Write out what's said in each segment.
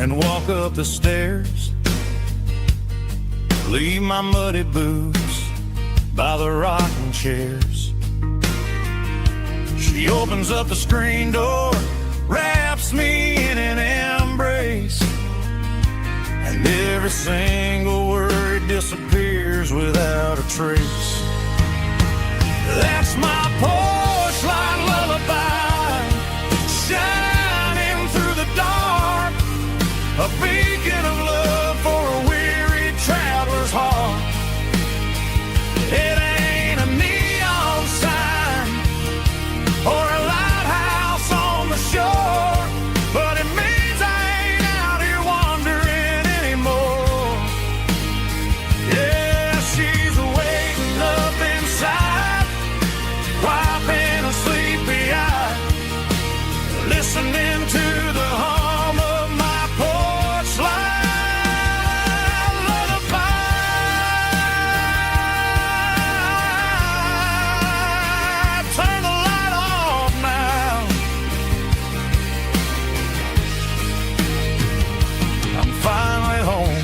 and walk up the stairs. Leave my muddy boots by the rocking chairs. She opens up the screen door, wraps me in an embrace, and every single word disappears without a trace. That's my porch light lullaby, shining through the dark, a beacon of love for a weary traveler's heart. It ain't a neon sign or a lighthouse on the shore, but it means I ain't out here wandering anymore. Yeah, she's waiting up inside, wiping a sleepy eye, listening to the hum of my porch light lullaby. Turn the light off now. I'm finally home.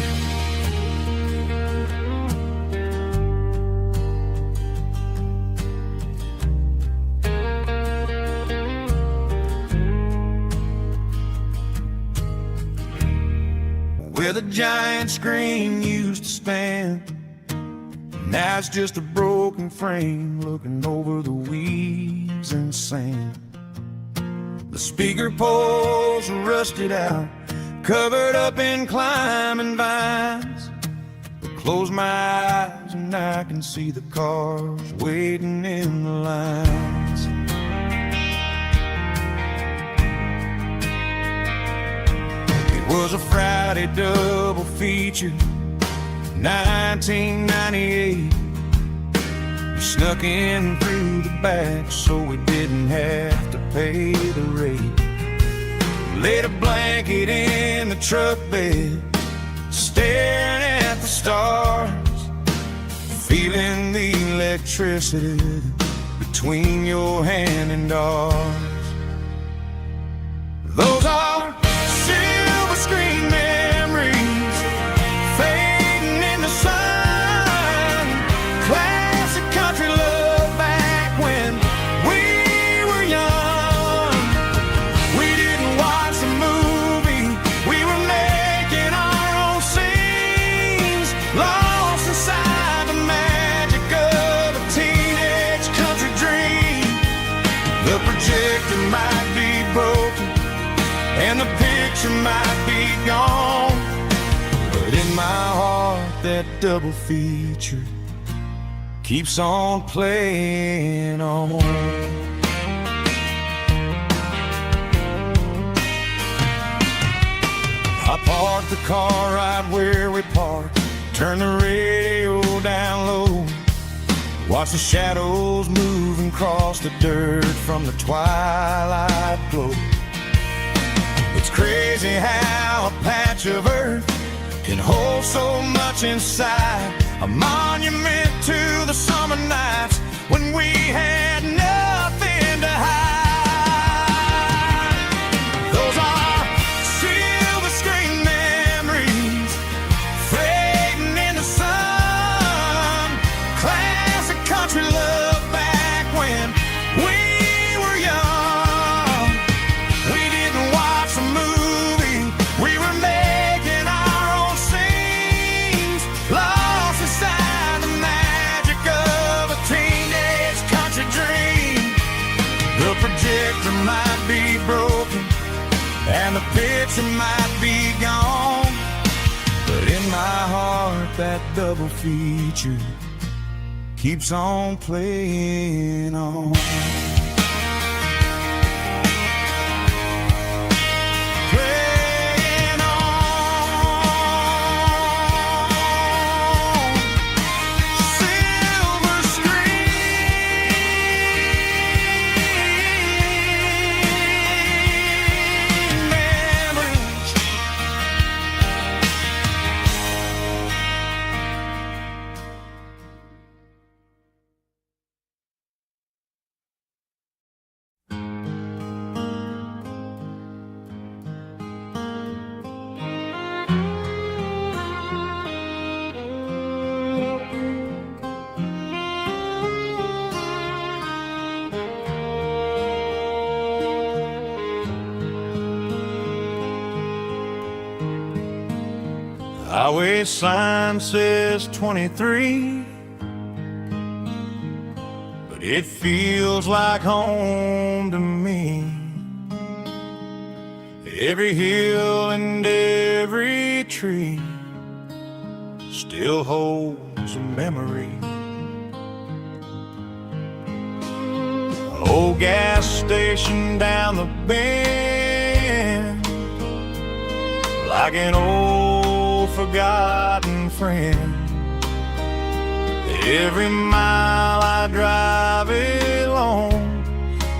Where the giant screen used to stand, now it's just a broken frame looking over the weeds and sand. The speaker poles are rusted out, covered up in climbing vines. But close my eyes and I can see the cars waiting in the lines. It was a Friday double feature, 1998. We snuck in through the back so we didn't have to pay the rate. Laid a blanket in the truck bed, staring at the stars, feeling the electricity between your hand and ours. Those are silver screen memories fading in the sun. Classic country love back when we were young. We didn't watch a movie, we were making our own scenes, lost inside the magic of a teenage country dream. The projector might be broken and the picture might be gone, but in my heart that double feature keeps on playing on. I parked the car right where we parked, turned the radio down low, watch the shadows move and cross the dirt from the twilight glow. It's crazy how a patch of earth can hold so much inside, a monument to the summer nights when we had nothing to hide. Those are silver screen memories fading in the sun. Classic country love back when we were young. We didn't watch a movie, we were making our own scenes, lost inside the magic of a teenage country dream. The projector might be broken and the picture might be gone, but in my heart that double feature keeps on playing on. Highway sign says 23, but it feels like home to me. Every hill and every tree still holds a memory. Old gas station down the bend, like an old forgotten friend. Every mile I drive along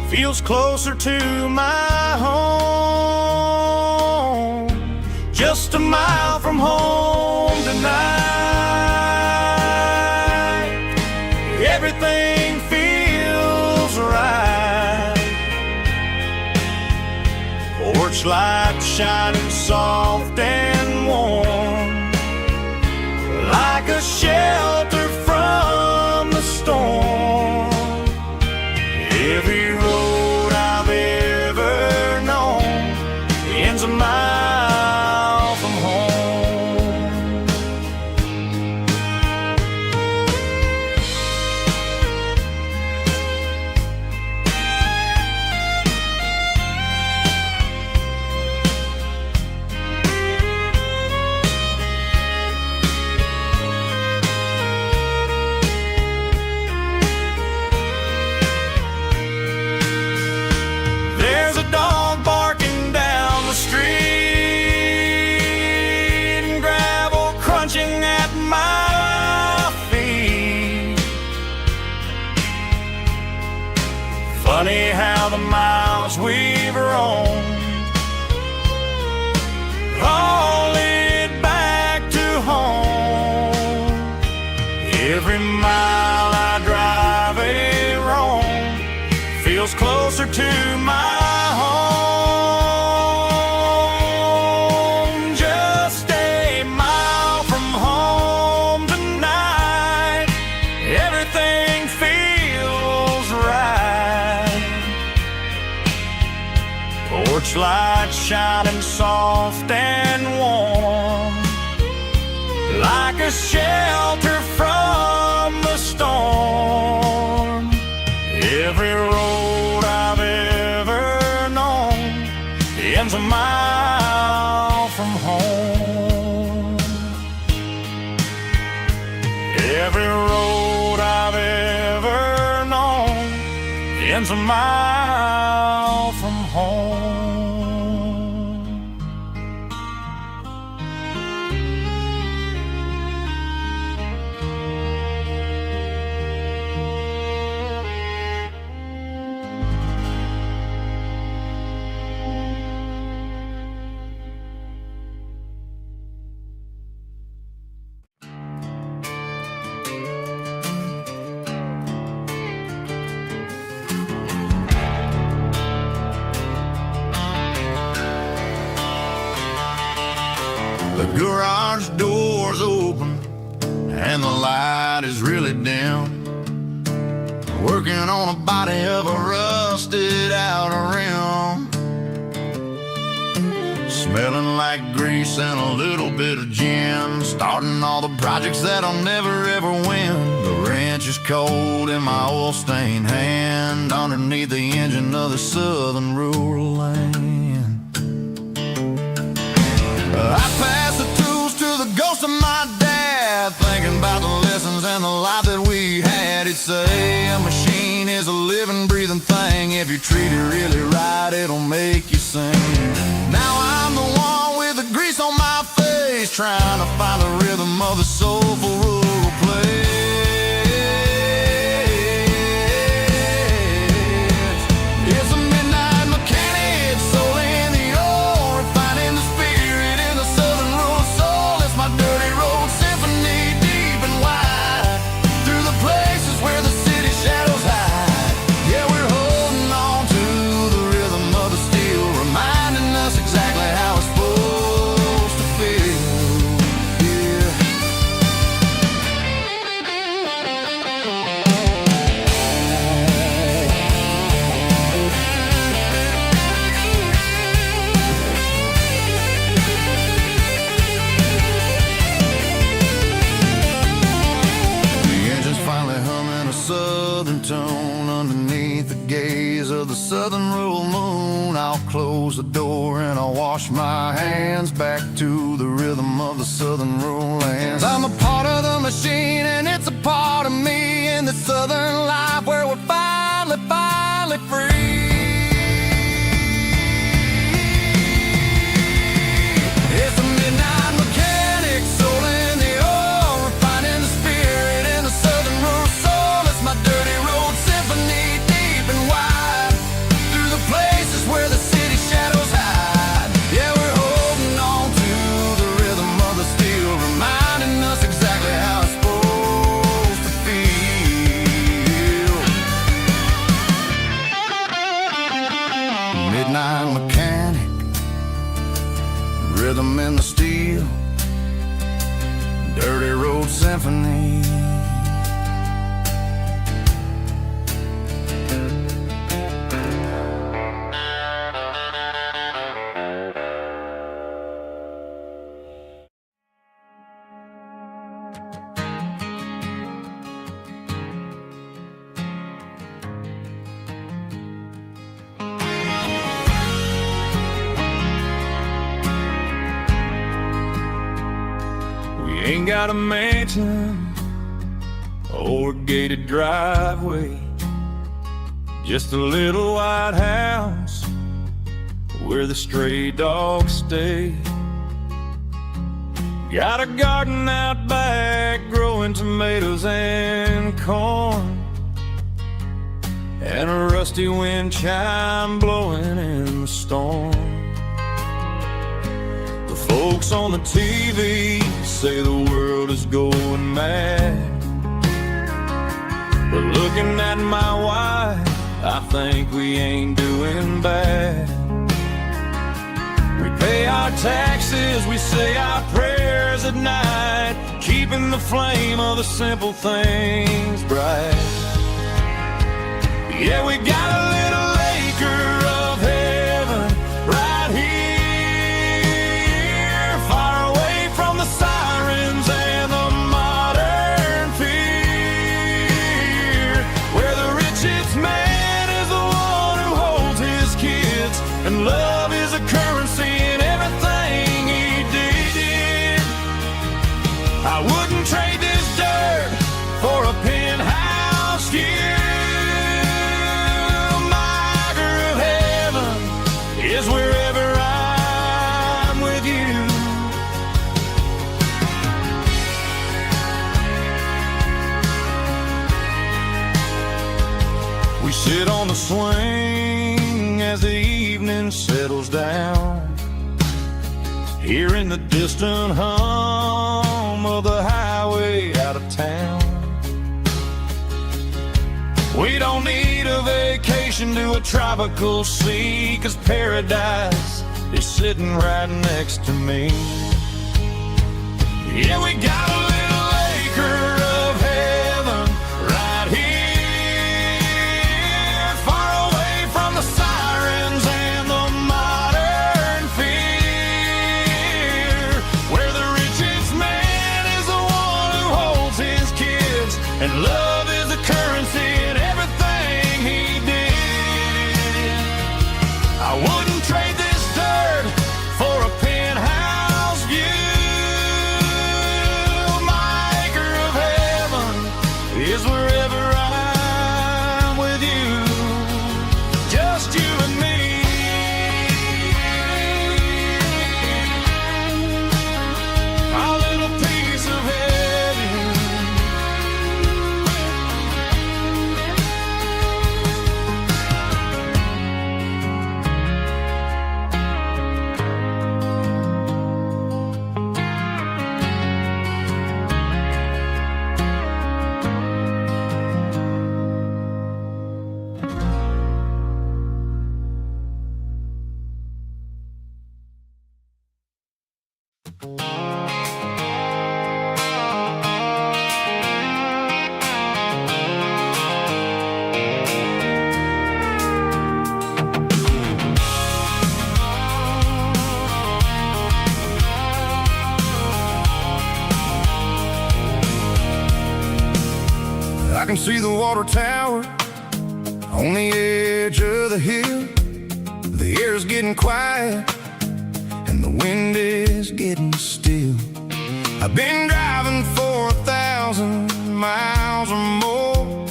feels closer to my home. Just a mile from home tonight, everything feels right. Porch light shining soft and warm, like a shelter from the storm. Every road I've ever known ends a mile from home. There's a dog barking down the street and gravel crunching at my feet. Funny how the miles we've roamed all lead back to home. Every mile I drive a roam feels closer to my home. Just a mile from home tonight, everything feels right. Porch light shining soft and warm, like a shelter from the storm. Every road I've ever known ends a mile from home. Every road I've ever known ends a mile from home. The garage door's open and the light is really dim. Working on a body of a rusted out rim, smelling like grease and a little bit of gin. Starting all the projects that I'll never ever win. The wrench is cold in my oil-stained hand, underneath the engine of the southern rural land. I pass the tools to the ghost of my dad, thinking about the lessons and the life that we had. He'd say a machine is a living, breathing thing. If you treat it really right, it'll make you sing. Now I'm the one with the grease on my face, trying to find the rhythm of the soulful rural place. It's a midnight mechanic, soul in the ore, refining the spirit in the southern rural soul. It's my dirty road symphony, deep and wide, through the places where the city shadows hide. Yeah, we're holding on to the rhythm of the steel, reminding us exactly how it's supposed to feel. Yeah. the door and I wash my hands back to the rhythm of the southern rural lands. I'm a part of the machine and it's a part of me in the southern life where we're finally free. It's a midnight mechanic, soul in the oil, refining the spirit in the southern rural soul. It's my dirty road symphony, deep and wide, through the places where the city shadows hide. Yeah, we're holding on to the rhythm of the steel, reminding us exactly how it's supposed to feel. Midnight mechanic, rhythm in the steel, dirty road symphony. Ain't got a mansion or a gated driveway, just a little white house where the stray dogs stay. Got a garden out back growing tomatoes and corn, and a rusty wind chime blowing in the storm. Folks on the TV say the world is going mad, but looking at my wife, I think we ain't doing bad. We pay our taxes, we say our prayers at night, keeping the flame of the simple things bright. Yeah, we got a little acre of heaven right here, the sirens and the modern fear, where the richest man is the one who holds his kids, and love is a currency in everything he did. I wouldn't trade this dirt for a penthouse view. My acre of heaven is wherever I'm with you. We sit on the swing as the evening settles down, hearing the distant hum of the highway out of town. We don't need a vacation to a tropical sea, 'cause paradise is sitting right next to me. Yeah, we got a little acre of heaven right here, the sirens and the modern fear, where the richest man is the one who holds his kids, and love is the currency in everything he did. I wouldn't trade this dirt for a penthouse view. My acre of heaven is wherever I'm with you. Just you and me. Our little piece of heaven. can see the water tower on the edge of the hill. The air's getting quiet and the wind is getting still. I've been driving for 1,000 miles or more,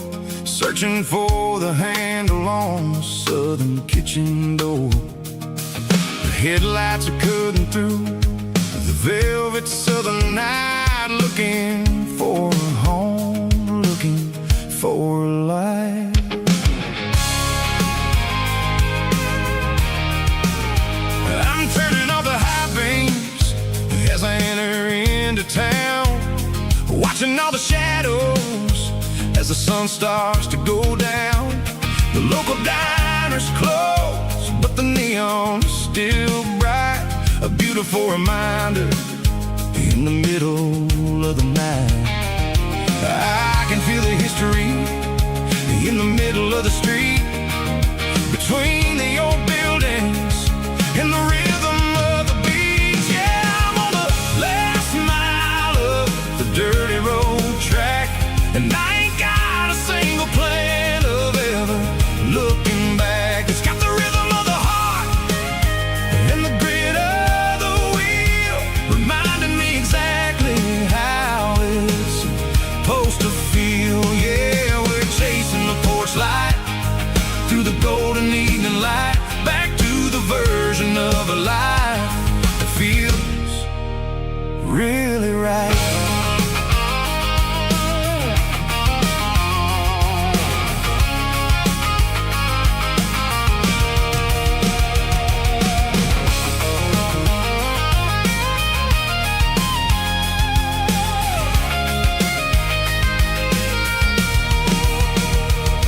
searching for the handle on the southern kitchen door. The headlights are cutting through the velvet southern night, looking for a home, looking for a life. I'm turning off the high beams as I enter into town, watching all the shadows as the sun starts to go down. The local diner's closed, but the neon is still bright, a beautiful reminder in the middle of the night. I can feel the history in the middle of the street, between the old buildings and the rhythm of the beat. Yeah, I'm on the last mile of the dirty road track, and I ain't got a single plan of ever looking back. It's got the rhythm of the heart and the grit of the wheel, reminding me exactly how it's supposed to feel. Yeah, we're chasing the porch light through the golden evening light, back to the version of a life that feels really right.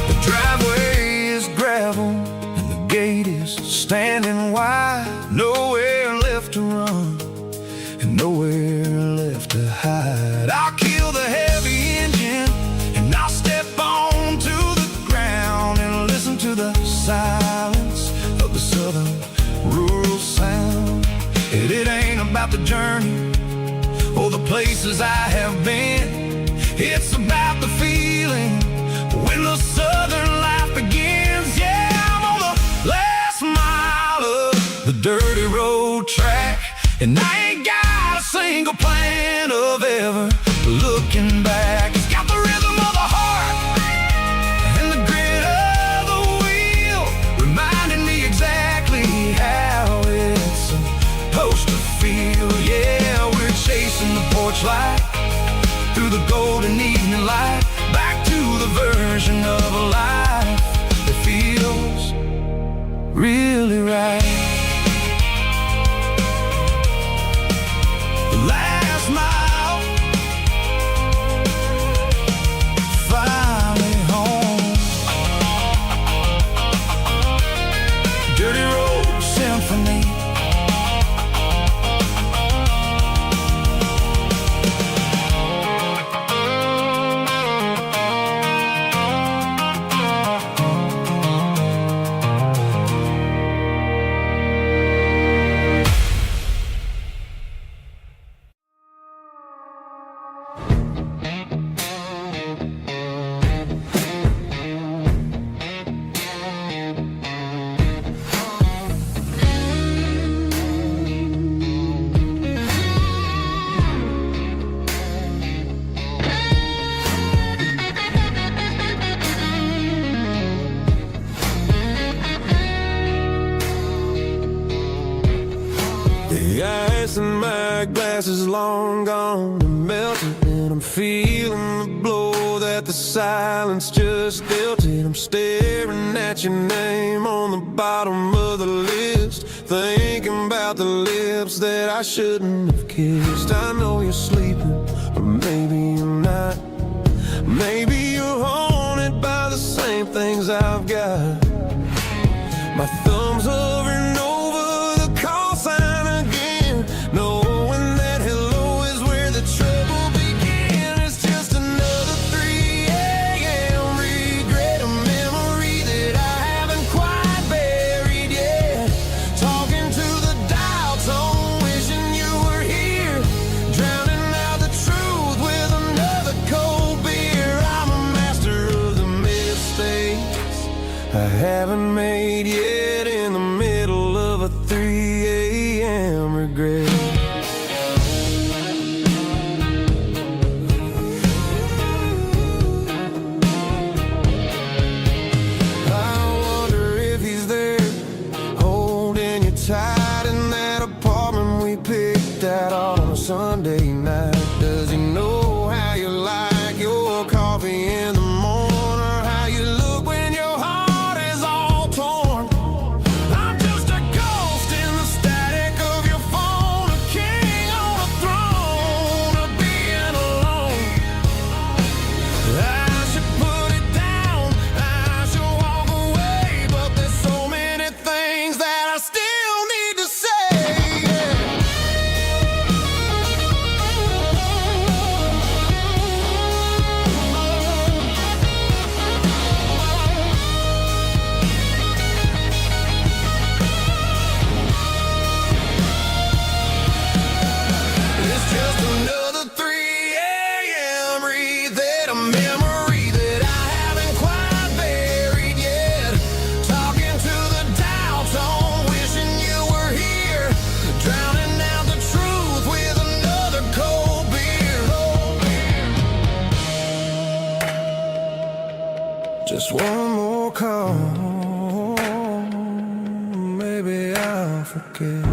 The driveway is gravel and the gate is standing wide, nowhere left to run and nowhere left to hide. I'll kill the heavy engine and I'll step onto the ground and listen to the silence of the southern rural sound. It ain't about the journey or the places I have been, it's about the feeling when the southern life begins. Yeah, I'm on the last mile of the dirty road track, and I ain't got a single plan of ever looking back. It's got the rhythm of the heart and the grit of the wheel, reminding me exactly how it's supposed to feel. Yeah, we're chasing the porch light through the golden evening light, back to the version of a life that feels really right. The last mile, finally home. Dirty road symphony. The ice in my glass is long gone and melted, and I'm feeling the blow that the silence just dealt it. I'm staring at your name on the bottom of the list, thinking about the lips that I shouldn't have kissed. I know you're sleeping, or maybe you're not. Maybe you're haunted by the same things I've got. My thumb's hovering over the call sign again, knowing that hello is where the trouble began. It's just another 3 a.m. regret, a memory that I haven't quite buried yet. Talking to the dial tone, wishing you were here, drowning night? Does he know how you like your coffee in the morning, or how you look when your heart is all torn? I'm just a ghost in the static of your phone, a king on a throne of being alone. I should put it down, I should walk away, but there's so many things that I still need to say. It's just another 3 a.m. read a memory that I haven't quite buried yet. Talking to the dial tone, wishing you were here, drowning out the truth with another cold beer. Just one more call, maybe I'll forget.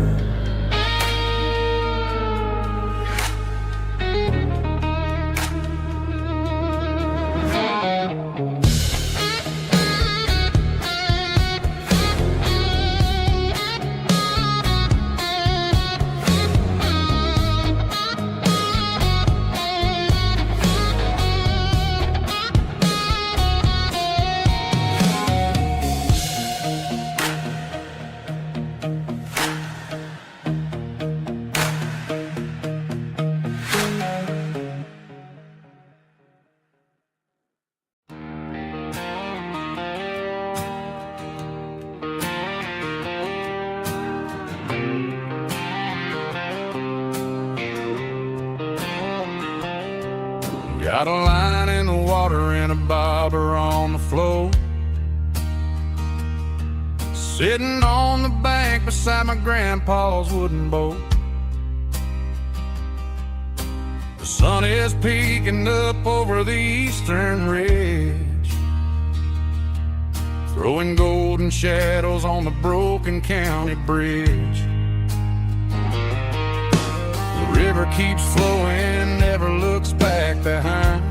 Got a line in the water and a bobber on the floor, sitting on the bank beside my grandpa's wooden boat. The sun is peeking up over the eastern ridge, throwing golden shadows on the broken county bridge. The river keeps flowing, never looks back behind,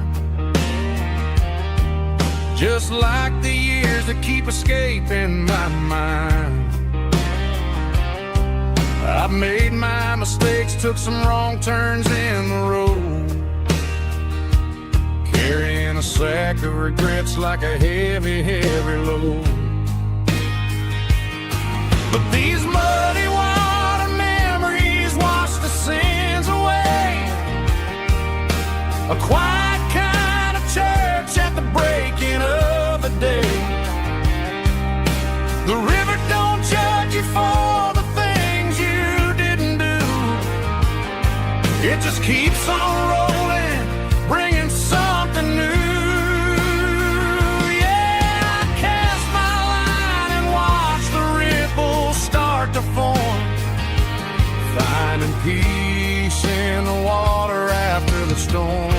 just like the years that keep escaping my mind. I've made my mistakes, took some wrong turns in the road, carrying a sack of regrets like a heavy, heavy load. But these muddy water memories wash the sins away. A quiet kind of church at the breaking of the day. The river don't judge you for the things you didn't do. It just keeps on rolling, bringing something new. Yeah, I cast my line and watch the ripples start to form, finding peace in the water after the storm.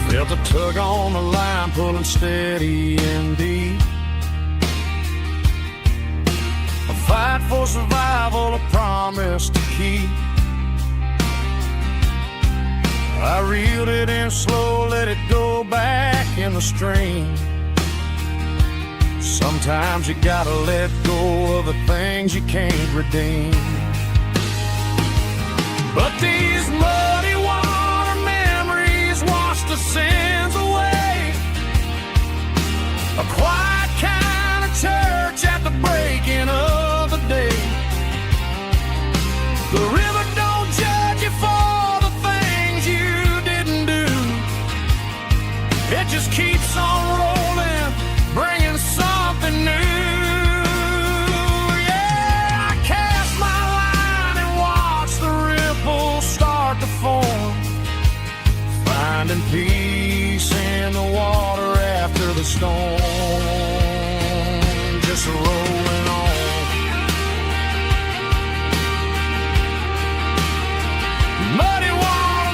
Felt a tug on the line, pulling steady and deep. A fight for survival, a promise to keep. I reeled it in slow, let it go back in the stream. Sometimes you gotta let go of the things you can't redeem. But these muddy water memories wash the sins away. A quiet kind of church at the breaking of the day. The river don't judge you for the things you didn't do. It just keeps on rolling, bringing something new. Yeah, I cast my line and watch the ripples start to form, finding peace in the water after the storm. Just rolling on. Muddy water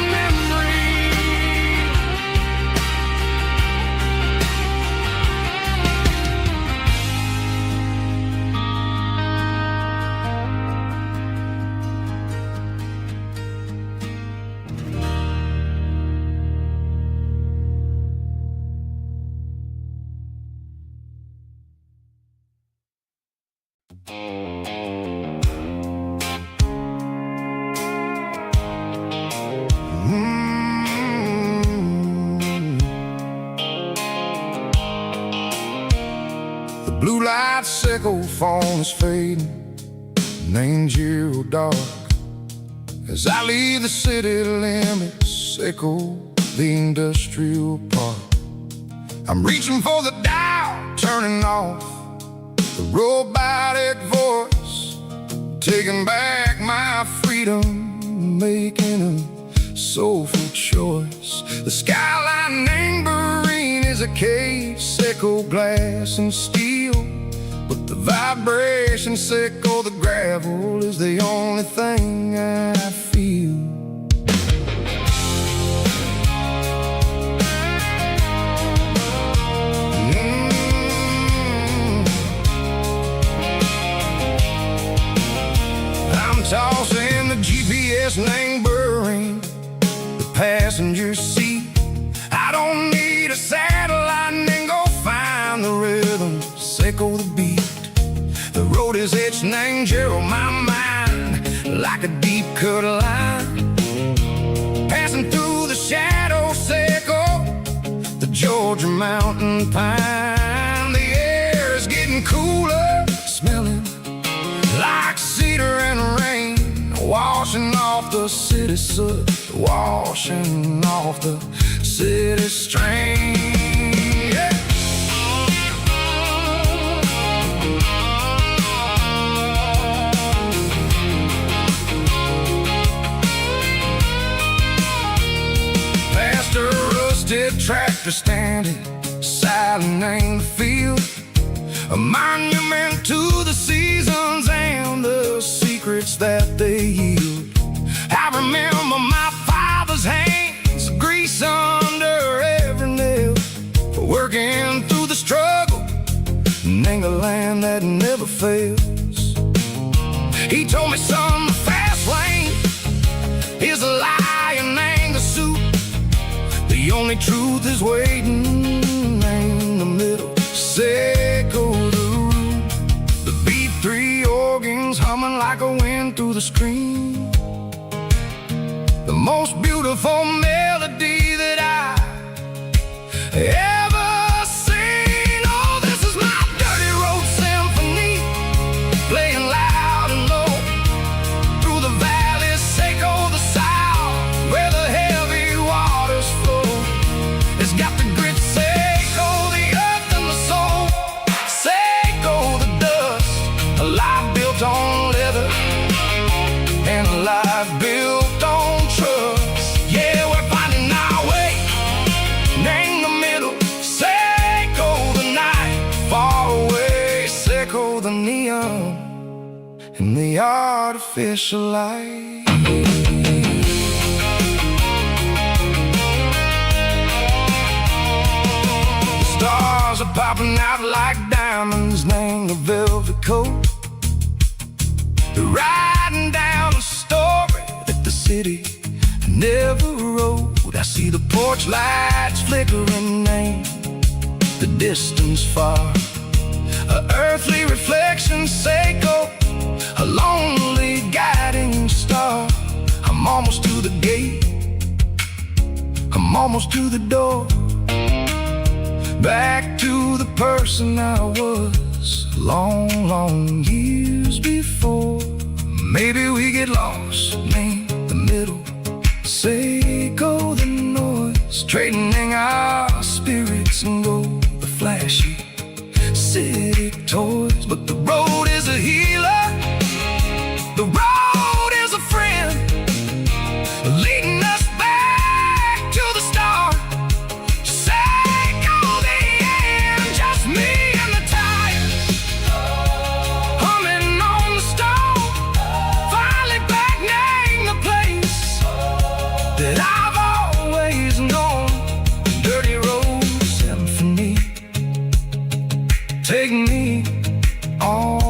blue light sickle phone is fading, named zero dark. As I leave the city limits, echo the industrial park. I'm reaching for the dial, turning off the robotic voice, taking back my freedom, making a soulful choice. The skyline named Marine is a case, echo glass and steel, but the vibration sickle, the gravel is the only thing I feel. I'm tossing the GPS named Burring, the passenger seat. I don't need a satellite and go find the rhythm, sickle the beat. The road is etched named Gerald, my mind, like a deep cut line. Passing through the shadow sickle, the Georgia mountain pine. The air is getting cooler, smelling like cedar and rain, washing off the city soot, washing off the city strain. Yeah. Past a rusted tractor standing silent in the field, a monument to the seasons and the secrets that they yield. I remember my father's hands, grease under every nail, working through the struggle, name the land that never fails. He told me, son, the fast lane is a lie and ain't the suit. The only truth is waiting in the middle, sickle the root. The B3 organs humming like a wind through the screen, the most beautiful melody that I ever seen. Oh, this is my dirty road symphony, playing loud and low through the valleys, sickle the south, where the heavy waters flow. It's got the grit, sickle the earth and the soul, sickle the dust, a life built on leather and a life built on trust. Yeah, we're finding our way, name the middle, sickle the night, far away, sickle the neon and the artificial light. The stars are popping out like diamonds, name the velvet coat. They're riding down a story that the city never wrote. I see the porch lights flickering, name the distance far, a earthly reflection, sickle, a lonely guiding star. I'm almost to the gate, I'm almost to the door, back to the person I was long, long years before. Maybe we get lost, name the middle, sickle the noise, trading our spirits and go the flashy city toys. But the road is a healer, the road is a friend, leading us back to the start. Sickle the end, just me and the tires, humming on the stove, finally back, name the place that I've always known. Dirty road symphony, take me on.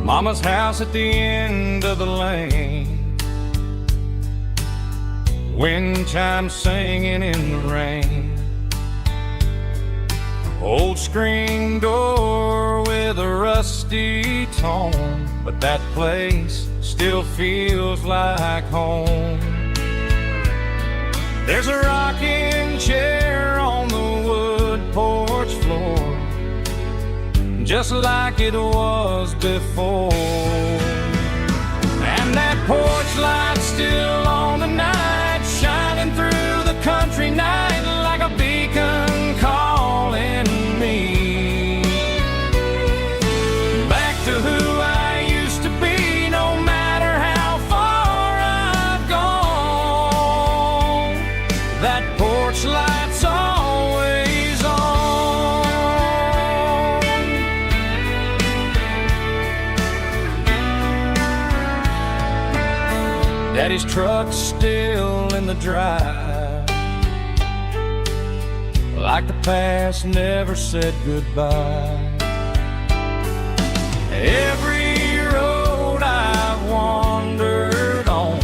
Mama's house at the end of the lane, wind chimes singing in the rain. Old screen door with a rusty tone, but that place still feels like home. There's a rocking chair on the wood porch floor, just like it was before. And that porch light's still on tonight, shining through the country night like a beacon calling me back to who I used to be. No matter how far I've gone, that porch light's always on. Daddy's truck's still in the drive, like the past never said goodbye. Every road I've wandered on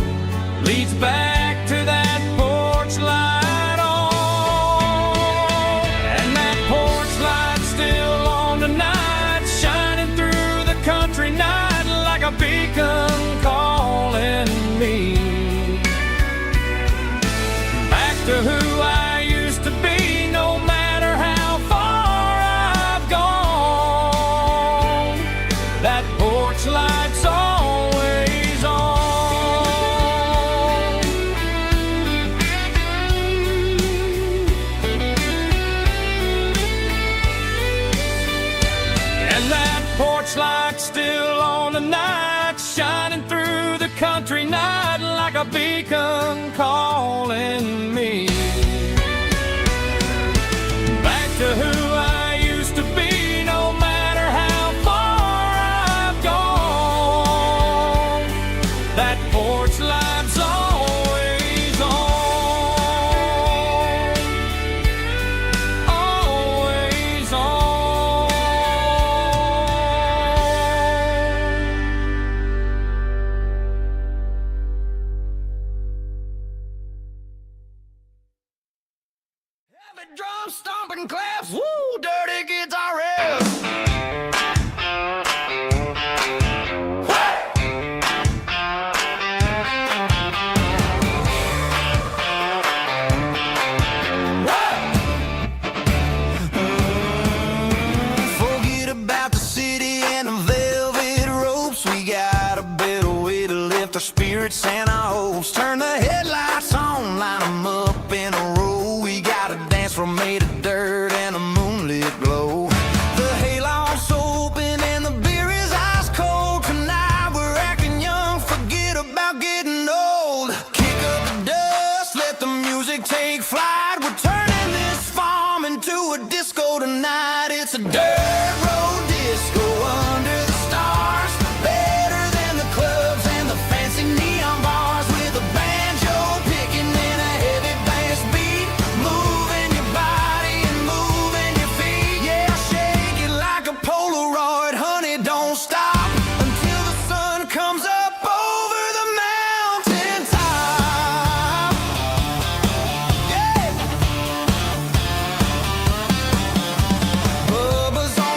leads back to that porch light on. And that porch light's still on tonight, shining through the country night like a beacon calling me back to who I used to be. No matter how far I've gone, that porch light's always on. And that porch light's still on tonight, shining through the country night like a beacon calling me back to who I used to be. No matter how far I've gone, that porch light's always on, always on. Heavy drum stomping claps, woo, dirty guitar riffs. Forget about the city and the velvet ropes. We got a better way to lift our spirits and our hopes. Turn the headlights on, line 'em up in a row. We got a dance floor made of dirt and a moonlit glow. The hayloft's open and the beer is ice cold. Tonight we're acting young, forget about getting old. Kick up the dust, let the music take flight. We're turning this farm into a disco tonight. It's a dirt road disco under the stars, better than the clubs and the fancy neon bars. With a banjo picking and a heavy bass beat, moving your body and moving your feet. Yeah, shake it like a Polaroid, honey, don't stop until the sun comes up over the mountain top. Yeah. Bubba's on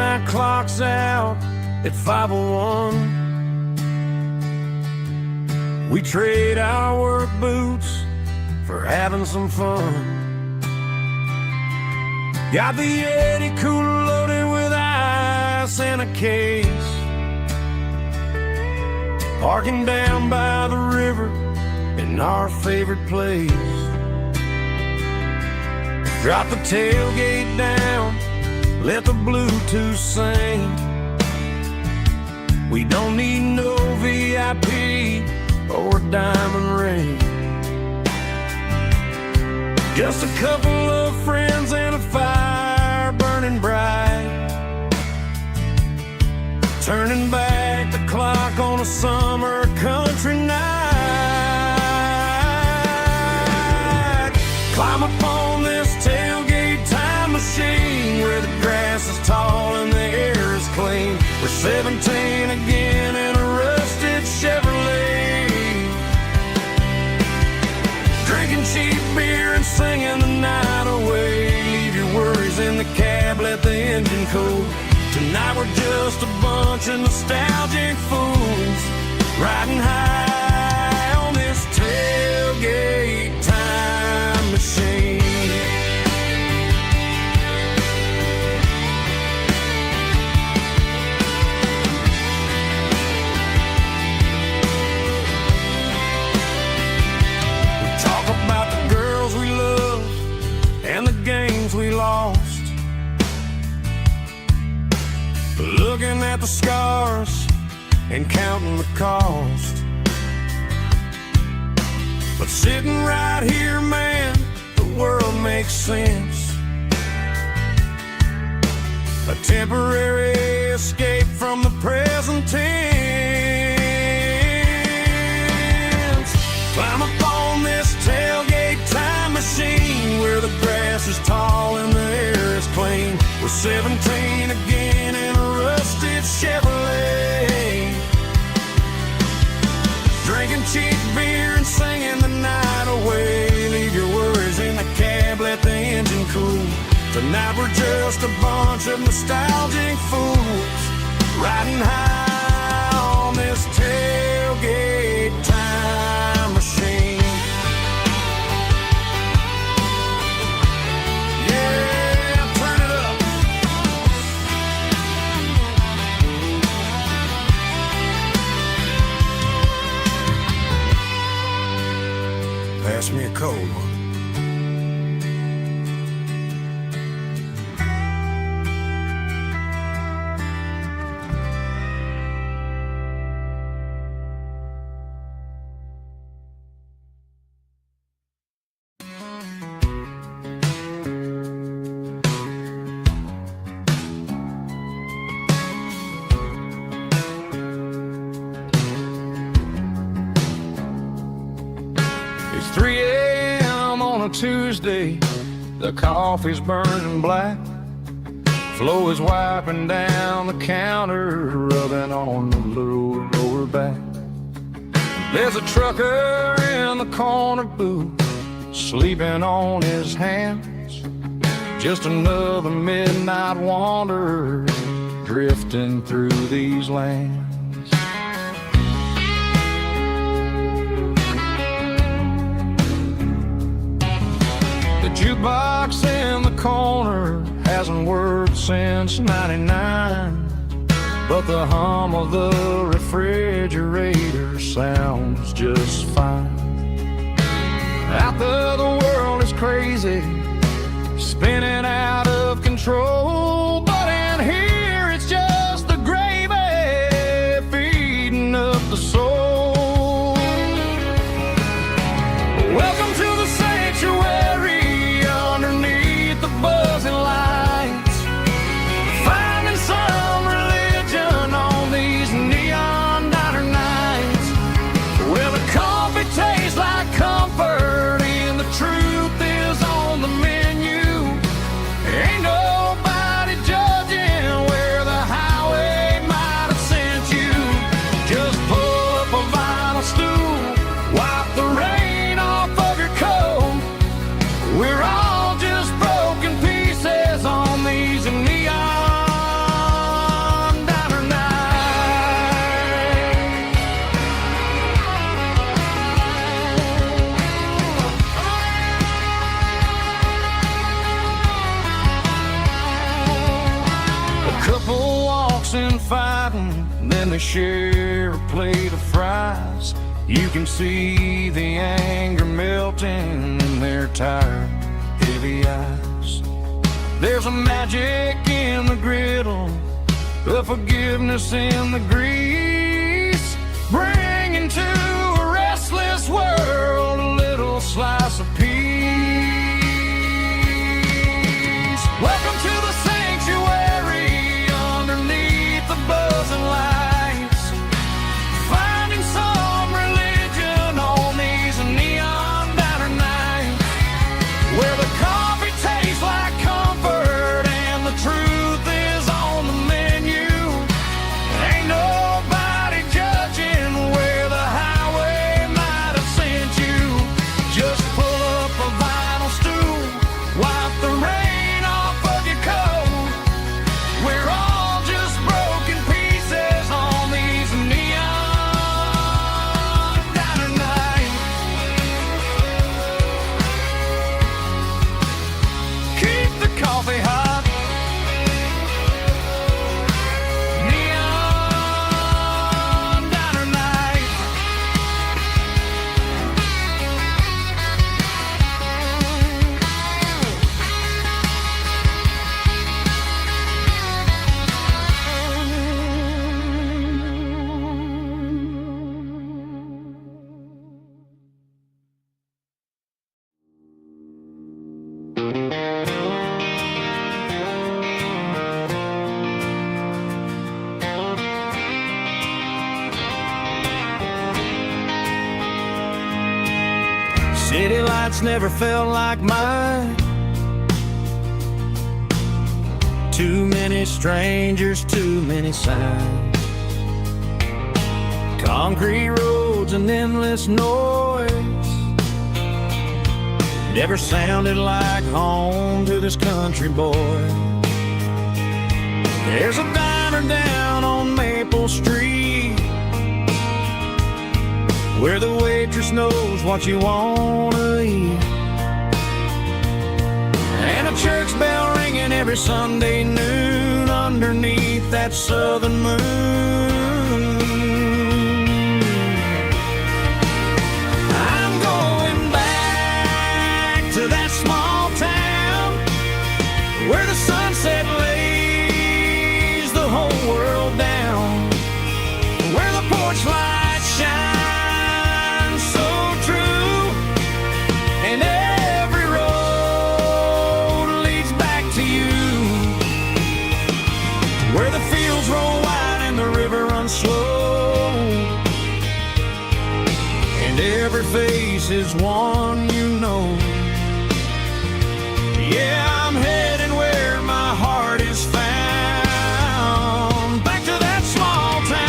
midnight clock's out at 5:01. We trade our work boots for having some fun. Got the Yeti cooler loaded with ice and a case, parking down by the river in our favorite place. Drop the tailgate down, let the Bluetooth sing. We don't need no VIP or a diamond ring. Just a couple of friends and a fire burning bright, turning back the clock on a summer country night. Climb up on this tailgate time machine where the grass is tall and the air is clean. We're 17 again in a rusted Chevrolet, drinking cheap beer and singing the night away. Leave your worries in the cab, let the engine cool. Tonight we're just a bunch of nostalgic fools, riding high on this tailgate time machine. We talk about the girls we love and the games we lost, looking at the scars and counting the cost. But sitting right here, man, the world makes sense. A temporary escape from the present tense. Climb up on this tailgate time machine where the grass is tall and the air is clean. We're 17 again in a rusted Chevrolet, drinking cheap beer and singing the night away. Leave your worries in the cab, let the engine cool. Tonight we're just a bunch of nostalgic fools, riding high on this tailgate time machine. Pass me a cold one. It's 3 a.m. on a Tuesday, the coffee's burning black. Flo is wiping down the counter, rubbing on the lower back. There's a trucker in the corner booth, sleeping on his hands. Just another midnight wanderer, drifting through these lands. The jukebox in the corner hasn't worked since '99, but the hum of the refrigerator sounds just fine. Out there the world is crazy, spinning out of control, but in here it's just the gravy feeding up the soul. Welcome to the sanctuary underneath the buzzing lights, finding some religion on these neon diner nights. Well, the coffee tastes like comfort and the truth is on the menu. Ain't nobody boxing, fighting, then they share a plate of fries. You can see the anger melting in their tired, heavy eyes. There's a magic in the griddle, a forgiveness in the grease, bringing to a restless world a little slice of peace. Welcome to the sanctuary underneath the buzzing lights, finding some religion on these neon diner nights, where the coffee tastes like comfort and the truth is on the menu. Ain't nobody judging where the highway might have sent you. Just pull up a vinyl stool, wipe the rain off of your coat. We're all just broken pieces on these neon diner nights. Keep the coffee hot. Neon diner night. City lights never felt like mine. Too many strangers, too many signs. Concrete roads and endless noise never sounded like home to this country boy. There's a diner down on Maple Street where the waitress knows what you wanna eat, and a church bell ringing every Sunday noon underneath that southern moon. I'm going back to that small town where the sunset lays the whole world down, where the porch lights shine and every road leads back to you, where the fields roll wide and the river runs slow, and every face is one you know. Yeah, I'm heading where my heart is found, back to that small town.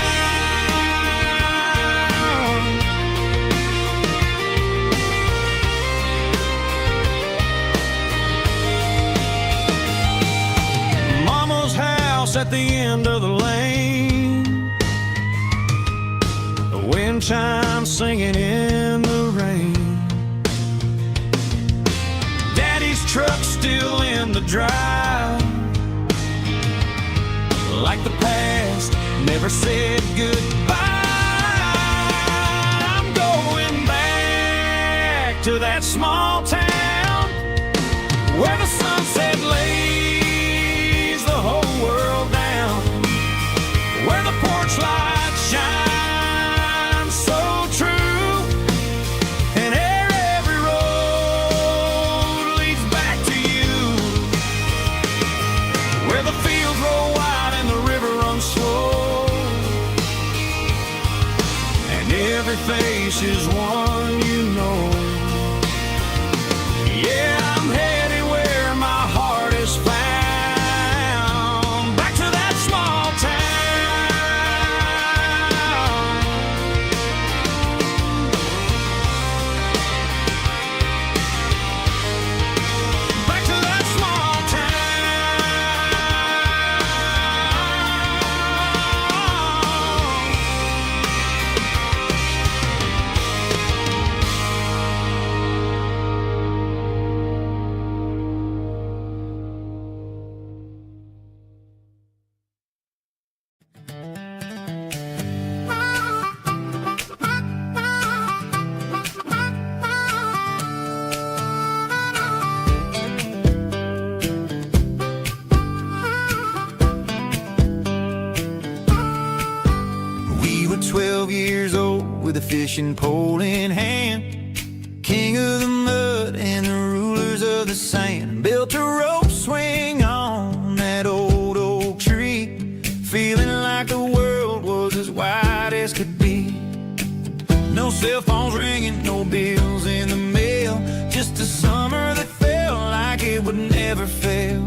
At the end of the lane, the wind chimes singing in the rain, Daddy's truck still in the drive, like the past never said goodbye. I'm going back to that small town where the sunset lays the whole world down, where the porch lights shine so true, and every road leads back to you, where the fields roll wide and the river runs slow, and every face is one you know. Yeah, I'm headed where my heart is found, back to that small town. Back to that small town. 12 years old with a fishing pole in hand. King of the mud and the rulers of the sand. Built a rope swing on that old oak tree, feeling like the world was as wide as could be. No cell phones ringing, no bills in the mail, just a summer that felt like it would never fail.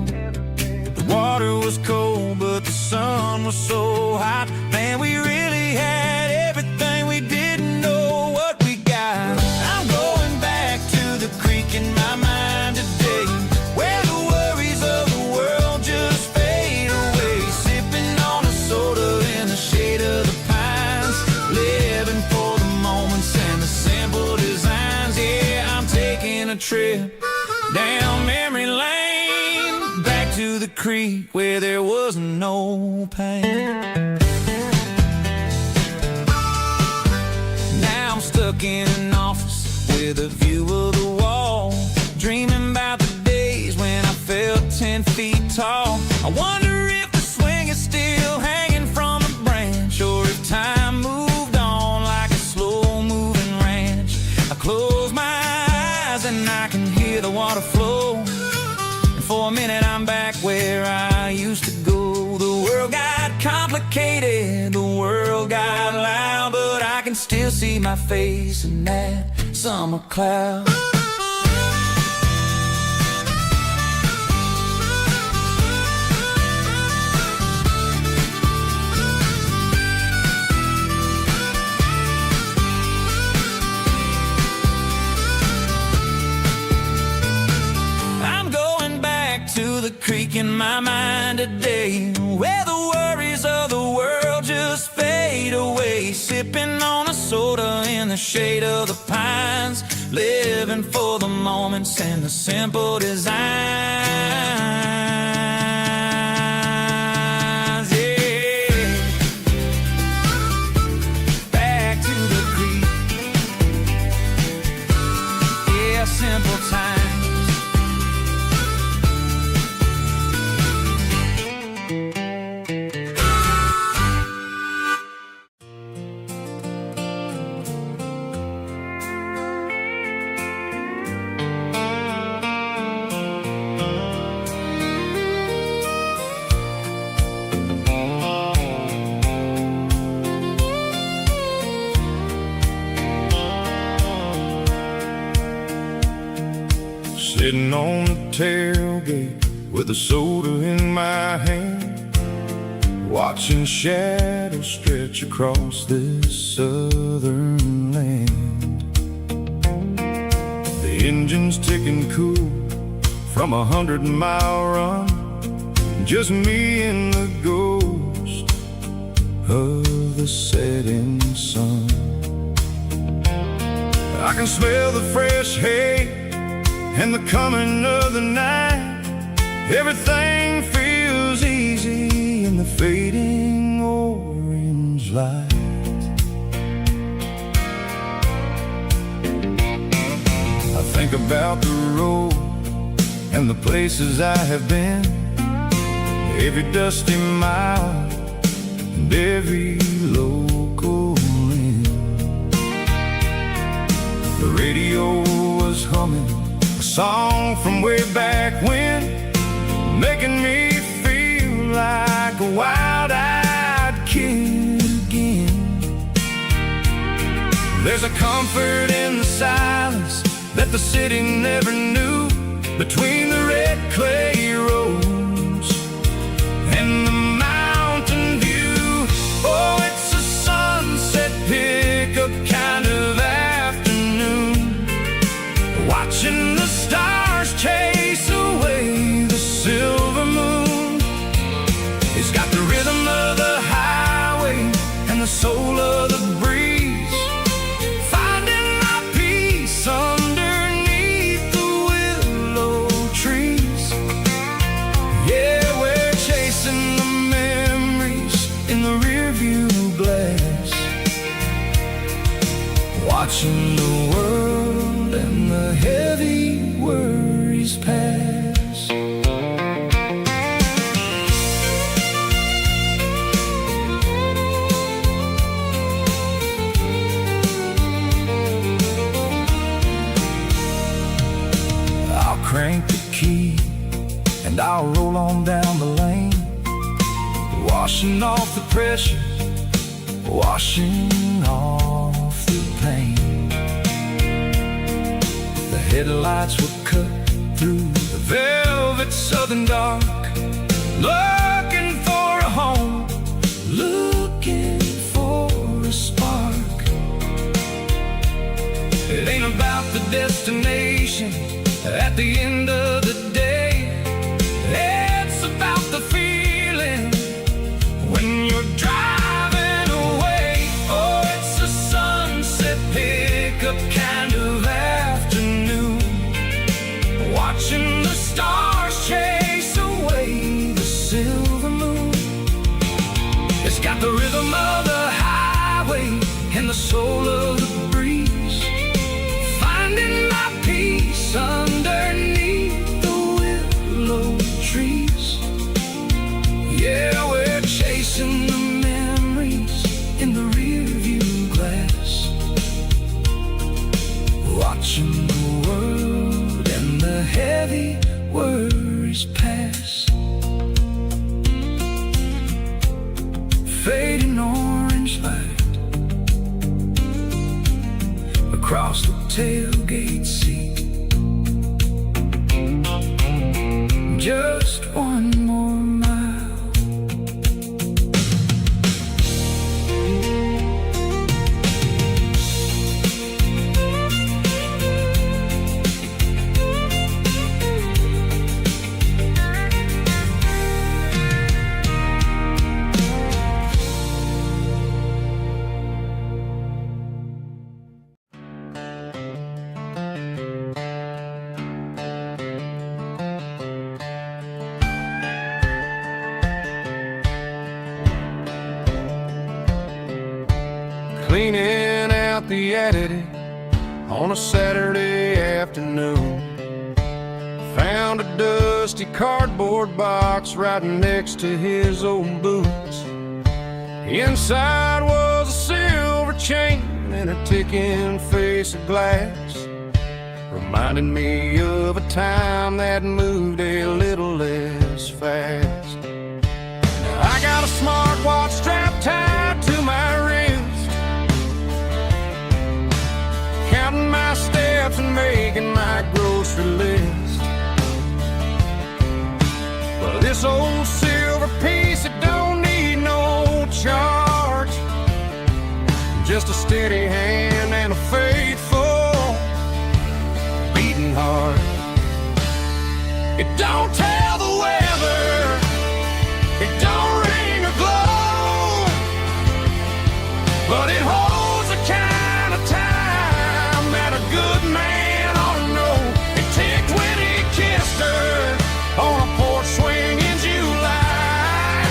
The water was cold, but the sun was so hot. Man, we really had everything, we didn't know what we got. I'm going back to the creek in my mind today, where the worries of the world just fade away. Sipping on a soda in the shade of the pines, living for the moments and the simple designs. Yeah, I'm taking a trip down memory lane, back to the creek where there was no pain. Now I'm stuck in an office with a view of the wall, dreaming about the days when I felt 10 feet tall. I wonder if the swing is still hanging from a branch, or if time moved on like a slow-moving ranch. I close my eyes and I can hear the water flow, and for a minute I'm back where I used to go. The world got complicated, the world got loud, but I can still see my face in that summer cloud. To the creek in my mind today, where the worries of the world just fade away. Sipping on a soda in the shade of the pines, living for the moments and the simple designs. Yeah, back to the creek. Yeah, simple times. Sitting on the tailgate with a soda in my hand, watching shadows stretch across this southern land. The engine's ticking cool from 100-mile run, just me and the ghost of the setting sun. I can smell the fresh hay and the coming of the night. Everything feels easy in the fading orange light. I think about the road and the places I have been, every dusty mile and every local inn. The radio was humming a song from way back when, making me feel like a wild-eyed kid again. There's a comfort in the silence that the city never knew, between the red clay roads and the mountain view. Oh, it's a sunset pickup kind of afternoon, watching the stars chase away the silver moon. It's got the rhythm of the highway and the soul of the breeze, finding my peace underneath the willow trees. Yeah, we're chasing the memories in the rearview glass, watching the world and the heavy worries pass. I'll roll on down the lane, washing off the pressure, washing off the pain. The headlights will cut through the velvet southern dark, looking for a home, looking for a spark. It ain't about the destination at the end of the day, it's about the feeling when you're driving away. Oh, it's a sunset pickup kind of afternoon, watching the stars chase away the silver moon. It's got the rhythm of the highway and the soul of the breeze, finding my peace underneath the willow trees. Yeah, we're chasing the memories in the rearview glass, watching the world and the heavy worries pass. Fading orange light across the tailgate seat. Just one more mile. Cleaning out the attic on a Saturday afternoon, found a dusty cardboard box right next to his old boots. Inside was a silver chain and a ticking face of glass, reminding me of a time that moved a little less fast. Now I got a smartwatch strapped tied to my wrist, counting my steps and making my grocery list. But this old silver piece, it don't need no charge, just a steady hand and a faithful beating heart. It don't tell the weather, it don't ring or glow, but it holds a kind of time that a good man ought to know. It ticked when he kissed her on a porch swing in July.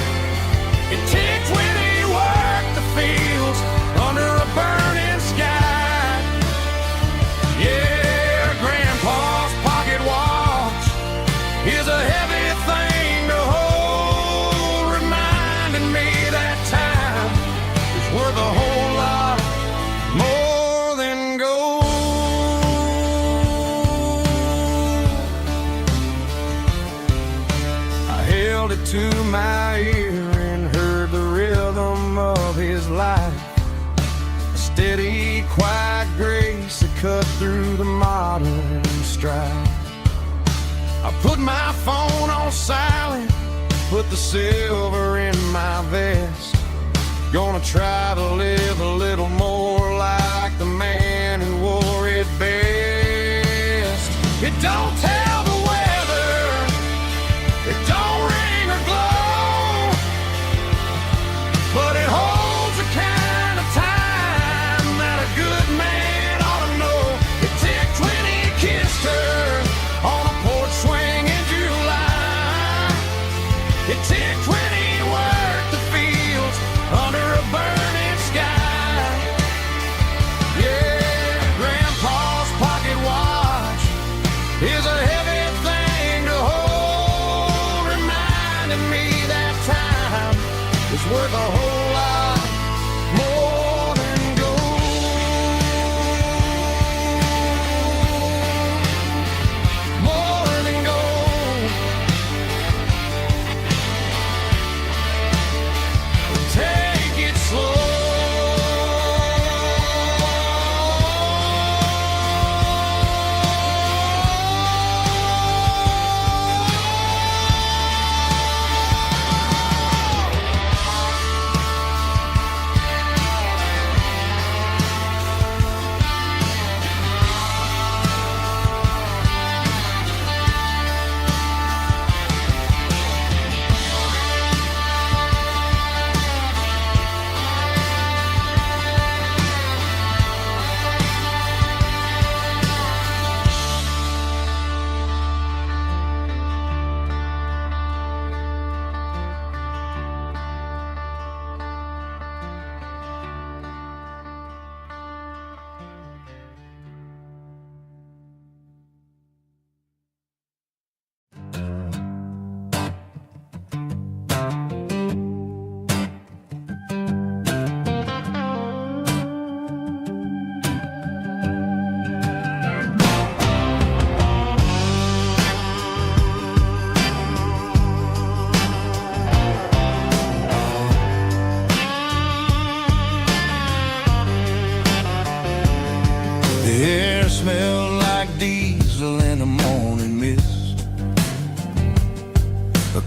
It ticked when he worked the fields under a burning sky. Yeah, Grandpa's pocket watch is a heavy thing to hold, reminding me that time is worth a whole lot more than gold. I held it to my ear and heard the rhythm of his life, a steady, quiet grace that cut through the modern strife. I put my phone on silent, put the silver in my vest, gonna try to live a little more like the man who wore it best. It don't tell the weather, it don't ring or glow, but it holds a kind of time that a good man ought to know. It ticked when he kissed her on a porch swing in July. It ticked when he worked the fields under a burning sky.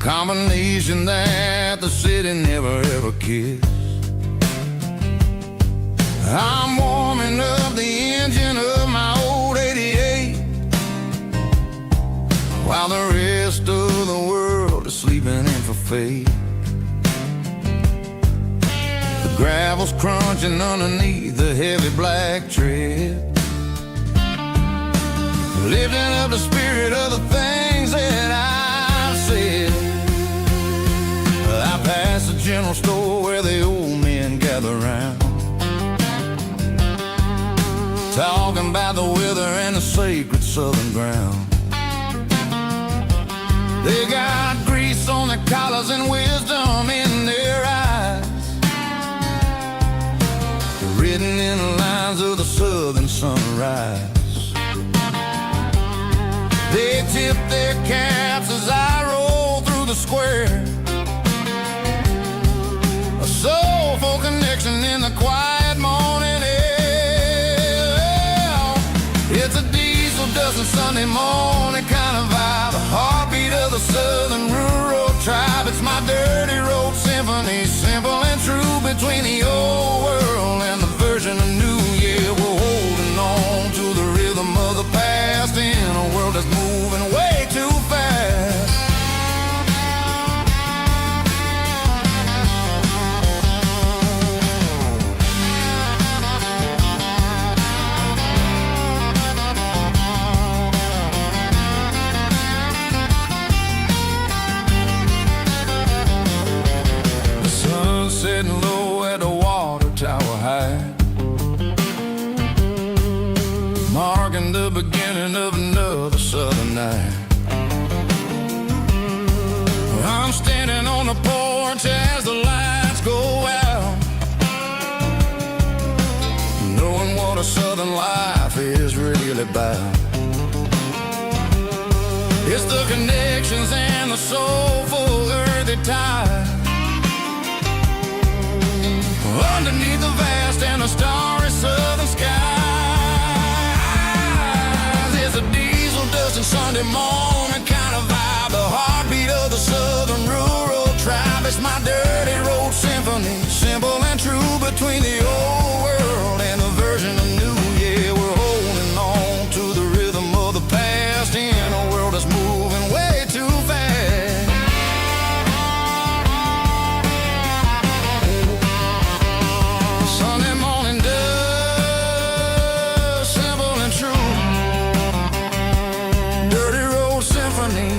combination that the city never ever kissed. I'm warming up the engine of my old 88 while the rest of the world is sleeping in for fate. The gravel's crunching underneath the heavy black tread, lifting up the spirit of the things that I've said. I pass the general store where the old men gather round, talking about the weather and the sacred southern ground. They got grease on their collars and wisdom in their eyes, written in the lines of the southern sunrise. They tip their caps as I roll through the square, a soulful connection in the quiet morning air. It's a diesel dusting Sunday morning kind of vibe, a heartbeat of the southern rural tribe. It's my dirty road symphony, simple and true, between the old world and the version of new. Yeah, we're holding on to the rhythm of the past in a world that's moving way too fast. The sun's setting low at the water tower high, marking the beginning of another southern night. I'm standing on the porch as the lights go out, knowing what a southern life is really about. It's the connections and the soulful earthy tide, underneath the vast and the starry southern skies. It's a diesel dusting Sunday morning kind of vibe, the heartbeat of the southern rural tribe. It's my dirty road symphony, simple and true, between the old world and the version of new. Yeah, we're holding on to the rhythm of the past in a world that's moving way too fast. Sunday morning dust, simple and true, dirty road symphony.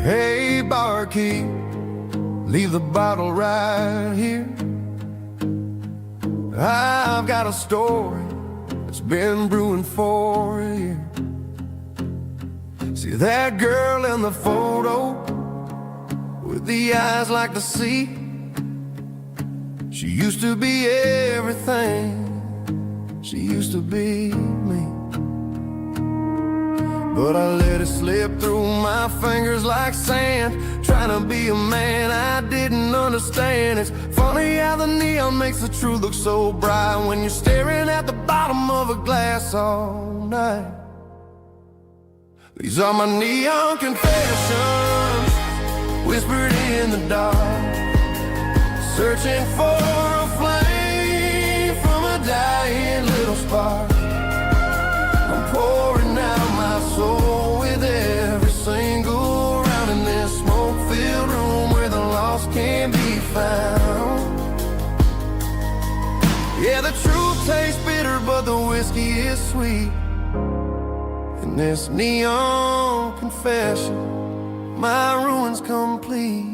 Hey, barkeep, leave the bottle right here. I've got a story that's been brewing for a year. See that girl in the photo with the eyes like the sea? She used to be everything, she used to be me. But I let it slip through my fingers like sand, trying to be a man I didn't understand. It's funny how the neon makes the truth look so bright when you're staring at the bottom of a glass all night. These are my neon confessions, whispered in the dark. searching for a flame from a dying little spark. I'm pouring out my soul with every single round in this smoke-filled room where the lost can be found. Yeah, the truth tastes bitter, but the whiskey is sweet. In this neon confession, my ruin's complete.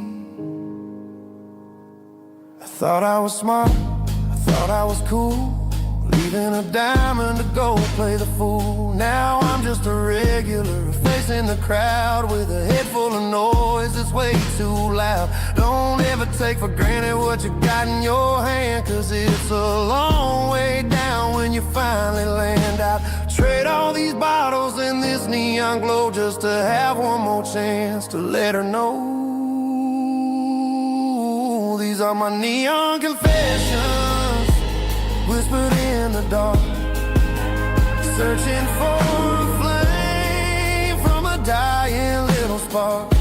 I thought I was smart, I thought I was cool, leaving a diamond to go play the fool. Now I'm just a regular, facing the crowd with a head full of noise that's way too loud. Don't ever take for granted what you got in your hand, cause it's a long way down when you finally land out. Trade all these bottles and this neon glow just to have one more chance to let her know. These are my neon confessions, whispered in the dark, searching for a flame from a dying little spark.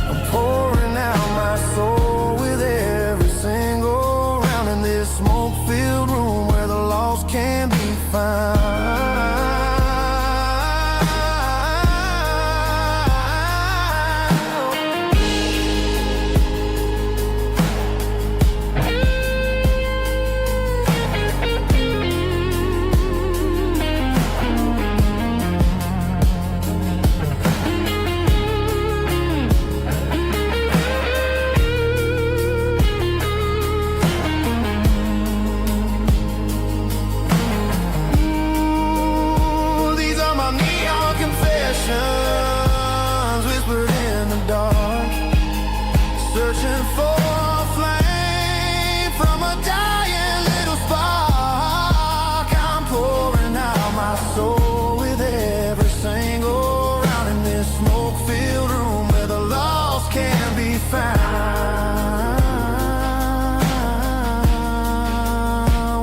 I'm pouring out my soul with every single round in this smoke-filled room where the lost can be found. Whispered in the dark, searching for a flame from a dying little spark. I'm pouring out my soul with every single round in this smoke-filled room where the lost can be found.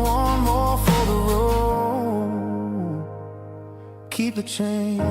One more for the road, keep the change.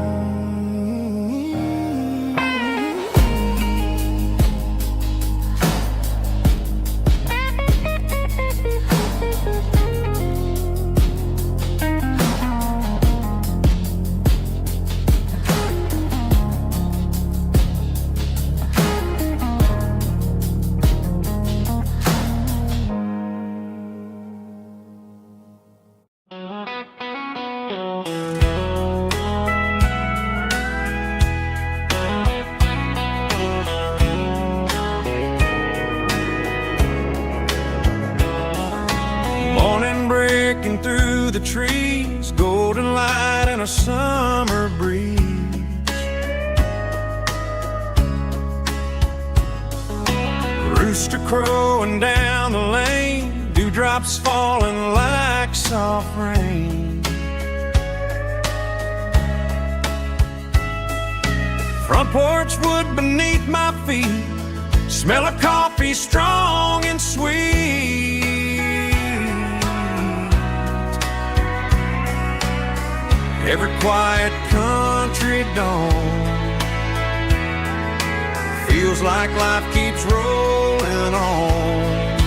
Through the trees, golden light and a summer breeze. Rooster crowing down the lane, dewdrops falling like soft rain. Front porch wood beneath my feet, smell of coffee strong and sweet. Every quiet country dawn feels like life keeps rolling on.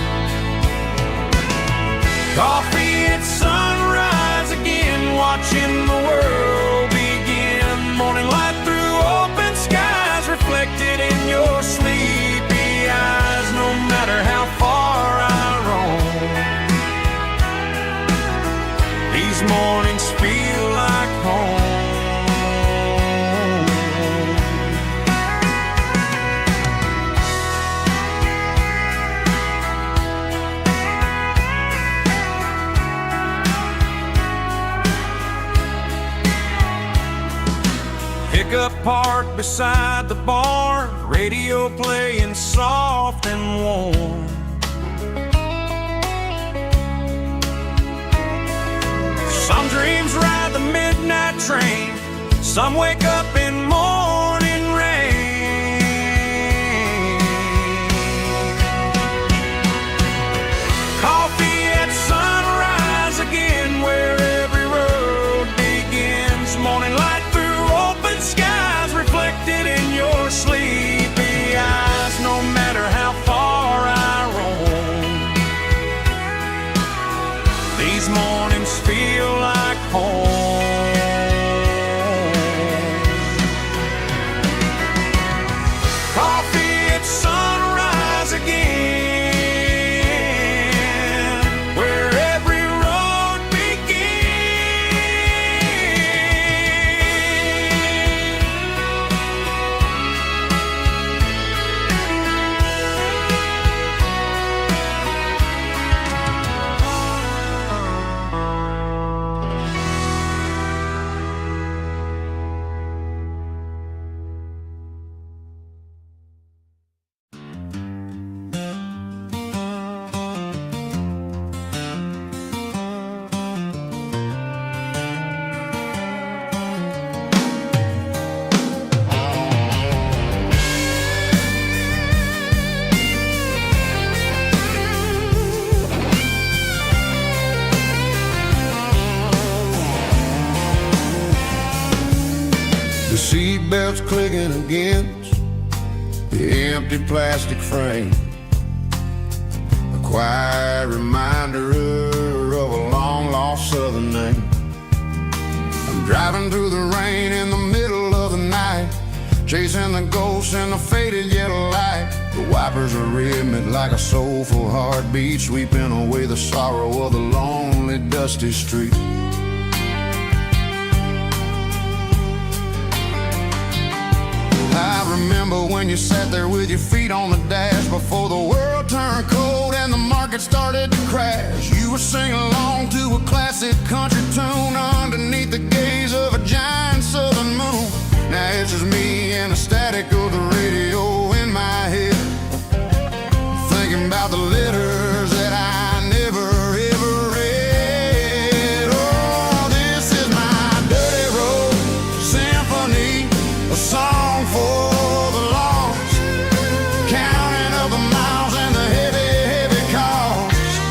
Coffee at sunrise again, watching the world begin. Morning light through open skies, reflected in your sleepy eyes. No matter how far I roam, these mornings feel like home. Pickup parked beside the barn, radio playing soft and warm. Some dreams ride the midnight train, some wake up in morning rain. Coffee at sunrise again, where every road begins. Morning light through open skies, reflected in your sleepy eyes. No matter how far I roam, These mornings feel like home. Coffee at sunrise again, where every road The seatbelt's clicking against the empty plastic frame, a quiet reminder of a long-lost southern name. I'm driving through the rain in the middle of the night, chasing the ghosts in the faded yellow light. The wipers are rhythmic like a soulful heartbeat, sweeping away the sorrow of the lonely, dusty street. I remember when you sat there with your feet on the dash before the world turned cold and the market started to crash. You were singing along to a classic country tune underneath the gaze of a giant southern moon. Now it's just me and the static of the radio in my head, thinking about the letters that I never ever read. Oh, this is my dirty road symphony, a song for the lost, counting up the miles and the heavy, heavy cost.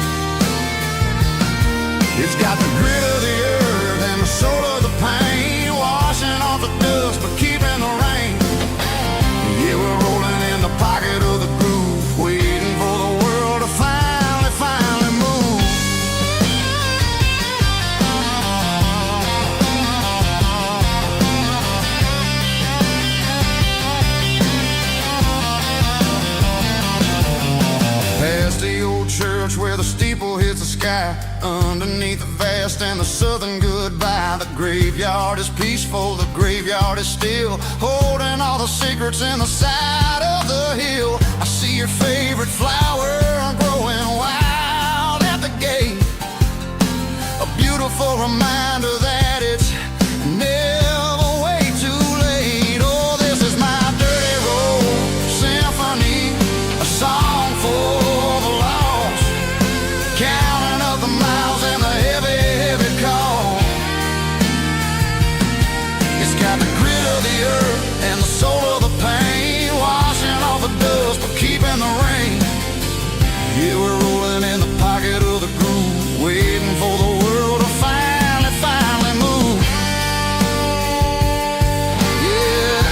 It's got the grit of the earth and the soul of the pain, washing off the dust but keeping the rain. Yeah, we're rolling in the pocket of the groove, waiting for the world to finally move. Past the old church where the steeple hits the sky, underneath the vast and the southern goodbye. The graveyard is peaceful, the graveyard is still, holding all the secrets in the side of the hill. I see your favorite flower growing wild at the gate, a beautiful reminder that it's never way too late. Oh, this is my dirty road symphony, a song for the lost, counting up the miles and the heavy, heavy call. It's got the grit of the earth and the soul of the pain, washing off the dust but keeping the rain. Yeah, we're rolling in the pocket of the groove, waiting for the world to finally move. Yeah,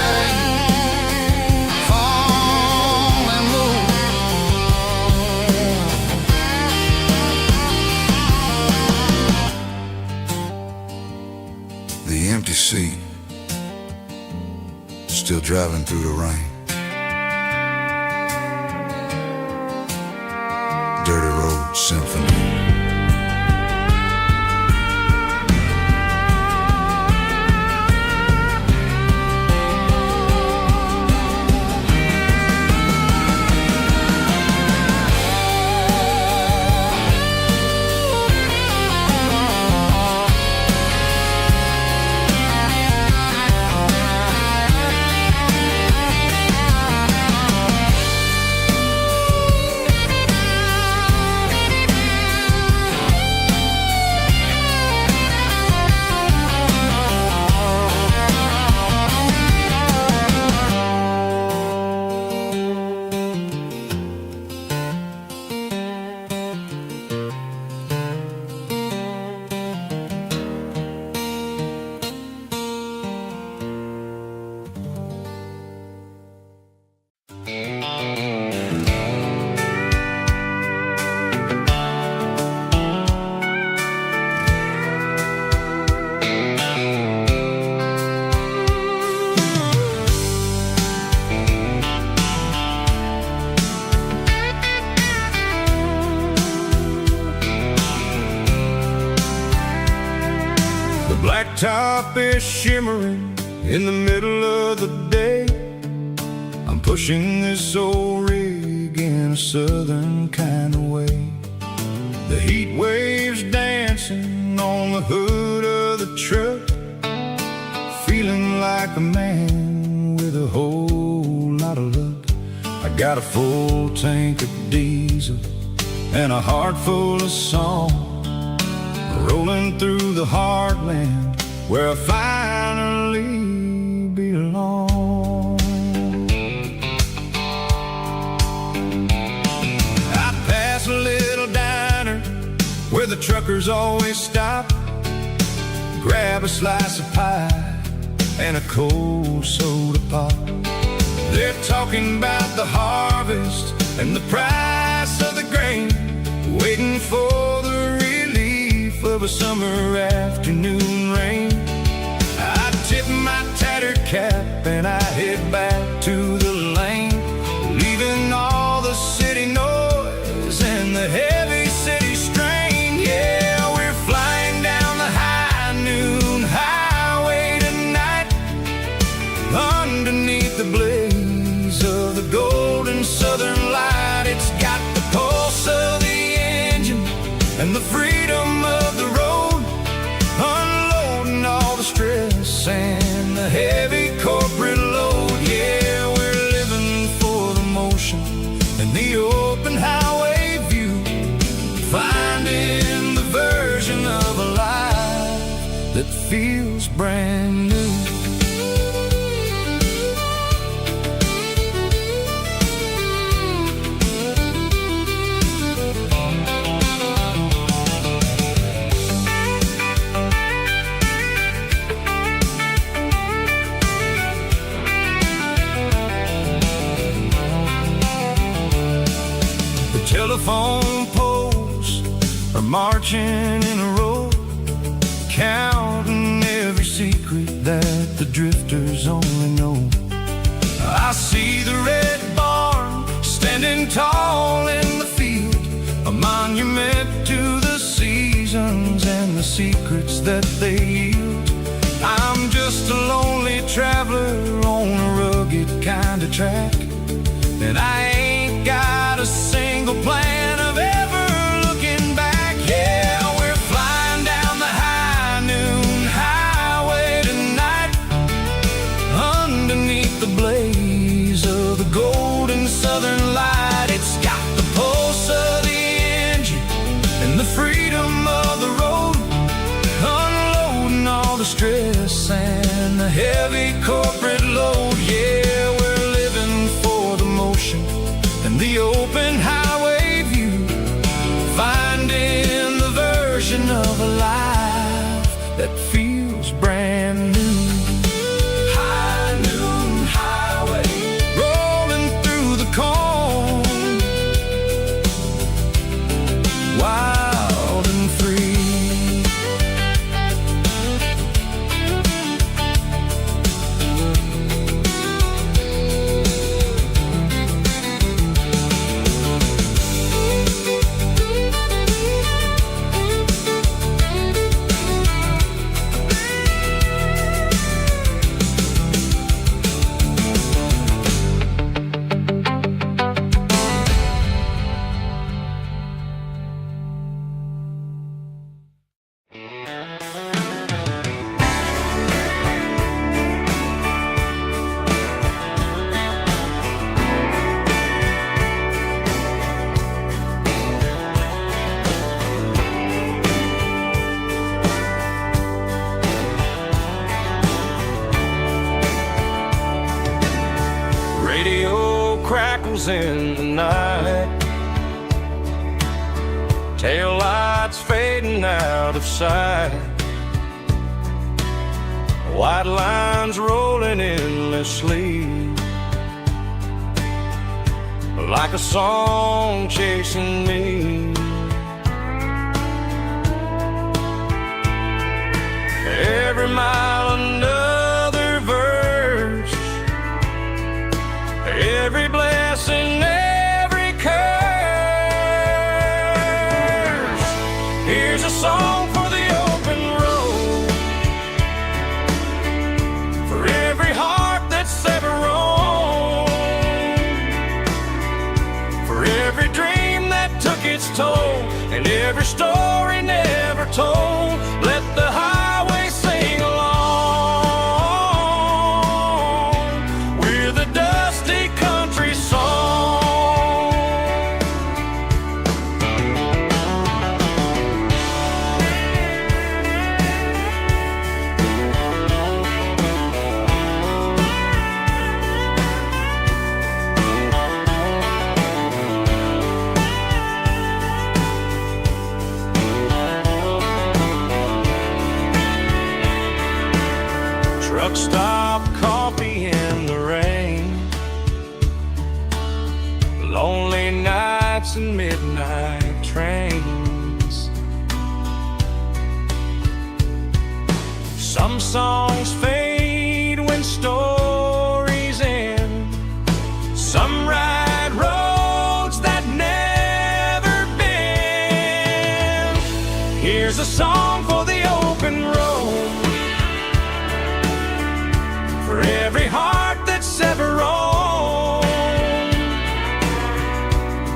finally move. The empty seat, still driving through the rain. Dirty Road Symphony. blacktop is shimmering in the middle of the day. I'm pushing this old rig in a southern kind of way. The heat waves dancing on the hood of the truck, feeling like a man with a whole lot of luck. I got a full tank of diesel and a heart full of song, rolling through the heartland where I finally belong. I pass a little diner where the truckers always stop, grab a slice of pie and a cold soda pop. They're talking about the harvest and the price of the grain, waiting for the relief of a summer afternoon rain. I tip my tattered cap and I head back to the lane, leaving all the city noise and the heavy city strain. Yeah, we're flying down the high noon highway tonight, underneath the blaze of the golden southern light. It's got the pulse of the engine and the freedom of the road, unloading all the stress and the heavy corporate load. Yeah, we're living for the motion and the open highway view, finding the version of a life that feels brand new. Telephone poles are marching in a row, counting every secret that the drifters only know. I see the red barn standing tall in the field, a monument to the seasons and the secrets that they yield. I'm just a lonely traveler on a rugged kind of track, and I ain't got a single plan of ever looking back. Yeah, we're flying down the high noon highway tonight, underneath the blaze of the golden southern light. It's got the pulse of the engine and the freedom of the road, unloading all the stress and the heavy corporate load. Yeah, we're living for the motion and the open highway view, finding the version of a life that feels brand new. High noon highway, rolling through the corn, wild and free. Crackles in the night, tail lights fading out of sight, white lines rolling endlessly, like a song chasing me. Every mile another verse, every blessing, every curse. Here's a song for the open road, toll. Let the highway sing along with a dusty country song. Truck stop, coffee in the rain, lonely nights and midnight trains. Some songs fade when stories end. Some ride roads that never bend. Here's a song for the open road, for every heart that's ever roamed,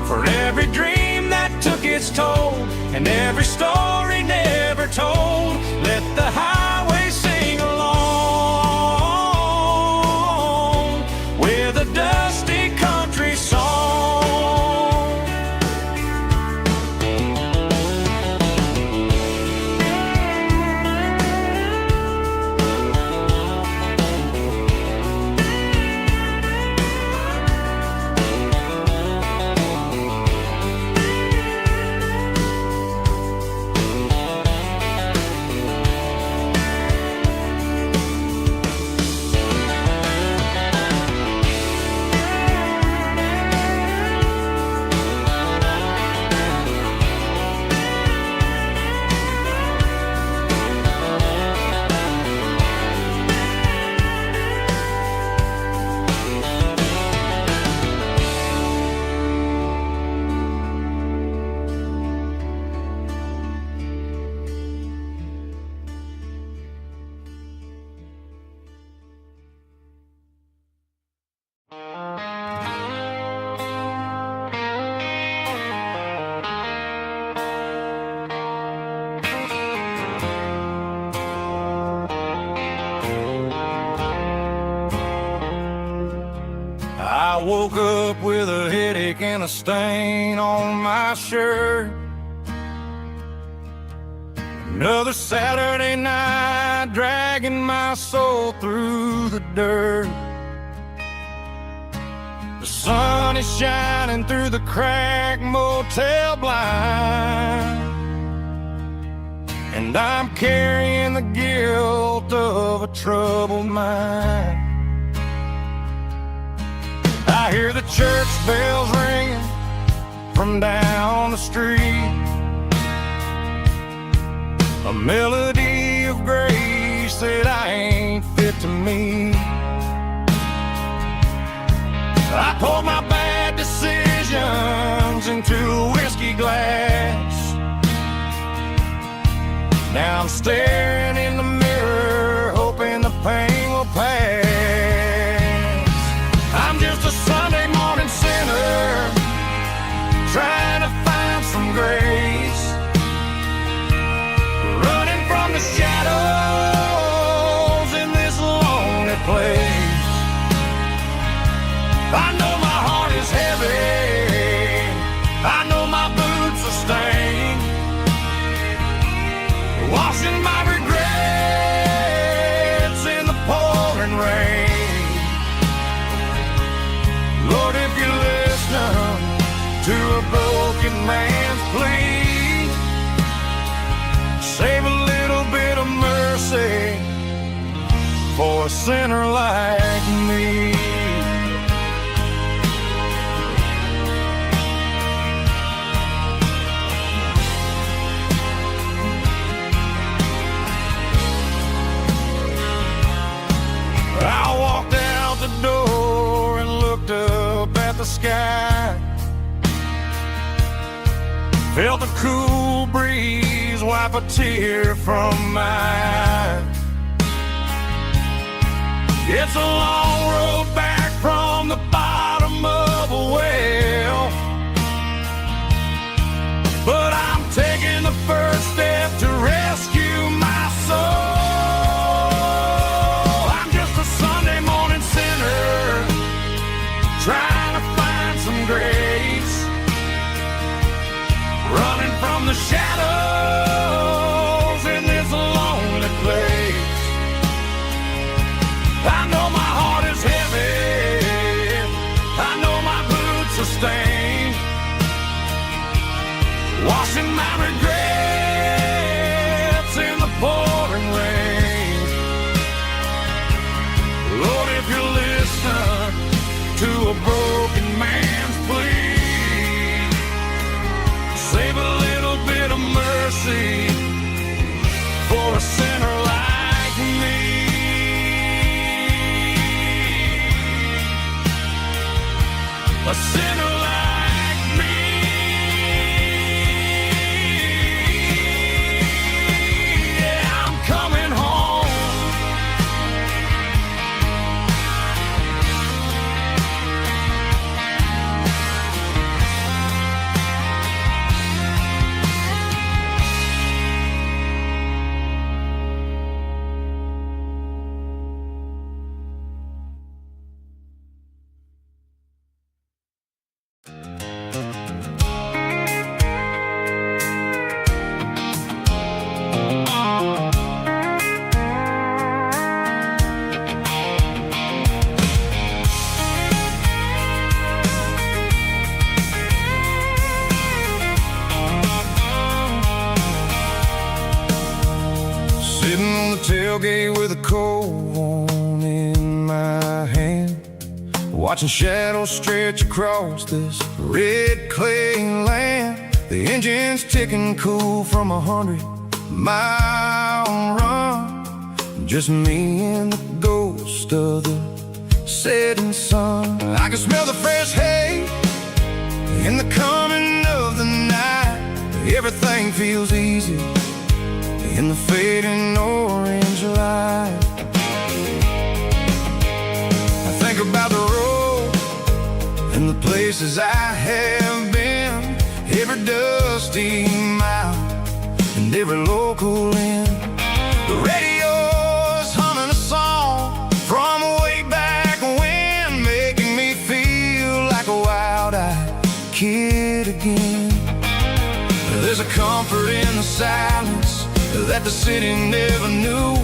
for every dream that took its toll, and every story never told. Let the highway sing along with a dusty country song. I woke up with a headache and a stain on my shirt. Another Saturday night dragging my soul through the dirt. The sun is shining through the cracked motel blind, and I'm carrying the guilt of a troubled mind. I hear the church bells ringing from down the street, a melody of grace that I ain't fit to meet. I poured my bad decisions into a whiskey glass. Now I'm staring in the mirror, hoping the pain will pass. I'm just a Sunday morning sinner, trying to find some grace, running from the shadows in this lonely place. I know my heart is heavy, I know my boots are stained, washing my regrets in the pouring rain. Lord, if you listen to a broken man's plea, save a little bit of mercy for a sinner like me. I walked out the door and looked up at the sky, felt the cool breeze wipe a tear from my eye. It's a long road back from the bottom of a well, but I'm taking the first step to a sinner like me. A sinner like me. Yeah, I'm coming home. Sitting on the tailgate with a cold one in my hand, watching shadows stretch across this red clay land. The engine's ticking cool from 100-mile run. Just me and the ghost of the setting sun. I can smell the fresh hay in the coming of the night. Everything feels easy in the fading orange light. I think about the road and the places I have been, every dusty mile and every local inn. The radio's humming a song from way back when, making me feel like a wild-eyed kid again. There's a comfort in the silence that the city never knew,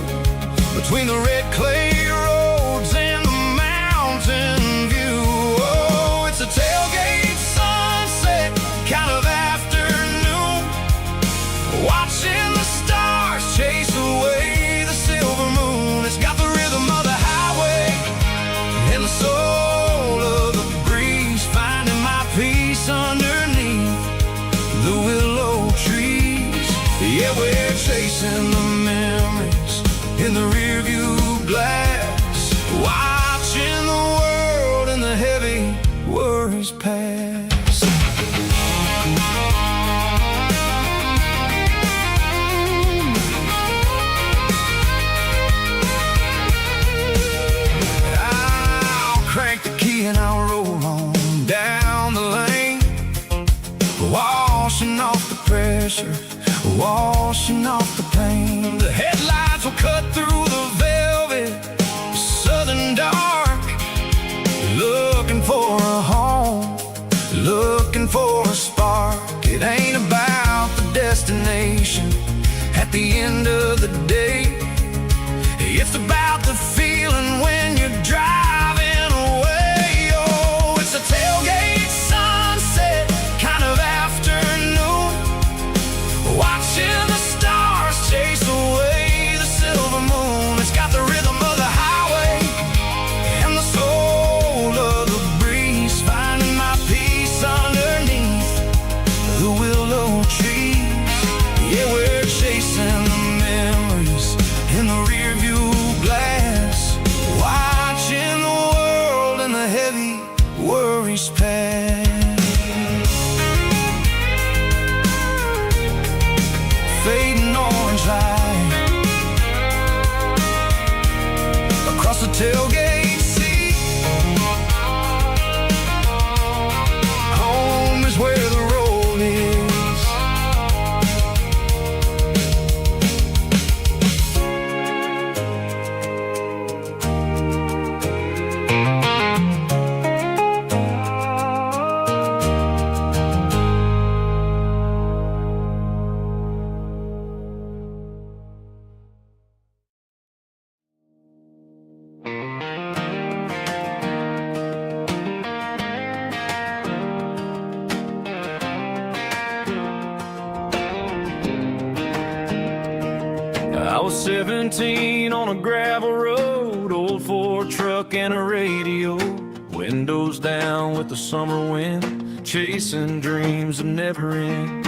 between the red clay roads and the mountain view. Oh, it's a tailgate sunset kind of afternoon, watching the stars chase away the silver moon. It's got the rhythm of the highway and the soul of the breeze, finding my peace underneath the willow trees. Yeah, we're chasing the memories in the rearview glass, watching the world and the heavy worries pass. I'll crank the key and I'll roll on down the lane, washing off the pressure, washing off the pain. The headlights will cut through the velvet southern dark, looking for a home, looking for a spark. It ain't about the destination at the end of the day, it's about the feeling when you're driving away. Oh, it's a tailgate sunset kind of afternoon, watching the stars chase away the silver moon. It's got the rhythm of the highway and the soul of the breeze, finding my peace underneath the willow trees. Yeah, we're chasing the memories in the rearview glass, watching the world and the heavy worries pass. Fading orange light across the tailgate seat. Home is where the road is. I was 17 on a gravel road, old Ford truck and a radio, windows down with the summer wind, chasing dreams that never end.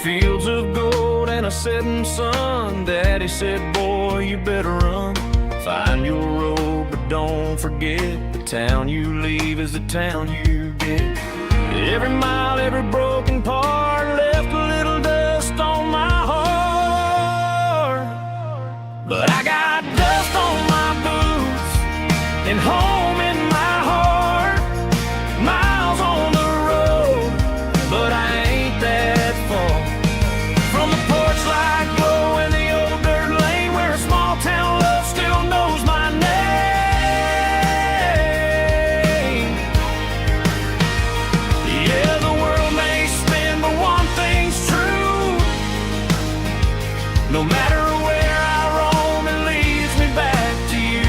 Fields of gold and a setting sun, Daddy Daddy said, boy, you better run. Find your road, but don't forget, the town you leave is the town you get. Every mile, every broken part left a little dust on my heart. But I got dust on my boots and home in my heart. Miles on the road, but I ain't that far from the porch light glow in the old dirt lane where a small town love still knows my name. Yeah, the world may spin, but one thing's true. No matter where I roam, it leads me back to you.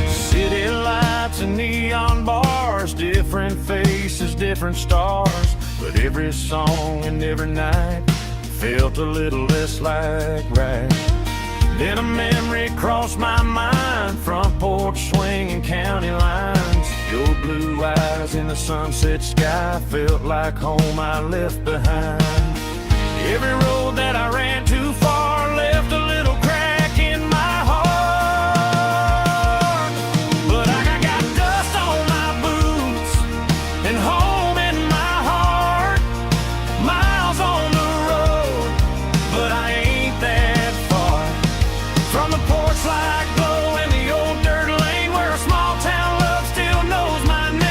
City lights and neon bars, different faces, different stars. But every song and every night felt a little less like right. Then a memory crossed my mind, front porch swinging county lines. Your blue eyes in the sunset sky felt like home I left behind. Every road that I ran too far left a little crack in my heart. But I got dust on my boots and home in my heart. Miles on the road, but I ain't that far from the porch light glow in the old dirt lane where a small town love still knows my name.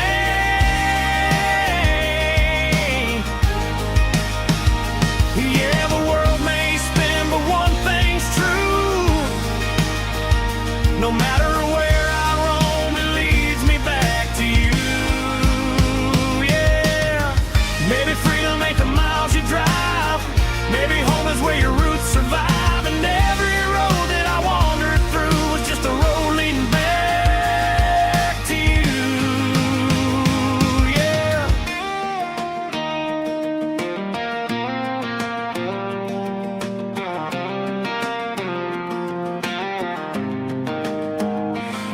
Yeah, the world may spin, but one thing's true. No matter where I roam, it leads me back to you. Yeah, maybe freedom ain't the miles you drive. Maybe home is where your roots survive. And every road that I wandered through was just a road leading back to you. Yeah.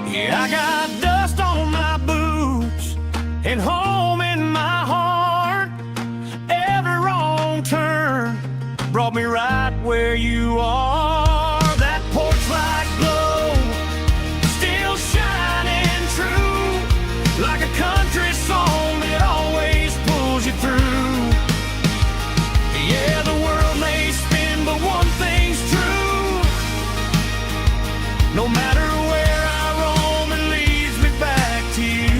Yeah, I got dust on my boots and home in my heart. Every wrong turn brought me right where you are. That porch light glow still shining true, like a country song that always pulls you through. Yeah, the world may spin, but one thing's true. No matter where I roam, it leads me back to you.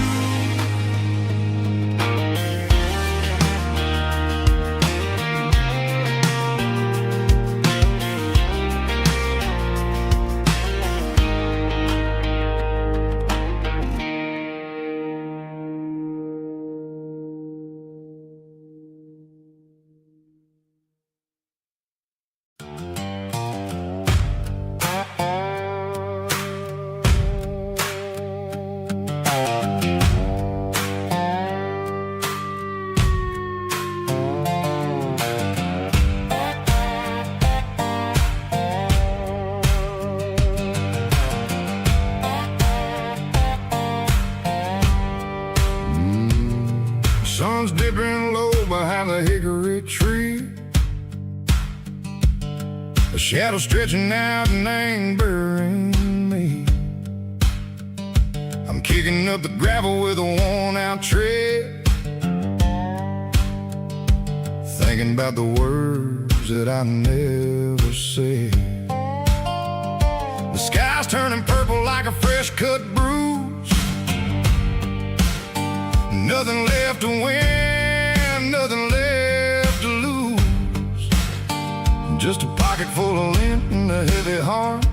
Sun's dipping low behind the hickory tree. A shadow stretching out and ain't burying me. I'm kicking up the gravel with a worn-out tread, thinking about the words that I never said. The sky's turning purple like a fresh-cut bruise. Nothing left to win, nothing left to lose. Just a pocket full of lint and a heavy heart,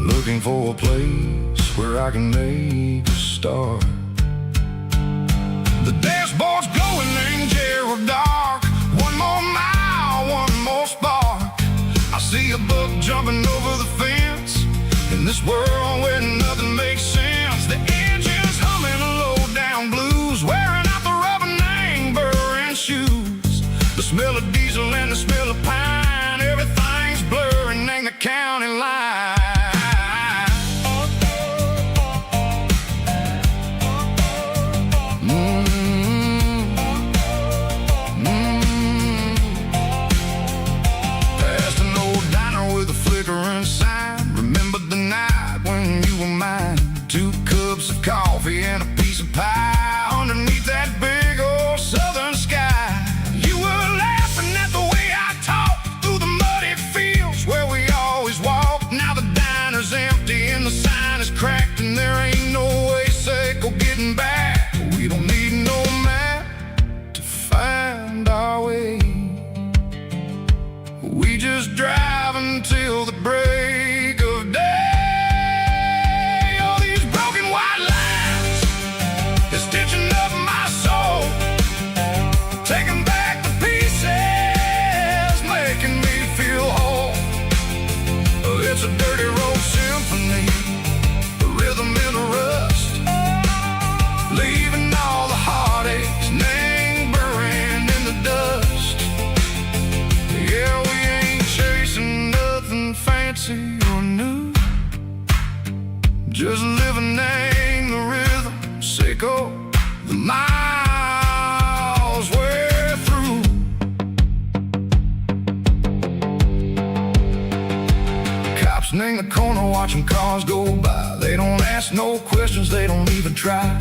looking for a place where I can make a start. The dashboard's glowing in Gerald dark. One more mile, one more spark. I see a buck jumping over the fence in this world where nothing makes sense. The engine's humming low-down blues, wearing out the rubber name, burring shoes. The smell of diesel and the smell of pine, everything's blurring, ain't till the break of day. All these broken white lines is stitching up my soul, taking back the pieces, making me feel whole. It's a dirty road symphony, a rhythm in a rust, leaving all the heartaches lingering in the dust. Yeah, we ain't chasing nothing fancy or new, just living in the rhythm, sicko, the miles we're through. Cops in the corner watching cars go by. They don't ask no questions, they don't even try.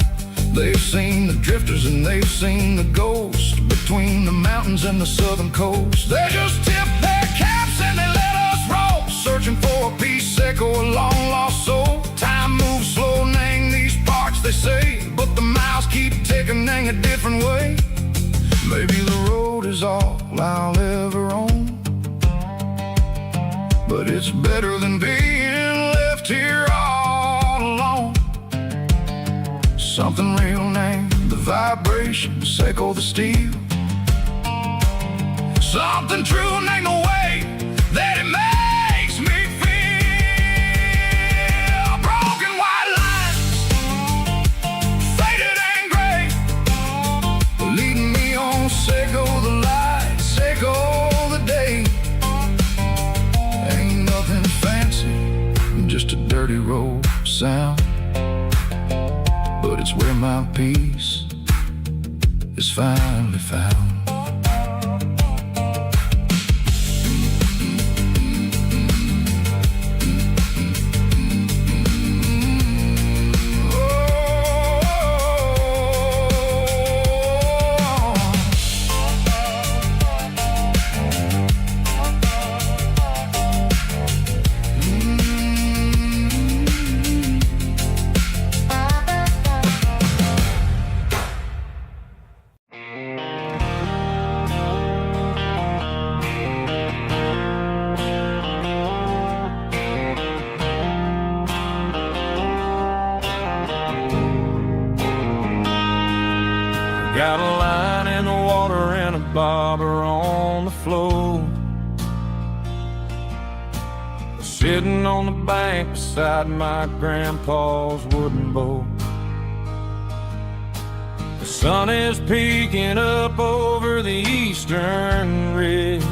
They've seen the drifters and they've seen the ghosts between the mountains and the southern coast. They just tip their caps and they let us roll, searching for a piece or a long lost soul. Time moves slow in these parts, they say, but the miles keep ticking in a different way. Maybe the road is all I'll ever own, but it's better than being left here all alone. Something real named the vibration, echo the steel. Something true named the way that it makes me feel. Broken white lines, faded and gray, leading me on, echo the light, echo the day. Ain't nothing fancy, just a dirty road sound, but it's where my peace is finally found. Got a line in the water and a bobber on the floor, sitting on the bank beside my grandpa's wooden boat. The sun is peeking up over the eastern ridge,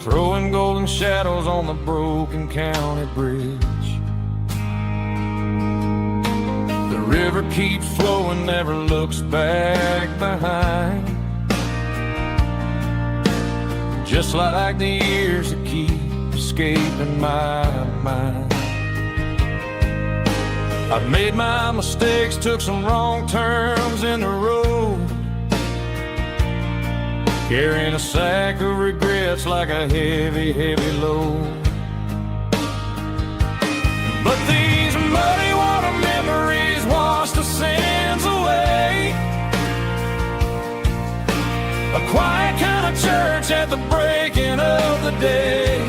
throwing golden shadows on the broken county bridge. The river keeps flowing, never looks back behind, just like the years that keep escaping my mind. I've made my mistakes, took some wrong turns in the road, carrying a sack of regrets like a heavy, heavy load. But these muddy water memories wash the sins away. A quiet kind of church at the breaking of the day.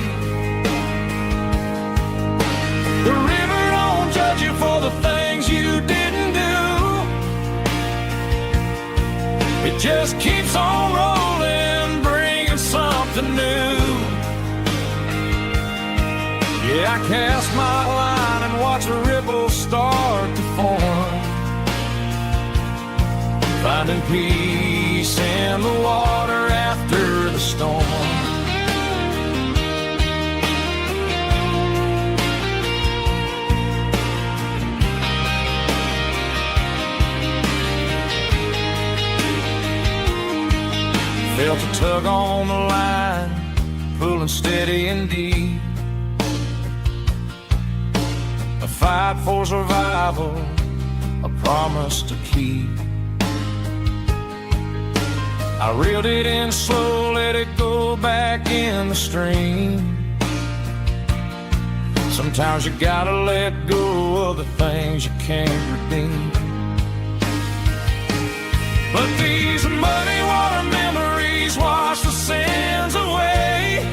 The river don't judge you for the things you didn't do, it just keeps on rolling, bringing something new. Yeah, I cast my line and watch the ripples start to form, finding peace in the water after the storm. Felt a tug on the line, pulling steady and deep, a fight for survival, a promise to keep. I reeled it in slow, let it go back in the stream. Sometimes you gotta let go of the things you can't redeem. But these muddy water memories wash the sins away.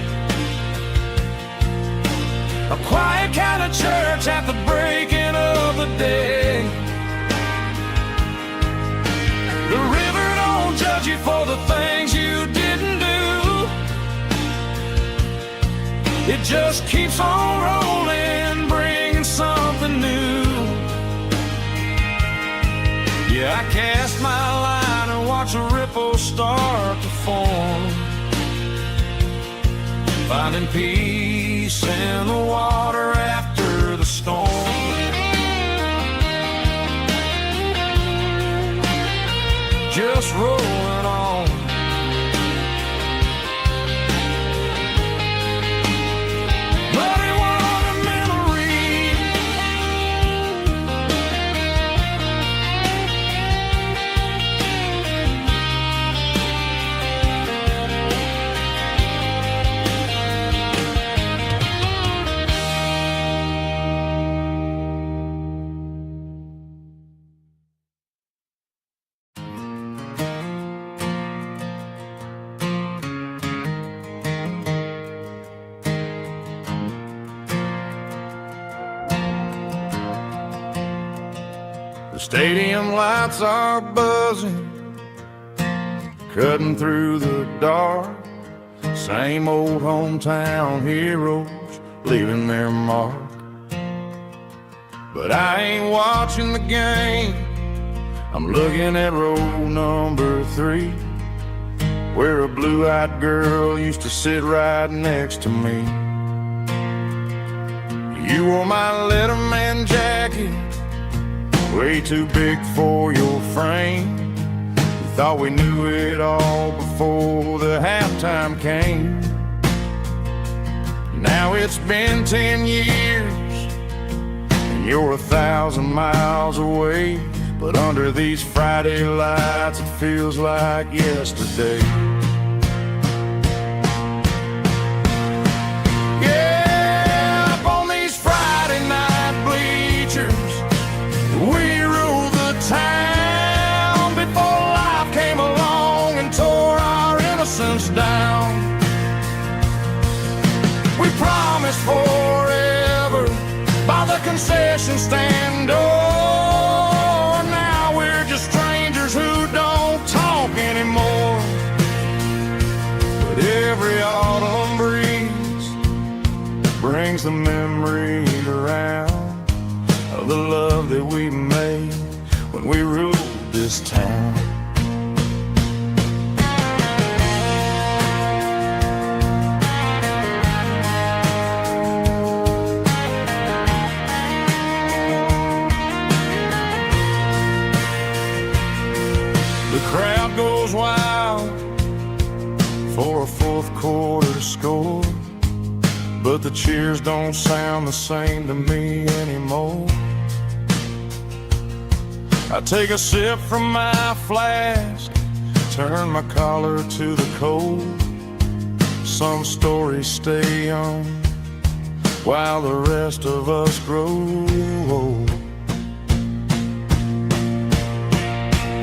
a quiet kind of church at the breaking of the day. The river don't judge you for the things you didn't do. It just keeps on rolling, bringing something new. Yeah, I cast my line and watch a ripple start to form, finding peace in the water after the storm. Just rolling on. Muddy water memory. The stadium lights are buzzing, cutting through the dark. Same old hometown heroes leaving their mark. But I ain't watching the game, I'm looking at row number 3, where a blue-eyed girl used to sit right next to me. You wore my Letterman jacket, way too big for your frame. We thought we knew it all before the halftime came. Now it's been 10 years and you're 1,000 miles away, but under these Friday lights it feels like yesterday. Yeah, up on these Friday night bleachers, we ruled the town before life came along and tore our innocence down. We promised forever by the concession stand door. Now we're just strangers who don't talk anymore. But every autumn breeze brings the memory around of the love that we made when we ruled this town. The crowd goes wild for a fourth quarter score, but the cheers don't sound the same to me anymore. I take a sip from my flask, turn my collar to the cold. Some stories stay young while the rest of us grow old.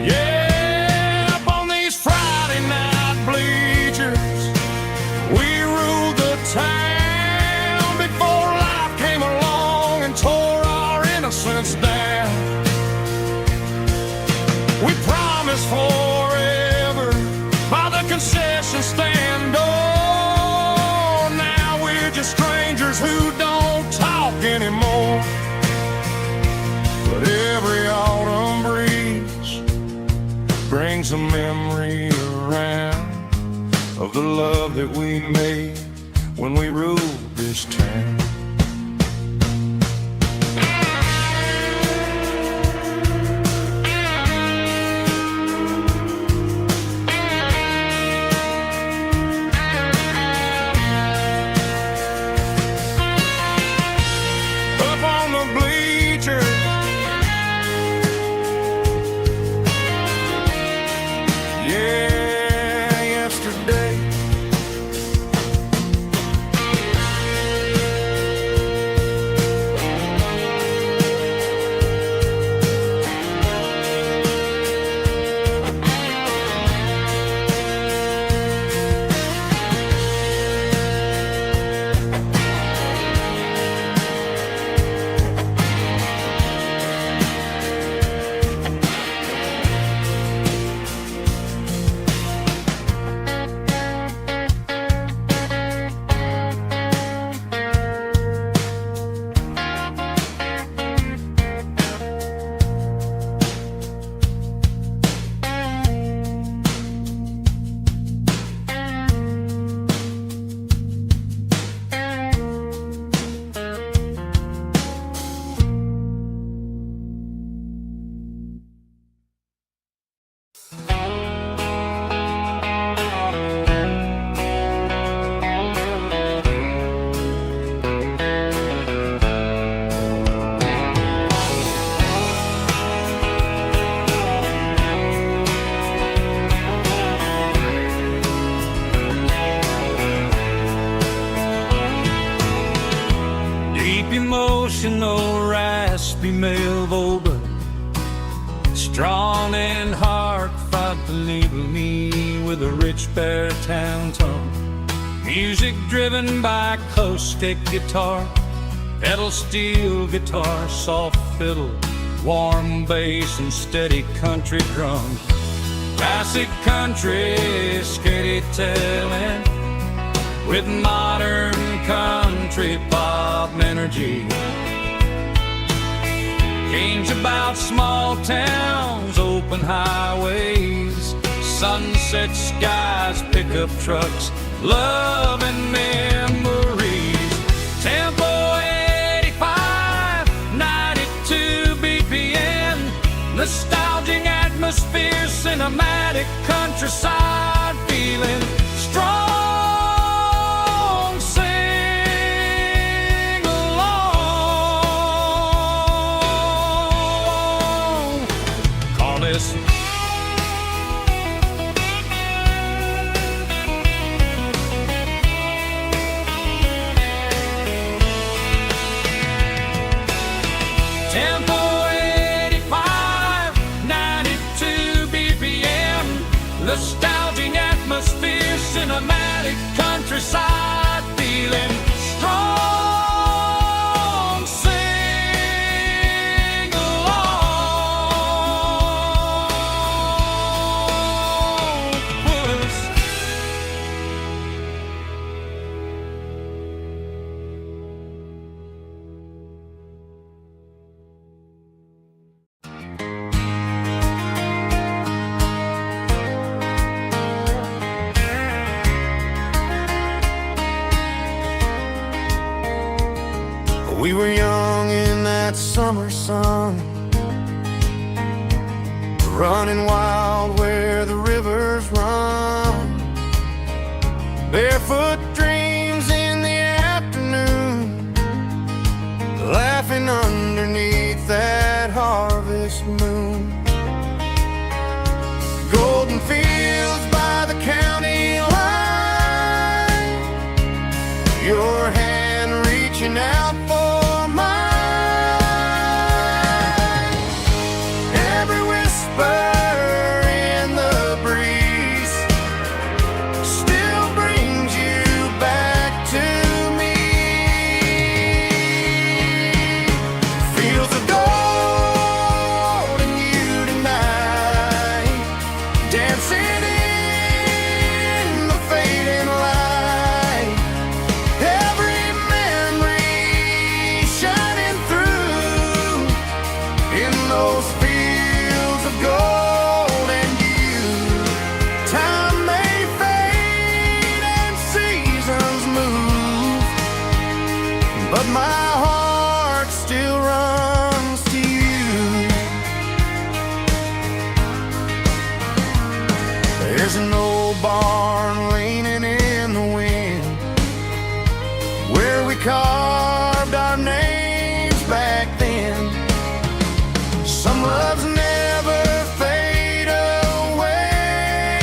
Yeah, up on these Friday night bleachers, we ruled the town before life came along and tore our innocence down. We promised forever by the concession stand door. Now we're just strangers who don't talk anymore. But every autumn breeze brings a memory around of the love that we made when we ruled this town. traditional raspy male vocal, strong and heartfelt, believe me, with a rich baritone tone. Music driven by acoustic guitar, pedal steel guitar, soft fiddle, warm bass, and steady country drums. Classic country storytelling with modern country pop energy. Games about small towns, open highways, sunset skies, pickup trucks, love and memories. Tempo 85, 92 BPM, nostalgic atmosphere, cinematic countryside feeling, strong, sing along. Call this Tempo 85, 92 BPM, nostalgic atmosphere, cinematic countryside feeling, strong, sing along. Puss. We were young in that summer sun, running wild where the rivers run, barefoot dreams in the afternoon, laughing underneath that harvest moon. Golden fields by the county line, your hand reaching out for mine. Every whisper in the breeze still brings you back to me. Fields of gold and you tonight, dancing in the fading light. Every memory shining through in those fields of gold and you. Time may fade and seasons move, but my heart still runs to you. There's an old barn leaning in the wind where we carved our names back then. Some loves never fade away,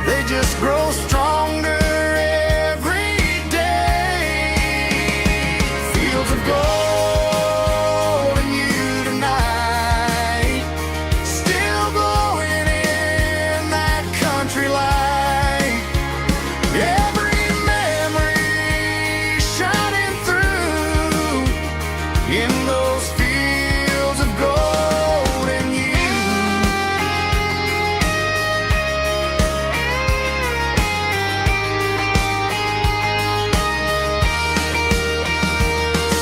they just grow stronger every day. Fields of gold and you tonight, still glowing in that country light. Every memory shining through in those fields of gold and you.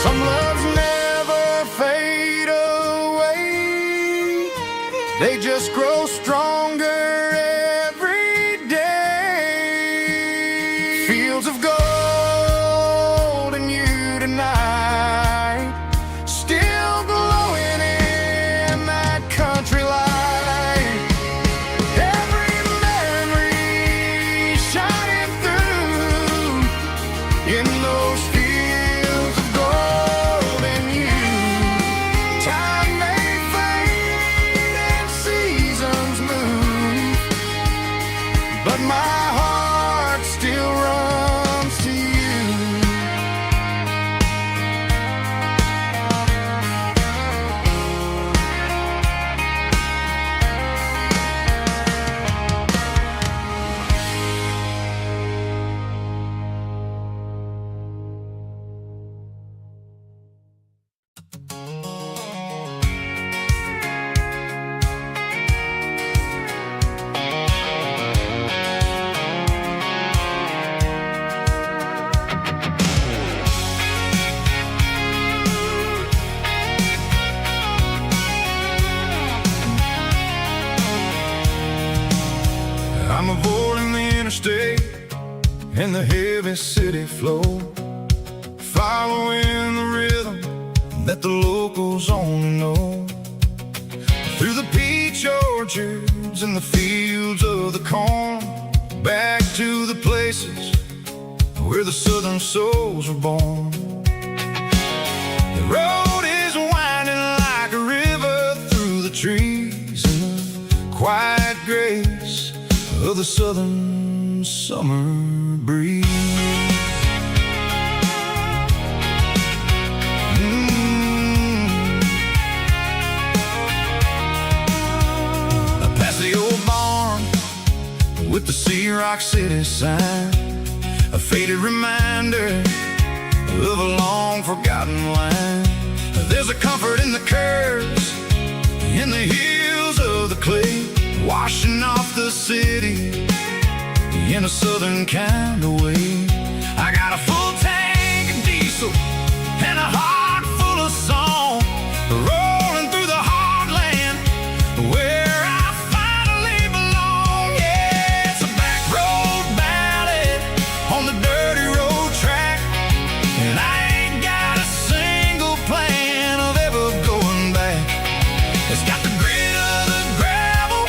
Some loves never fade away, they just grow stronger every day. Fields of gold and you tonight, still glowing in that country light. Every memory shining through in those fields of gold and you. Time may fade and seasons move, but my heart still runs to you. and the heavy city flow, following the rhythm that the locals only know. Through the peach orchards and the fields of the corn, back to the places where the southern souls were born. The road is winding like a river through the trees in the quiet grace of the southern summer breeze. Past the old barn with the Sea Rock City sign, a faded reminder of a long forgotten line. There's a comfort in the curves, in the hills of the clay, washing off the city in a southern kind of way. I got a full tank of diesel and a heart full of song, rolling through the heartland where I finally belong. Yeah, it's a back road ballad on the dirty road track, and I ain't got a single plan of ever going back. It's got the grit of the gravel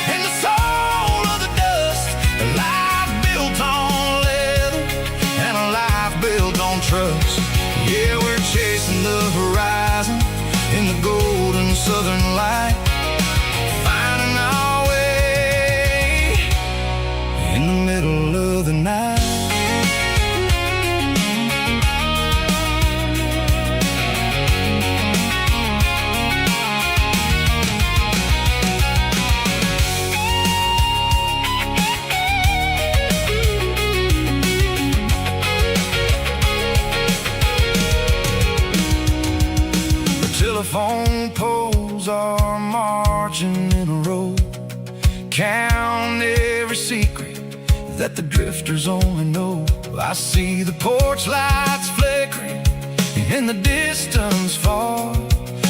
and the soul of the dust, a life built on leather and a life built on trust. Yeah, we're chasing the horizon in the golden southern light, finding our way in the middle of the night. Telephone poles are marching in a row, count every secret that the drifters only know. I see the porch lights flickering in the distance far,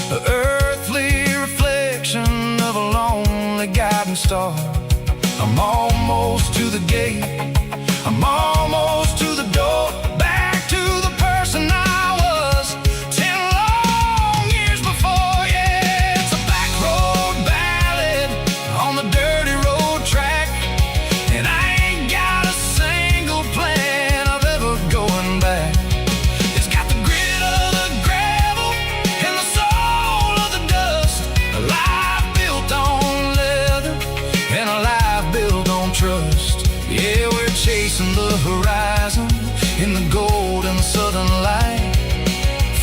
the earthly reflection of a lonely guiding star. I'm almost to the gate, I'm almost to the door, back to the person I was 10 long years before. Yeah, it's a back road ballad on the dirty road track, and I ain't got a single plan of ever going back. It's got the grit of the gravel and the soul of the dust, a life built on leather and a life built on trust. Yeah, we're chasing the horizon in the golden southern light,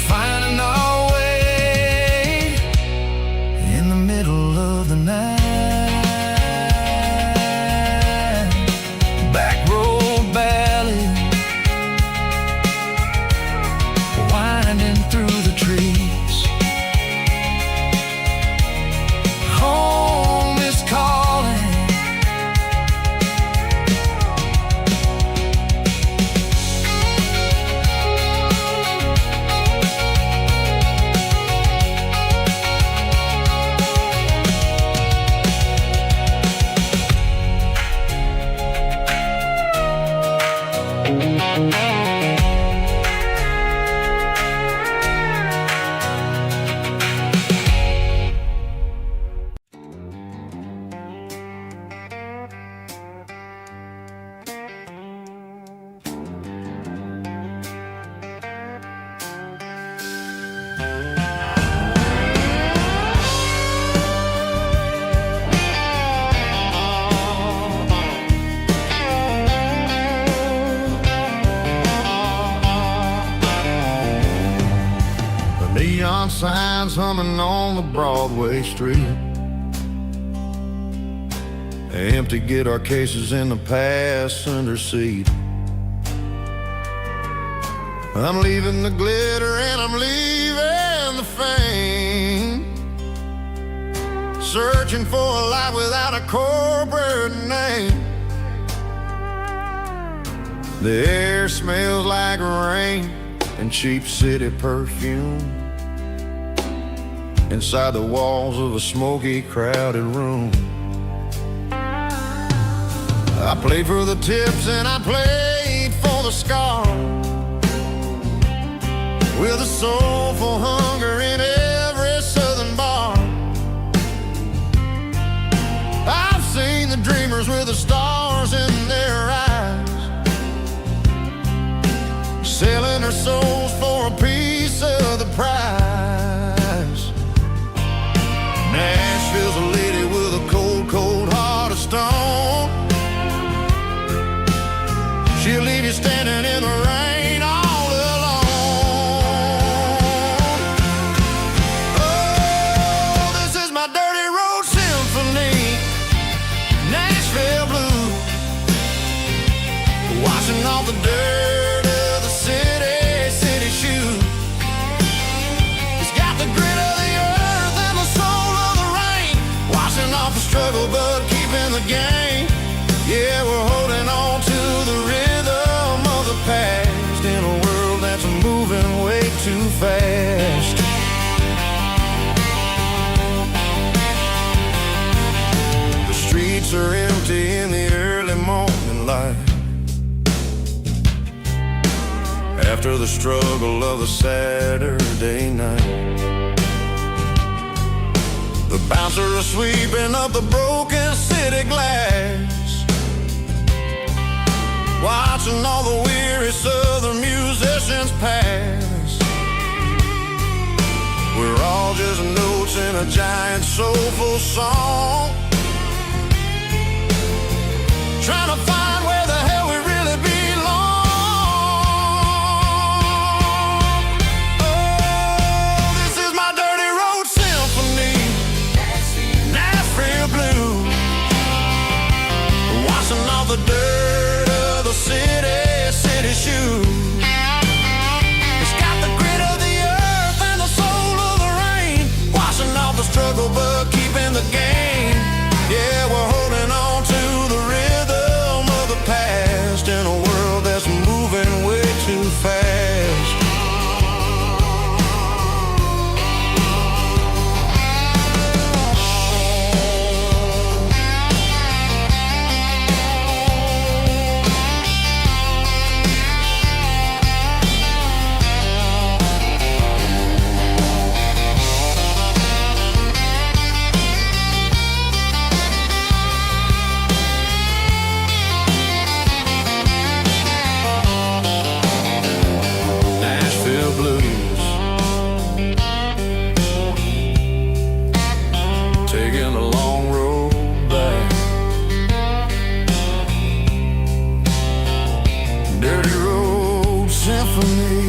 finding our way in the middle of the night. Back road ballad, winding through the trees. Home is calling. Neon signs humming on the Broadway street, empty guitar cases in the passenger seat. I'm leaving the glitter and I'm leaving the fame, searching for a life without a corporate name. The air smells like rain and cheap city perfume inside the walls of a smoky, crowded room. I play for the tips and I play a scar, with a soulful hunger in every southern bar. I've seen the dreamers with the stars in their eyes, selling their souls for a piece of the prize. Nashville's a lady with a cold, cold heart of stone. She'll leave you standing in the rain all alone. Oh, this is my dirty road symphony, Nashville blues, washing off the dirt of the city shoes. It's got the grit of the earth and the soul of the rain, washing off the struggle but keeping the game. Yeah, we're holding on to the rhythm of the past in a world that's moving way too fast. The streets are empty in the early morning light, after the struggle of the Saturday night. The bouncer is sweeping up the broken city glass, watching all the weary southern musicians pass. We're all just notes in a giant soulful song, trying to find where the hell we really belong. Oh, this is my dirty road symphony, Nashville blues, washing off the dirt of the city shoes. It's got the grit of the earth and the soul of the rain, washing off the struggle but keeping the game. Yeah, we're holding on to the rhythm of the past in a world that's moving way too fast. Nashville blues, taking a long road back. Dirty road symphony.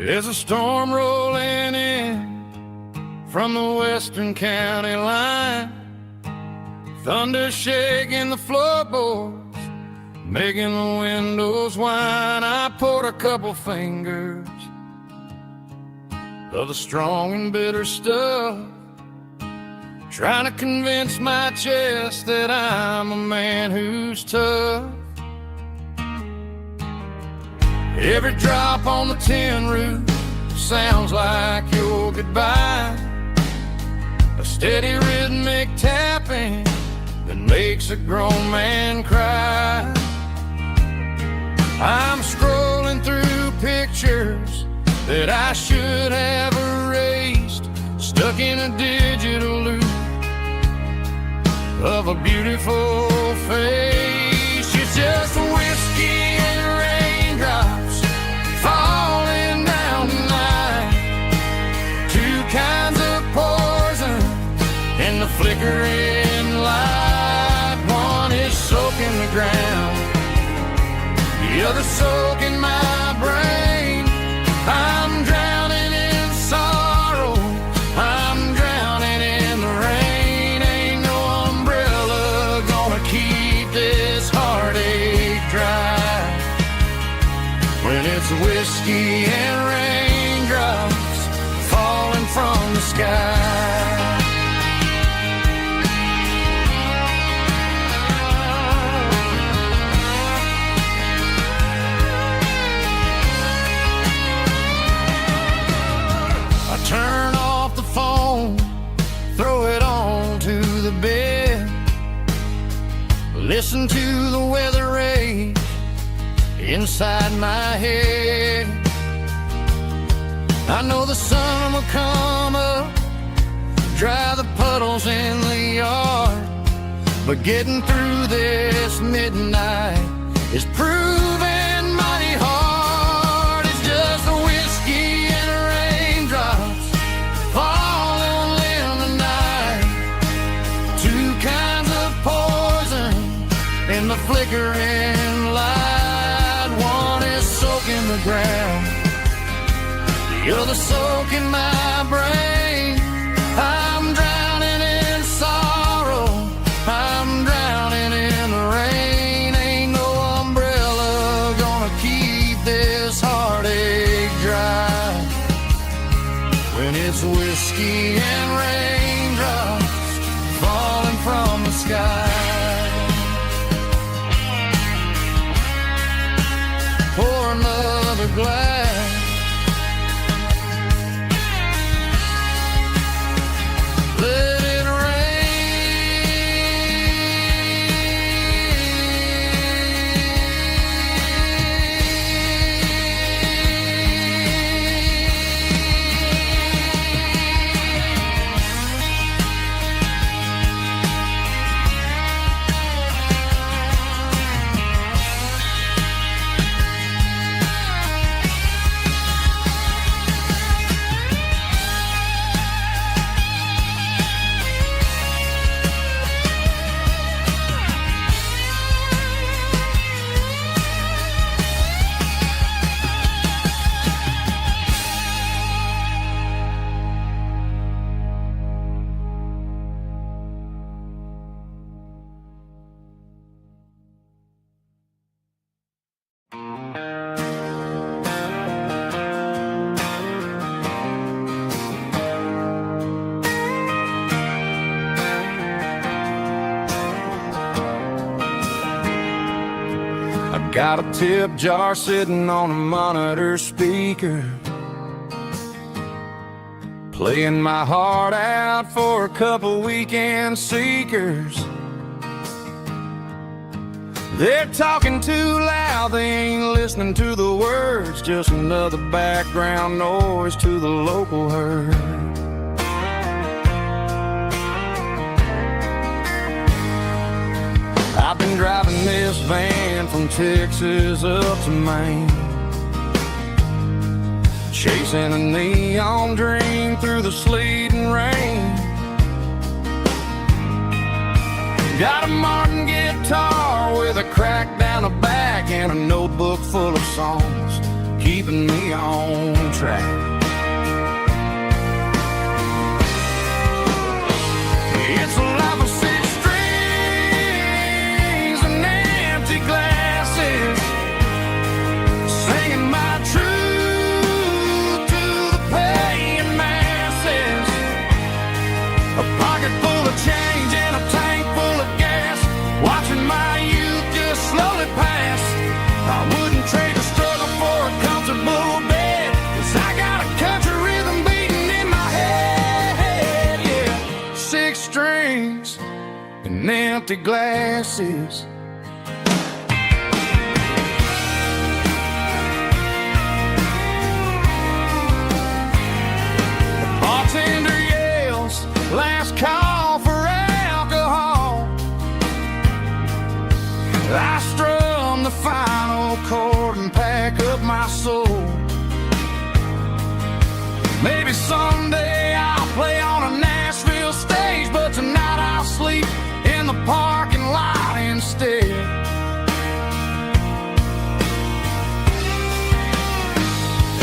There's a storm rolling in from the western county line, thunder shaking the floorboards, making the windows whine. I poured a couple fingers of the strong and bitter stuff, trying to convince my chest that I'm a man who's tough. Every drop on the tin roof sounds like your goodbye, a steady rhythmic tapping that makes a grown man cry. I'm scrolling through pictures that I should have erased, stuck in a digital loop, of a beautiful face. It's just whiskey and raindrops falling down tonight. Two kinds of poison in the flickering light. One is soaking the ground, the other soaking my brain. I'm drowning in sorrow, I'm drowning in the rain. Ain't no umbrella gonna keep this heartache dry when it's whiskey and raindrops falling from the sky. Turn off the phone, throw it on to the bed. Listen to the weather rage inside my head. I know the sun will come up, dry the puddles in the yard, but getting through this midnight is proving mighty hard. It's just a whiskey and raindrops falling in the night. Two kinds of poison in the flickering light. One is soaking the ground, the other soaking my brain. I'm drowning in sorrow, I'm drowning in the rain. Ain't no umbrella gonna keep this heartache dry when it's whiskey and raindrops falling from the sky. Pour another glass. Let it got a tip jar sitting on a monitor speaker, playing my heart out for a couple weekend seekers. They're talking too loud, they ain't listening to the words, just another background noise to the local herd. I've been driving this van from Texas up to Maine, chasing a neon dream through the sleet and rain. Got a Martin guitar with a crack down the back and a notebook full of songs, keeping me on track. It's a life of six strings and empty glasses, singing my truth to the paying masses. A pocket full of change and a tank full of gas, watching my youth just slowly pass. I wouldn't trade the struggle for a comfortable bed, 'cause I got a country rhythm beating in my head, yeah. Six strings and empty glasses. The bartender yells, last call for alcohol. I strum the final chord and pack up my soul. Maybe someday I'll play on a Nashville stage, but tonight I'll sleep in the parking lot instead.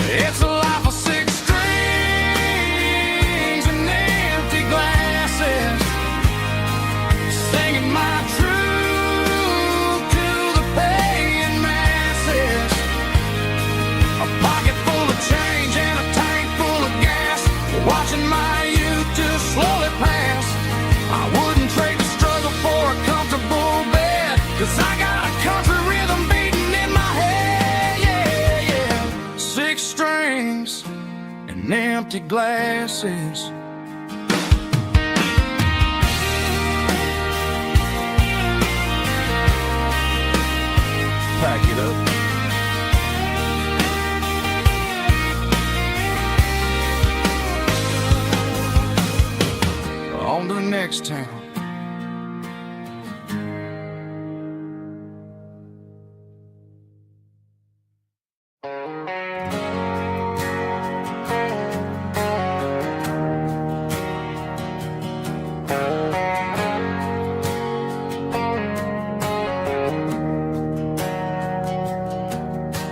It's a life of 6 strings and empty glasses, singing my truth to the paying masses. A pocket full of change and a tank full of gas, watching my youth just slowly pass. I wouldn't trade the struggle for a comfortable bed, 'cause I got a country rhythm beating in my head, yeah, yeah. 6 strings and empty glasses. Pack it up. On to the next town.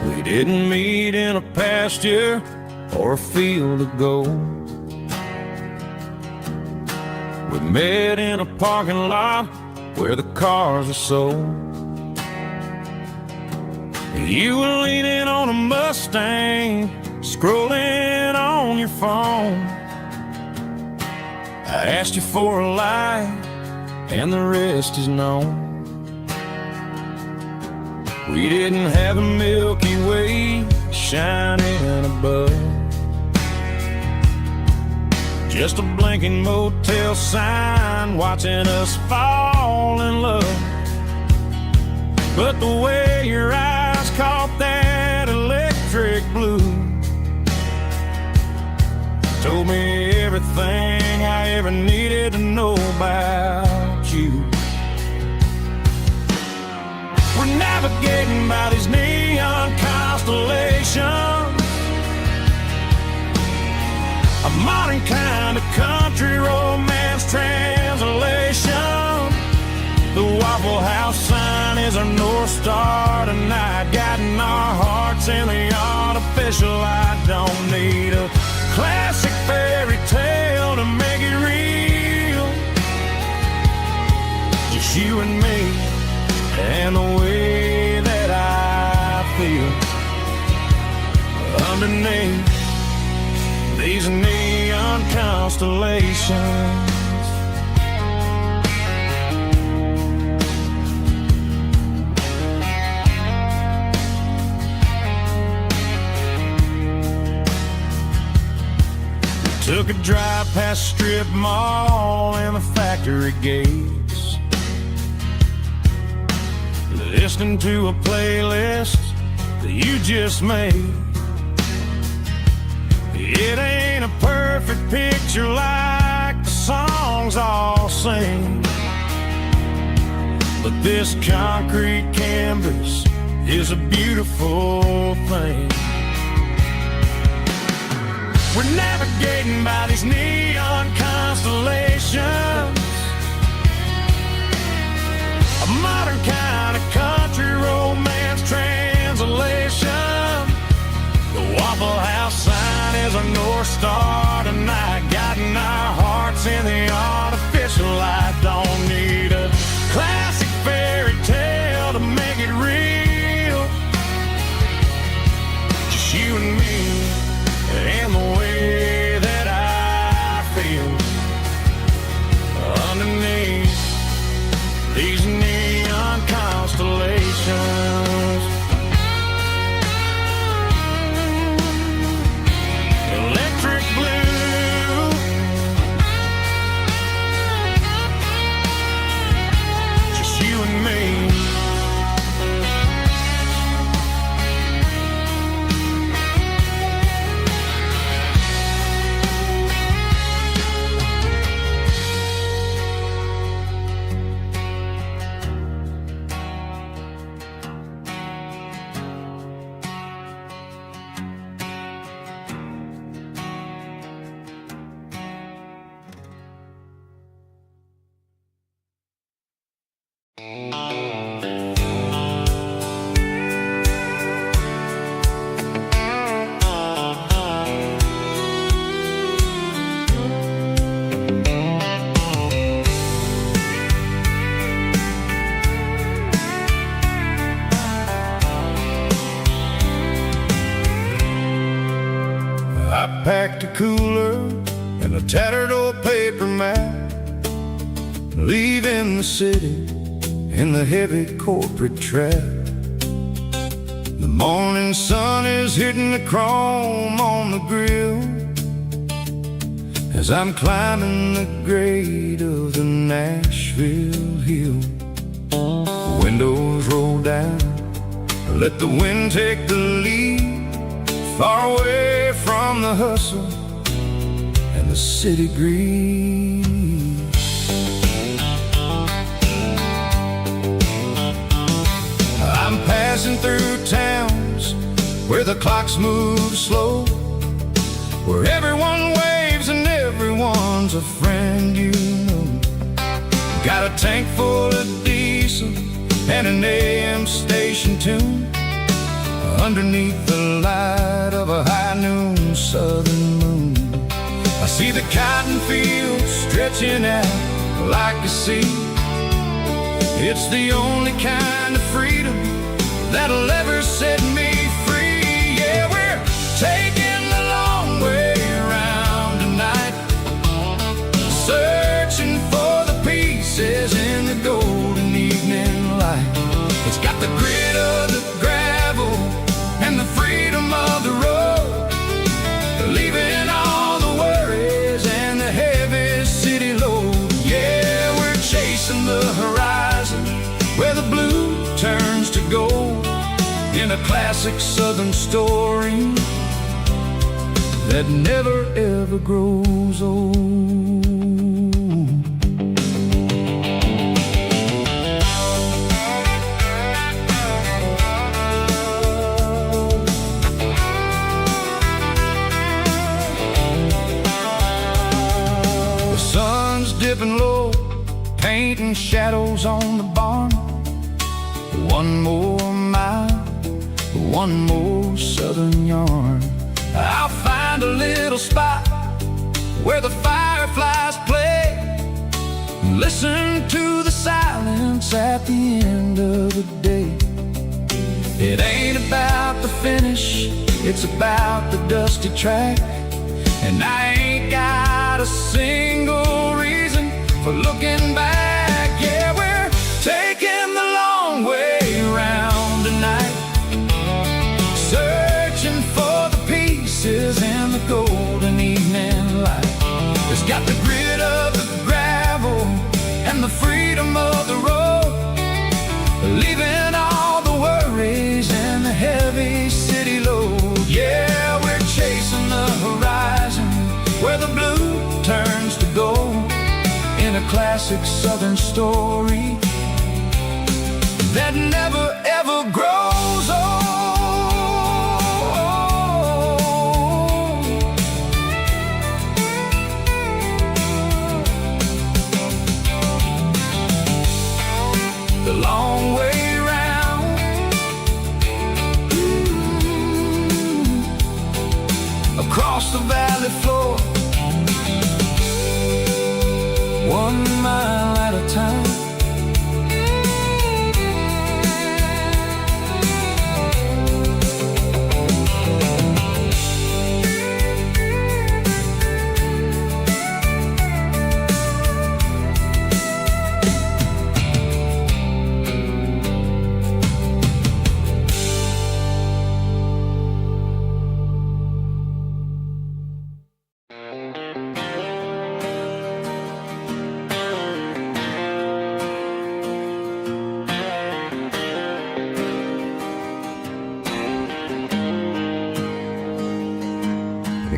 We didn't meet in a pasture or a field of gold. We met in a parking lot where the cars are sold. You were leaning on a Mustang, scrolling on your phone. I asked you for a light, and the rest is known. We didn't have a Milky Way shining above, just a blinking motel sign watching us fall in love. But the way your eyes caught that electric blue told me everything I ever needed to know about you. We're navigating by these neon constellations, a modern kind of country romance translation. The Waffle House sign is our North Star tonight, guiding our hearts in the artificial light. Don't need a classic fairy tale to make it real, just you and me and the way that I feel underneath these neon constellations. Took a drive past Strip Mall and the factory gates, listening to a playlist that you just made. It ain't a perfect picture like the songs all sing, but this concrete canvas is a beautiful thing. We're navigating by these neon constellations, a modern kind of country romance translation. The Waffle House sign is a North Star tonight, guiding our hearts in the artificial light. Don't need a classic fairy tale to make it real, just you and me and the way that I feel underneath these neon constellations. Electric blue, just you and me. cooler and a tattered old paper map, leaving the city in the heavy corporate trap. The morning sun is hitting the chrome on the grill as I'm climbing the grade of the Nashville hill. Windows roll down, let the wind take the lead, far away from the hustle and the city greed. I'm passing through towns where the clocks move slow, where everyone waves and everyone's a friend you know. Got a tank full of diesel and an AM station tune underneath the light of a high noon southern moon. I see the cotton fields stretching out like a sea. It's the only kind of freedom that'll ever set me free. Yeah, we're taking the long way around tonight, searching for the pieces in the golden evening light. It's got the grit of the gravel and the freedom of the road, leaving all the worries and the heavy city load. Yeah, we're chasing the horizon where the blue turns to gold, in a classic southern story that never ever grows old. The sun's dipping low, painting shadows on the barn. One more mile, one more southern yarn. I'll find a little spot where the fireflies play, and listen to the silence at the end of the day. It ain't about the finish, it's about the dusty track, and I ain't got a single reason for looking back. Yeah, we're taking the long way around tonight, searching for the pieces in the golden evening light. It's got the grit of the gravel and the freedom of the road, leaving all the worries and the heavy city load. Yeah, we're chasing the horizon where the blue turns to gold, in a classic southern story that never ever grows old. The long way round, across the valley floor, 1 mile at a time.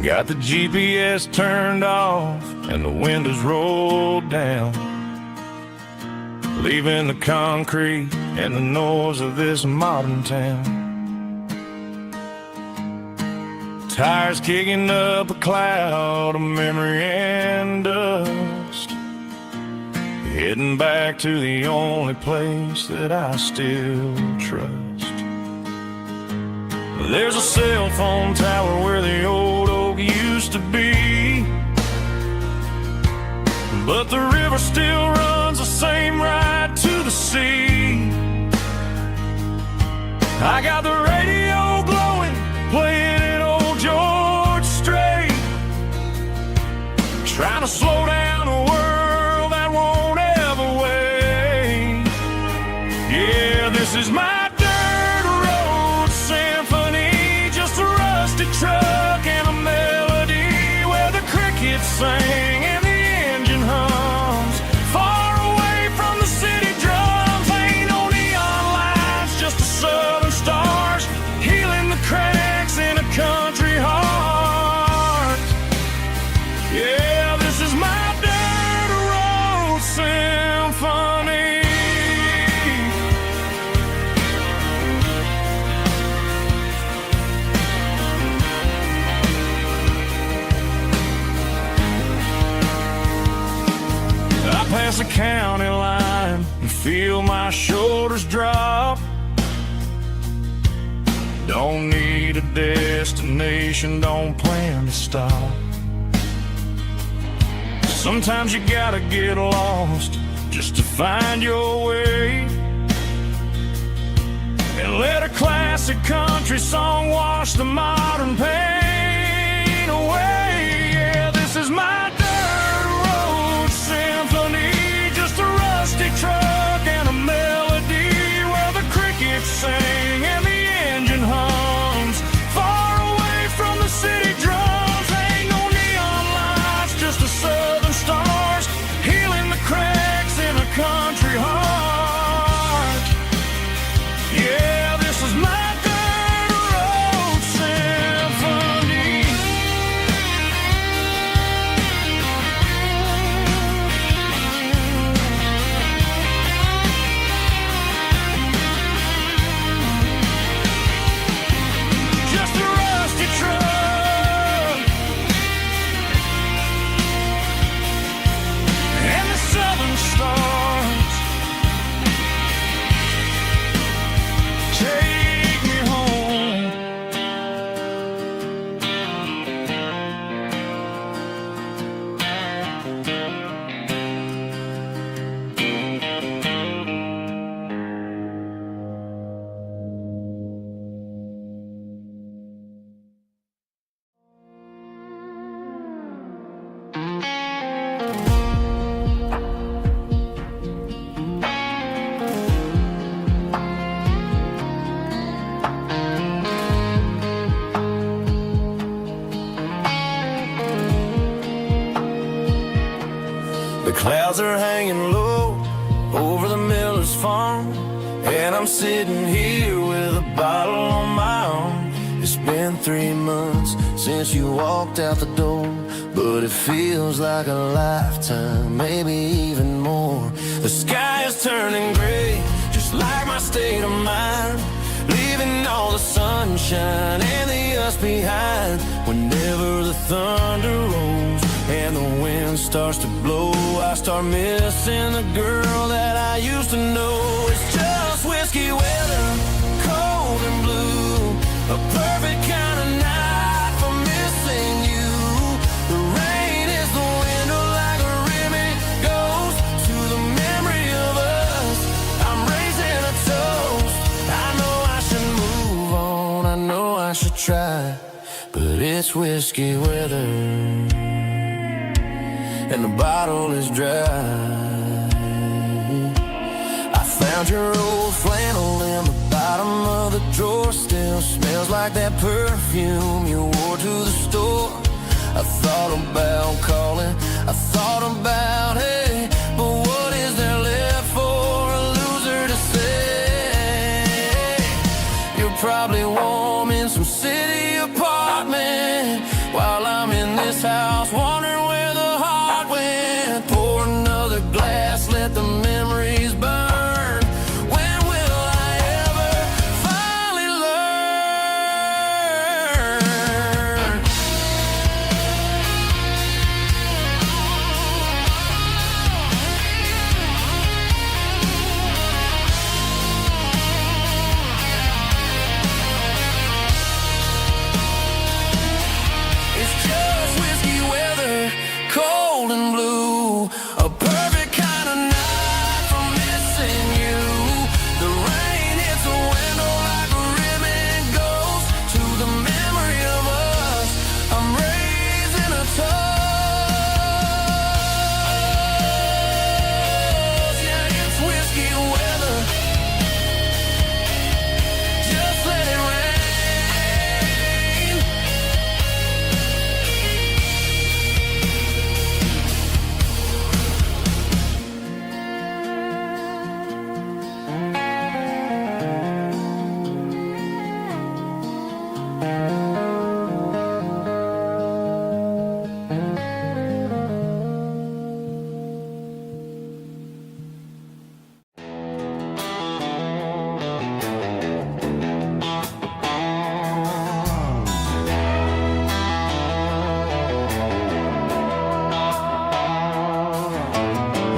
Got the GPS turned off and the windows rolled down, leaving the concrete and the noise of this modern town. Tires kicking up a cloud of memory and dust, heading back to the only place that I still trust. There's a cell phone tower where the old oak used to be, but the river still runs the same right to the sea. I got the radio glowing, playing an old George Strait, Yeah, this is my dirt road symphony, just a rusty truck and a melody where the crickets sing and the engine hums. Far away from the city drums, ain't no neon lights, just the southern stars healing the cracks in a country heart. Yeah, this is my dirt road symphony. I pass a county line and feel my shoulders drop. Don't need a destination, don't plan to stop. Sometimes you gotta get lost just to find your way, and let a classic country song wash the modern pain away. Yeah, this is my dirt road symphony, just a rusty truck and a melody where the crickets sing and the engine hums. Far away from the city drums, ain't no neon lights, just the southern stars healing the cracks in a country heart. Yeah, this is my dirt road symphony. Just a rusty truck and the southern stars take me home. The clouds are hanging low over the miller's farm, and I'm sitting here with a bottle on my arm. It's been 3 months since you walked out the door, but it feels like a lifetime, maybe even more. The sky is turning gray, just like my state of mind, leaving all the sunshine and the us behind. Whenever the thunder rolls and the wind starts to blow, I start missing the girl that I used to know. It's just whiskey weather, cold and blue, a perfect kind of night for missing you. The rain is the window like a ribbon goes to the memory of us. I'm raising a toast. I know I should move on, I know I should try, but it's whiskey weather and the bottle is dry. I found your old flannel in the bottom of the drawer, still smells like that perfume you wore to the store. I thought about calling, I thought about, hey, but what is there left for a loser to say? You're probably warm in some city apartment while I'm in this house wondering where the heart went. Pour another glass, let the memories burn. When will I ever finally learn?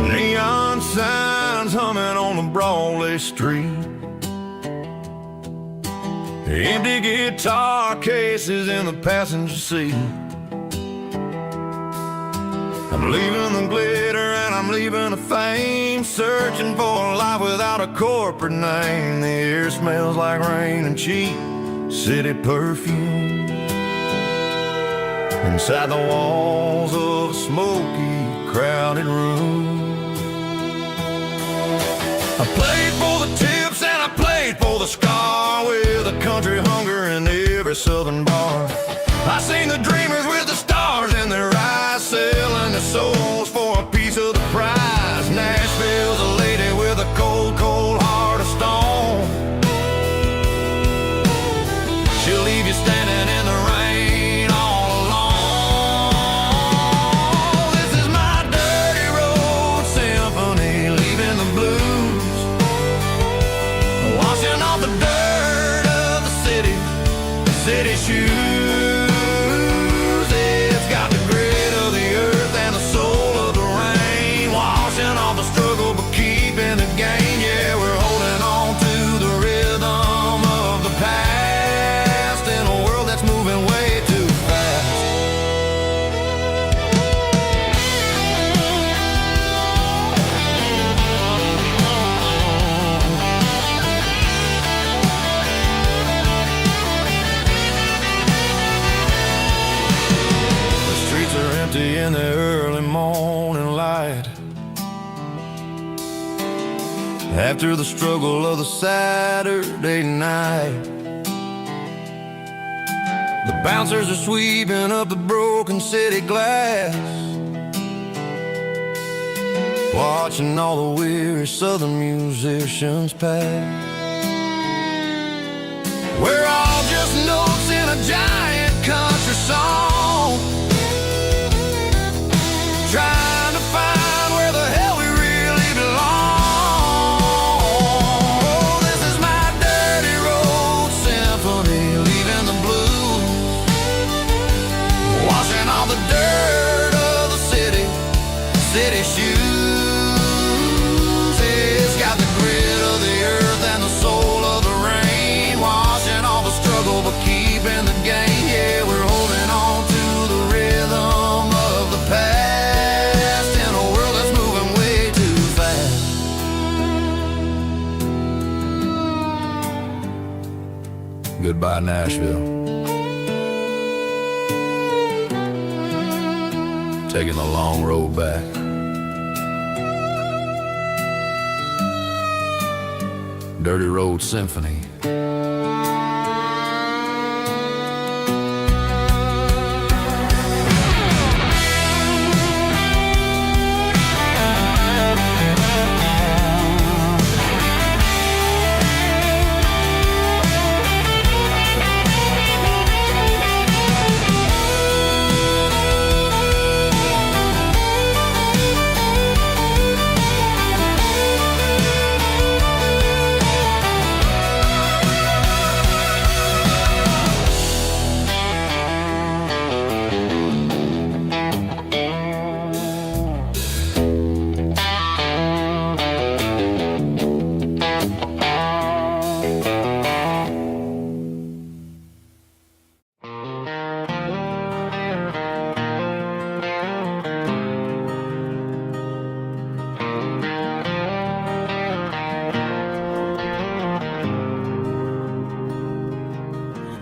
Neon signs humming on the Broadway street. Empty guitar cases in the passenger seat. I'm leaving the glitter and I'm leaving the fame, searching for a life without a corporate name. The air smells like rain and cheap city perfume. Inside the walls of a smoky, crowded room. I played for the tips and I played for the scar, with a country hunger in every southern bar. I seen the dreamers with the stars in their eyes, selling their souls for a piece of the prize. Nashville's a lady with a cold, cold heart of stone. She'll leave you standing in the rain all alone. This is my dirty road symphony, leaving the blues, washing off the dirt of the city shoes. It's got the grit of the earth and the soul of the rain, washing off the struggle but keeping the gain. Yeah, we're holding on to the rhythm of the past in a world that's moving way too fast. In the early morning light, after the struggle of the Saturday night, the bouncers are sweeping up the broken city glass, watching all the weary southern musicians pass. We're all just notes in a giant country song, trying to find where the hell we really belong. Oh, this is my dirty road symphony, leaving the blues, washing all the dirt of the city shoes. It's got the grit of the earth and the soul of the rain, washing all the struggle but keeping the gain. Yeah, we're holding on to the rhythm of the past. Goodbye, Nashville. Taking the long road back. Dirty Road Symphony.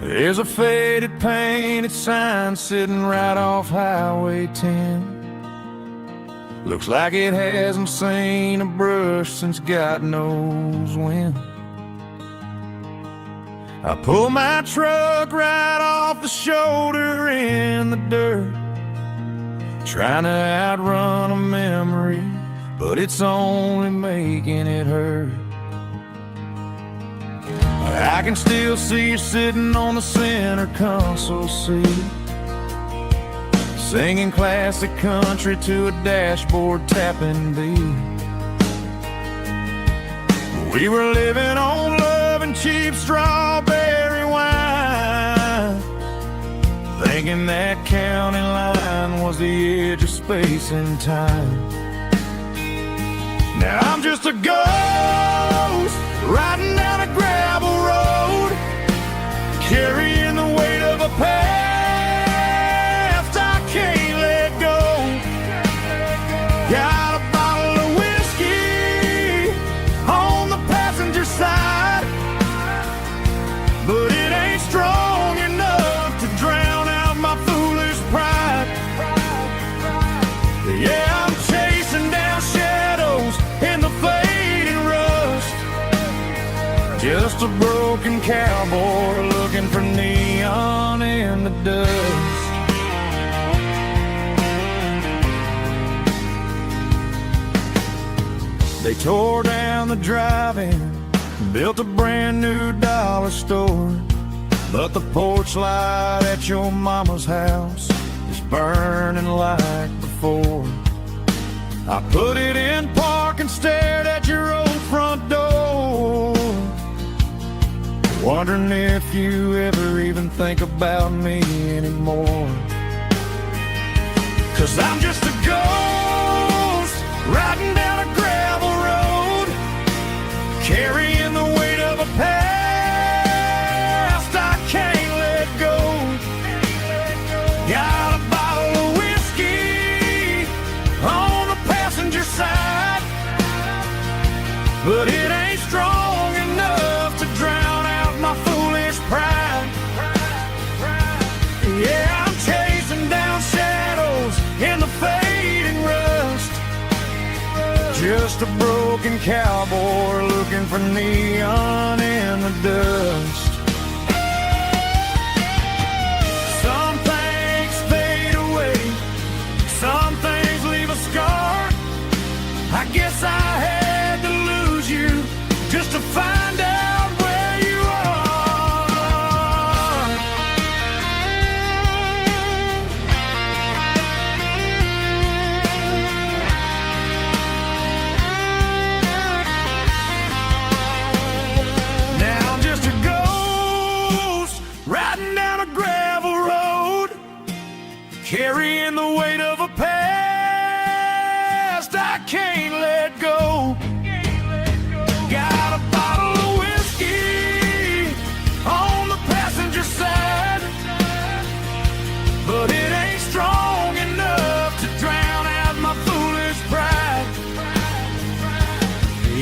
There's a faded painted sign sitting right off Highway 10. Looks like it hasn't seen a brush since God knows when. I pull my truck right off the shoulder in the dirt, trying to outrun a memory, but it's only making it hurt. I can still see you sitting on the center console seat, singing classic country to a dashboard tapping beat. We were living on love and cheap strawberry wine, thinking that county line was the edge of space and time. Now I'm just a ghost riding down a gravel road, carrying the weight of a past I can't let go. Got a bottle of whiskey on the passenger side, but it ain't strong enough to drown out my foolish pride. Yeah, I'm chasing down shadows in the fading rust, just a broken cowboy looking for neon in the dust. They tore down the drive-in, built a brand new dollar store, but the porch light at your mama's house is burning like before. I put it in park and stared at your old front door, wondering if you ever even think about me anymore. 'Cause I'm just a ghost riding down a gravel road, carrying the weight of a past I can't let go. Got a bottle of whiskey on the passenger side, but it ain't strong enough to drown out my foolish pride. Yeah, I'm chasing down shadows in the fading rust, just a broken cowboy looking for neon in the dust. Some things fade away, some things leave a scar. I guess I had to lose you just to find out where you are. Now I'm just a ghost riding down a gravel road, carrying the weight of a past I can't let go. Got a bottle of whiskey on the passenger side, but it ain't strong enough to drown out my foolish pride.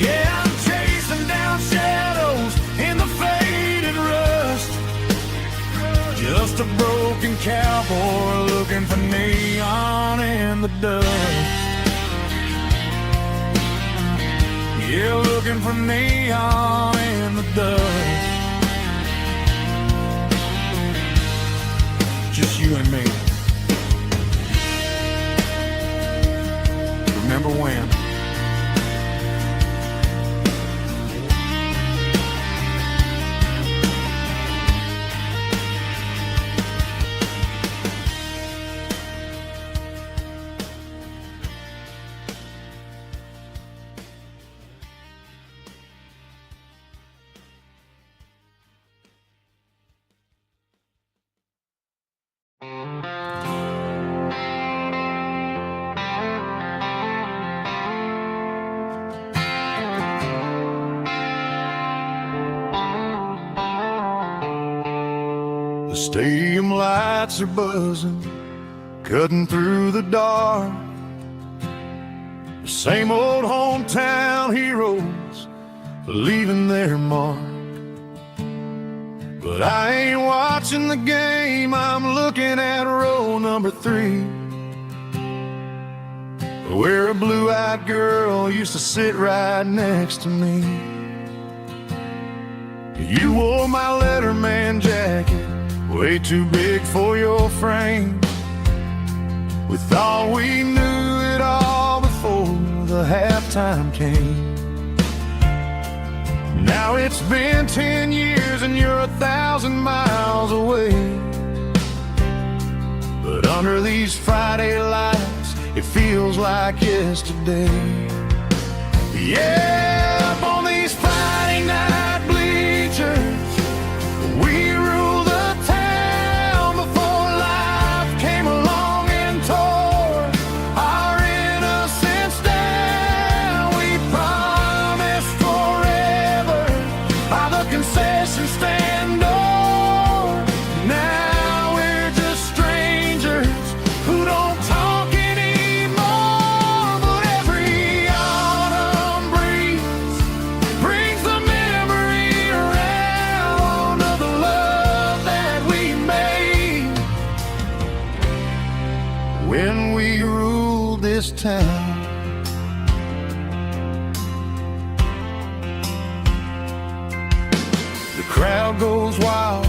Yeah, I'm chasing down shadows in the faded rust, just a broken cowboy looking for neon in the dust. Yeah, looking for neon in the dust. Just you and me. Remember when? The stadium lights are buzzing, cutting through the dark. The same old hometown heroes leaving their mark. But I ain't watching the game, I'm looking at row number 3, where a blue-eyed girl used to sit right next to me. You wore my Letterman jacket, way too big for your frame. We thought we knew it all before the halftime came. Now it's been 10 years and 1,000 miles away. But under these Friday lights, it feels like yesterday. Yeah, up on these Friday night bleachers, we rule the town before life came along and tore our innocence down. We promised forever by the concession stand door. Now we're just strangers who don't talk anymore. But every autumn breeze brings the memory around of the love that we made when we ruled this town. The crowd goes wild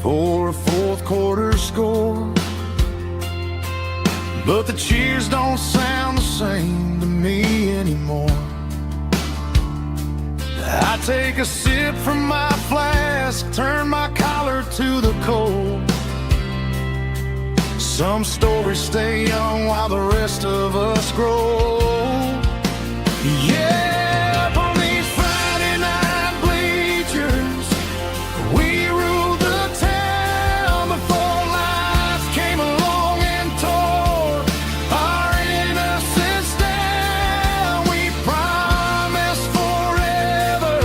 for a fourth quarter score, but the cheers don't sound the same to me anymore. I take a sip from my flask, turn my collar to the cold. Some stories stay young while the rest of us grow. Yeah, up on these Friday night bleachers, we ruled the town before life came along and tore our innocence down. We promised forever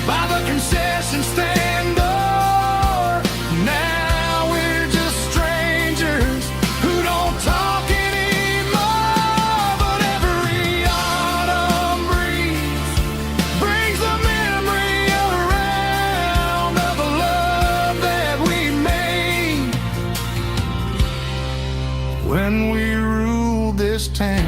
by the concession stand door. Now we're just strangers who don't talk anymore. But every autumn breeze brings the memory around of the love that we made when we ruled this town.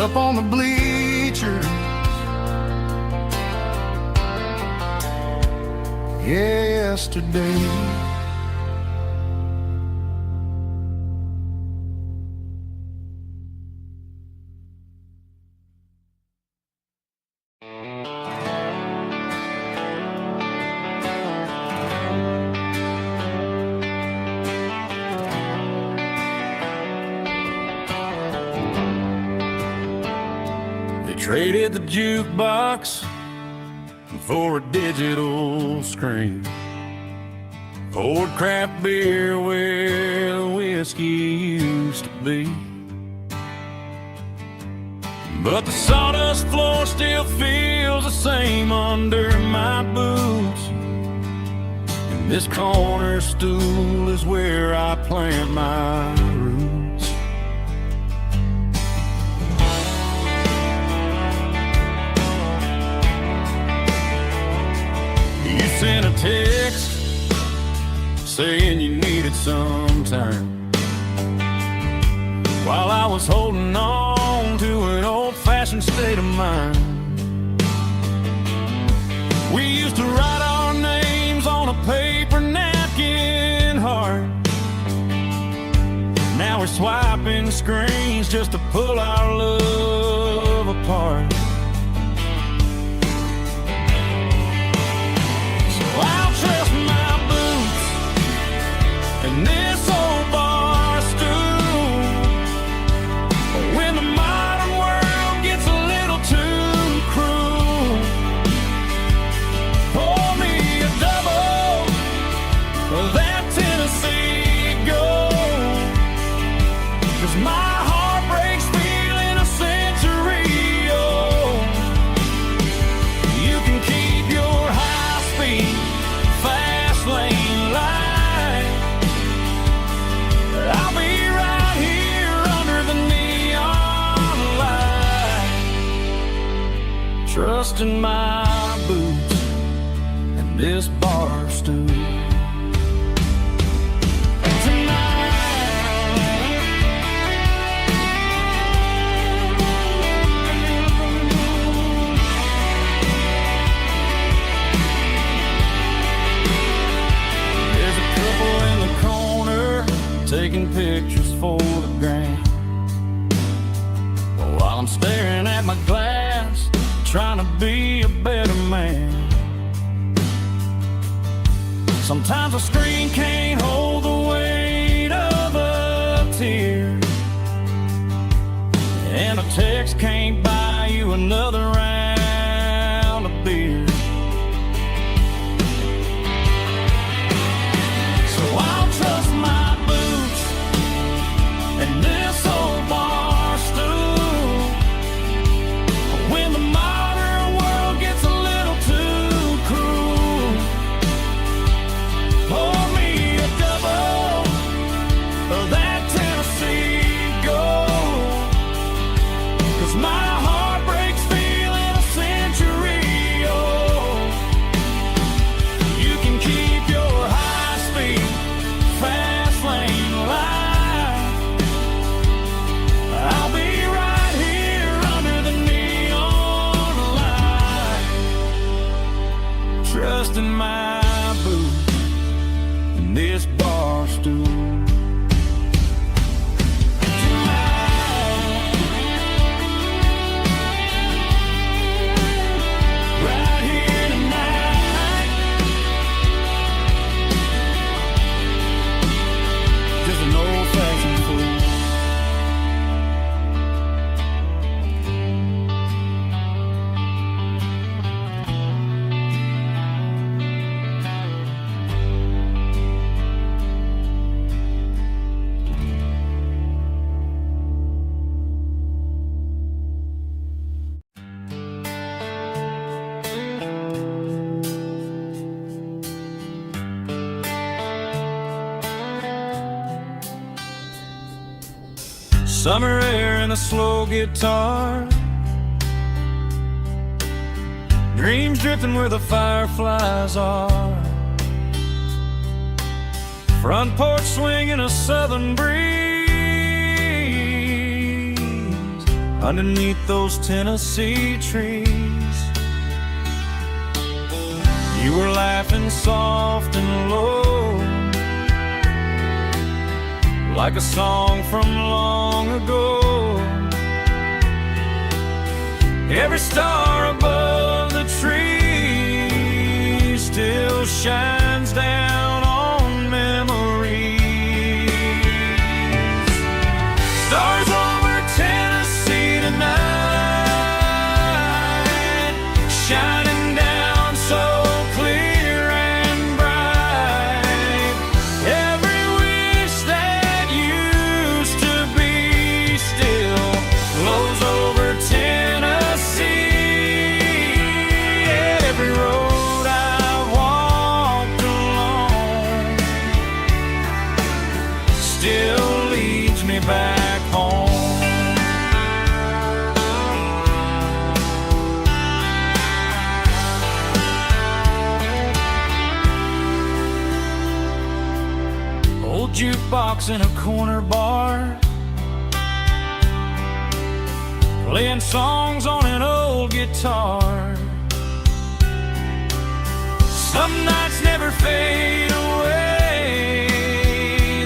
Up on the bleachers, yesterday. They traded the jukebox for a digital screen, poured craft beer where the whiskey used to be. But the sawdust floor still feels the same under my boots, and this corner stool is where I plant my roots. You sent a text saying you needed some time, while I was holding on to an old-fashioned state of mind. We used to write our names on a paper napkin heart. Now we're swiping screens just to pull our love apart. I'll trust my boots and this old bar stool when the modern world gets a little too cruel. Pour me a double of that Tennessee Gold, 'cause my heart breaks feeling a century old. You can keep your high-speed fast lane light, I'll be right here under the neon light, trusting my boots and this bar stool. Taking pictures for the gram, while I'm staring at my glass, trying to be a better man. Sometimes a screen can't hold the weight of a tear, and a text can't buy you another round of beer. So I'll trust my boots and this old bar stool when the modern world gets a little too cruel. Pour me a double of that Tennessee Gold, 'cause my heart breaks feeling a century old. You can keep your high-speed, fast lane life. I'll be right here under the neon light, trusting my boots and this bar stool. Right here tonight, just an old-fashioned fool. Summer air and a slow guitar, dreams drifting where the fireflies are, front porch swinging a southern breeze underneath those Tennessee trees. You were laughing soft and low, like a song from long ago. Every star above the tree still shines down on memories. Stars over Tennessee tonight, shining down so clear and bright. Every wish that used to be still flows over Tennessee. Every road I've walked along still leads me back home. Old jukebox in a corner bar, playing songs on an old guitar. Some nights never fade away,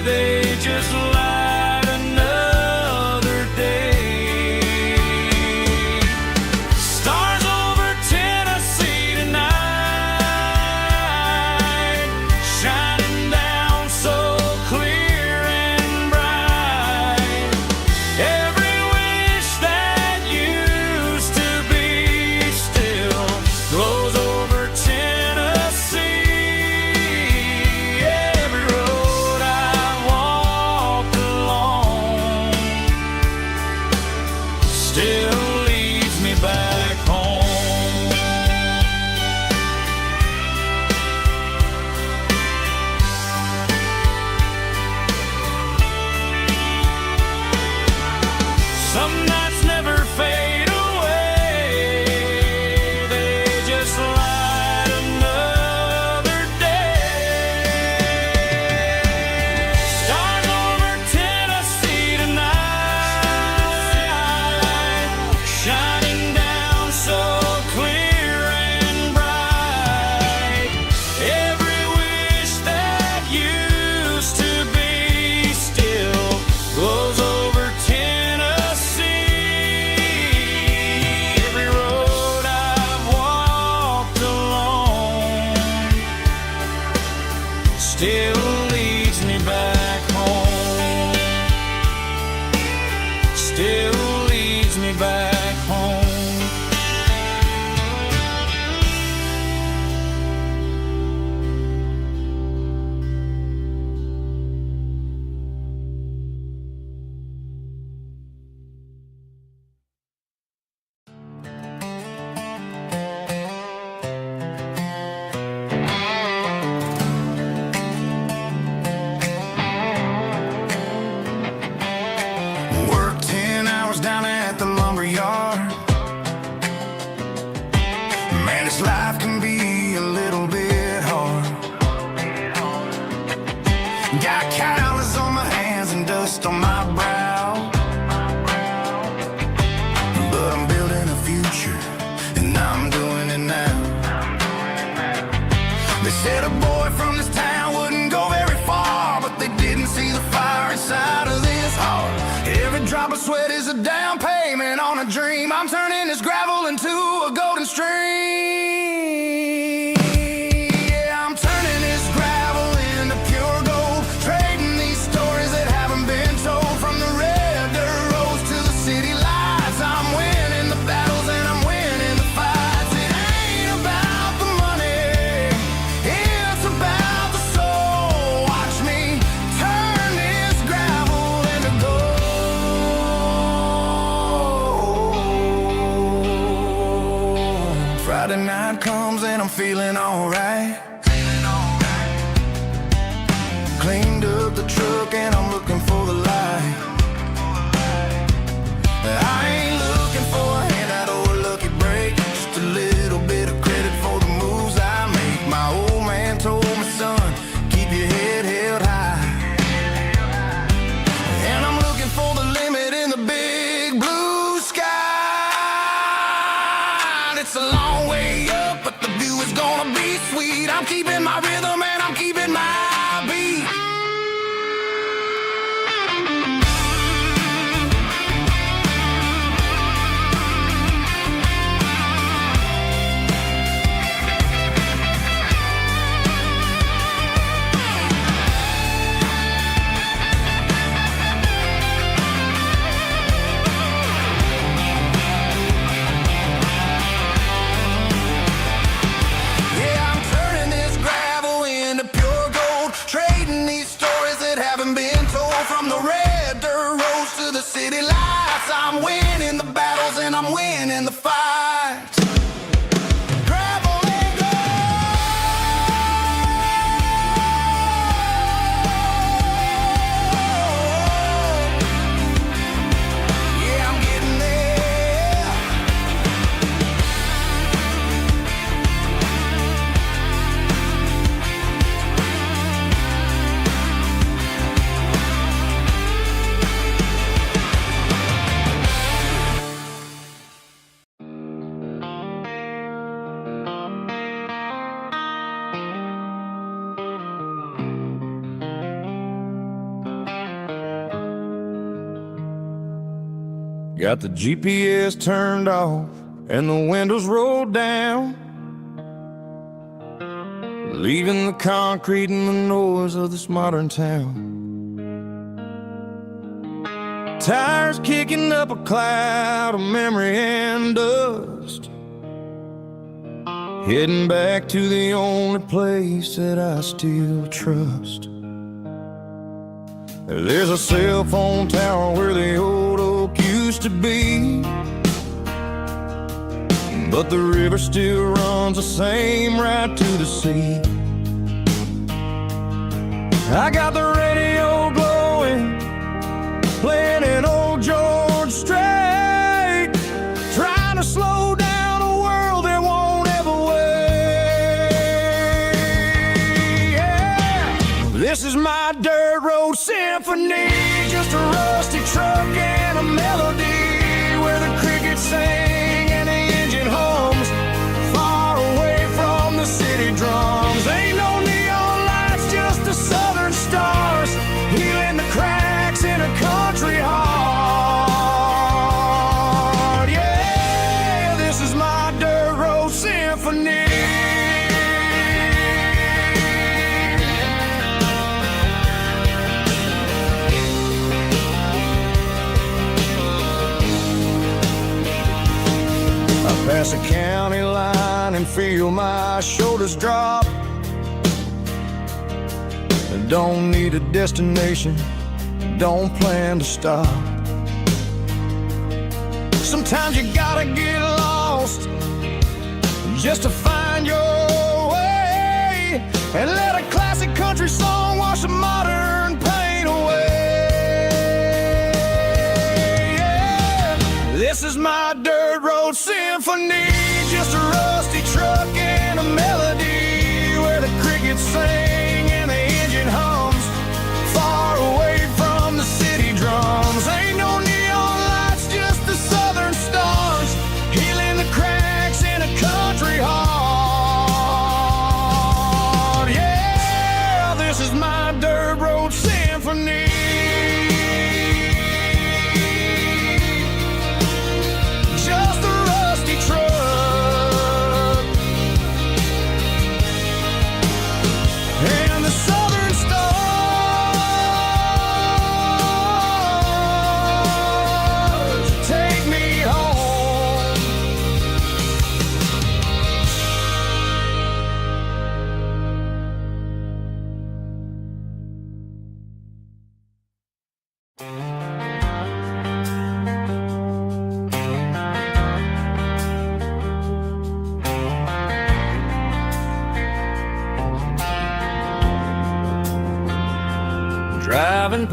they just light another day. Stars over Tennessee tonight, shining down so clear and bright. Every wish that used to be still glows over Tennessee. Man, this life can be a little bit hard. Got calluses on my hands and dust on my brow, but I'm building a future, and I'm doing it now. They said a boy from this town wouldn't go very far, but they didn't see the fire inside of this heart. Every drop of sweat is a down payment on a dream. I'm turning this gravel into a golden stream. Yeah, I'm turning this gravel into pure gold, trading these stories that haven't been told. From the red dirt roads to the city lights, I'm winning the battles and I'm winning the fights. It ain't about the money, it's about the soul. Watch me turn this gravel into gold. Friday night comes and I'm feeling alright. Cleaned up the truck and I'm looking for the light. I ain't looking for a handout or a lucky break, just a little bit of credit for the moves I make. My old man told me, son, keep your head held high. And I'm looking for the limit in the big blue sky. It's a long way up, but the view is gonna be sweet. I'm keeping my rhythm and I'm keeping my beat. Yeah, I'm turning this gravel into pure gold, trading these stories that haven't been told. From the red dirt roads to the city lights, I'm winning the battles and I'm winning the fights. Gravel and gold. Yeah, I'm getting there. Got the GPS turned off and the windows rolled down, leaving the concrete and the noise of this modern town. Tires kicking up a cloud of memory and dust, heading back to the only place that I still trust. There's a cell phone tower where the old oak used to be, but the river still runs the same right to the sea. I got the radio glowing, playing an old George Strait, trying to slow down a world that won't ever wait. Yeah. This is my dirt road symphony, just a rusty truck and a melody where the crickets sing and the engine hums, far away from the city drums. Ain't no neon lights, just the southern stars, healing the cracks in a country heart. Yeah, this is my dirt road symphony. Pass a county line and feel my shoulders drop. I don't need a destination, don't plan to stop. Sometimes you gotta get lost just to find your way, and let a classic country song wash the modern pain away. Yeah. This is my dirt road symphony, just a rusty truck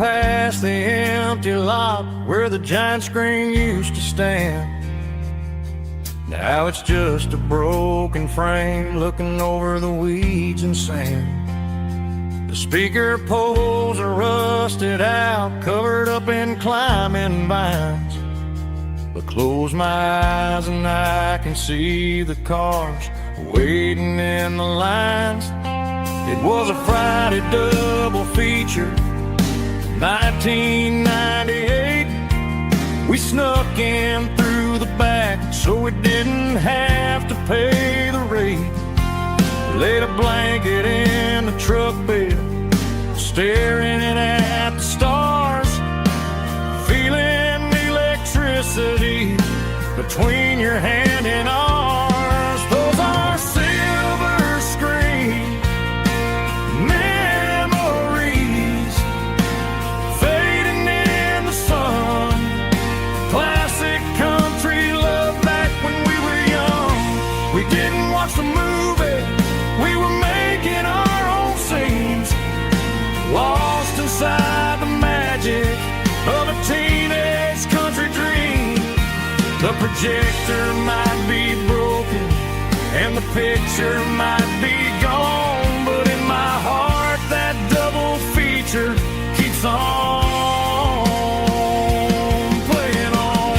past the empty lot where the giant screen used to stand. Now it's just a broken frame looking over the weeds and sand. The speaker poles are rusted out, covered up in climbing vines. But close my eyes and I can see the cars waiting in the lines. It was a Friday double feature, 1998. We snuck in through the back so we didn't have to pay the rate. Laid a blanket in the truck bed, staring at the stars, feeling the electricity between your hand and ours. Those are silver screen memories fading in the sun. Classic country love back when we were young. We didn't watch the movie, we were making our own scenes, lost inside the magic of a teenage country dream. The projector might be broken and the picture might be gone, but in my heart that double feature keeps on playing on.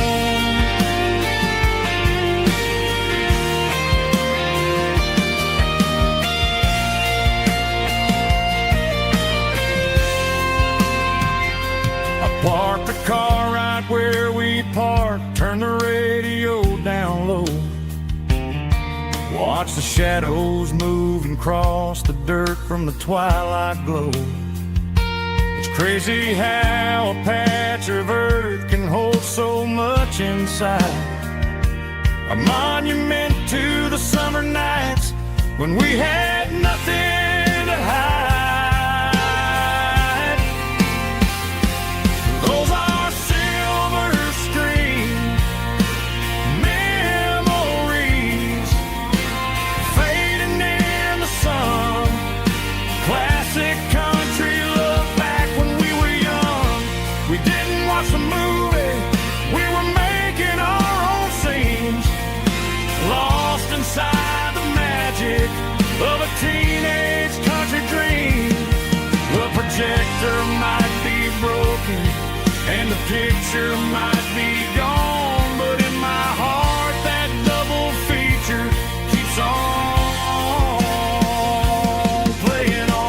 I parked the car right where we parked, turned the radio down low, watch the shadows move and cross the dirt from the twilight glow. It's crazy how a patch of earth can hold so much inside. A monument to the summer nights when we had nothing to hide. Those are silver screen memories fading in the sun. Classic country love back when we were young. We didn't watch the movie, we were making our own scenes, lost inside the magic of a teenage country dream. The projector might be broken and the picture might be gone, but in my heart that double feature keeps on playing on.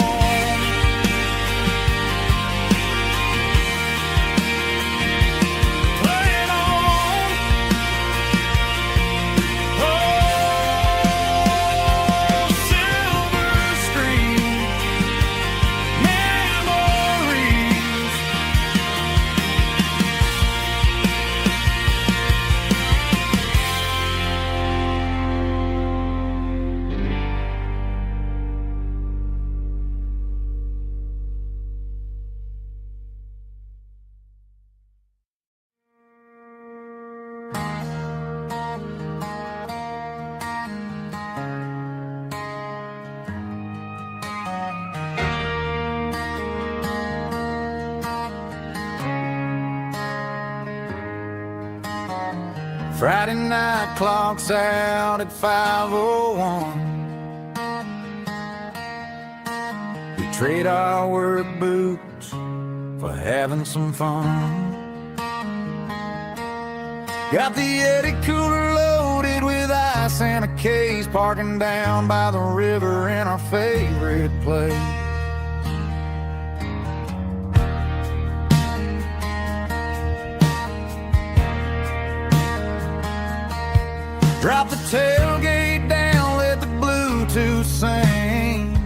Playing on. Oh, silver screen memories. Friday night clock's out at 5:01. We trade our work boots for having some fun. Got the Yeti cooler loaded with ice and a case, parking down by the river in our favorite place. Drop the tailgate down, let the Bluetooth sing.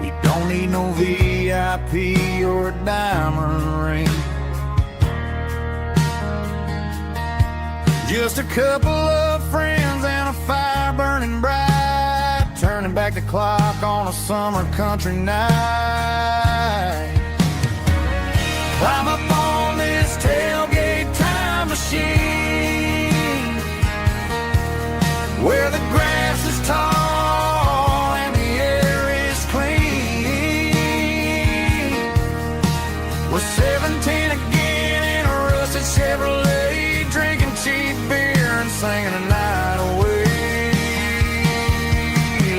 We don't need no VIP or a diamond ring. Just a couple of friends and a fire burning bright, turning back the clock on a summer country night. Climb up on this tailgate time machine, where the grass is tall and the air is clean. singing the night away.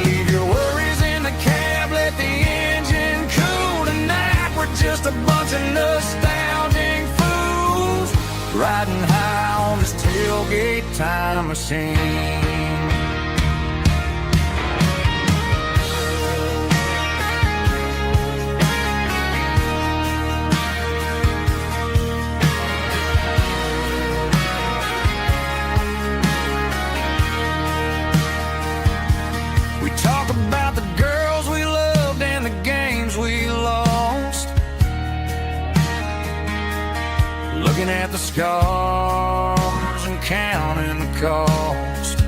Leave your worries in the cab, let the engine cool. Tonight we're just a bunch of nostalgic fools riding high on this tailgate time machine. Talk about the girls we loved and the games we lost, looking at the scars and counting the cost.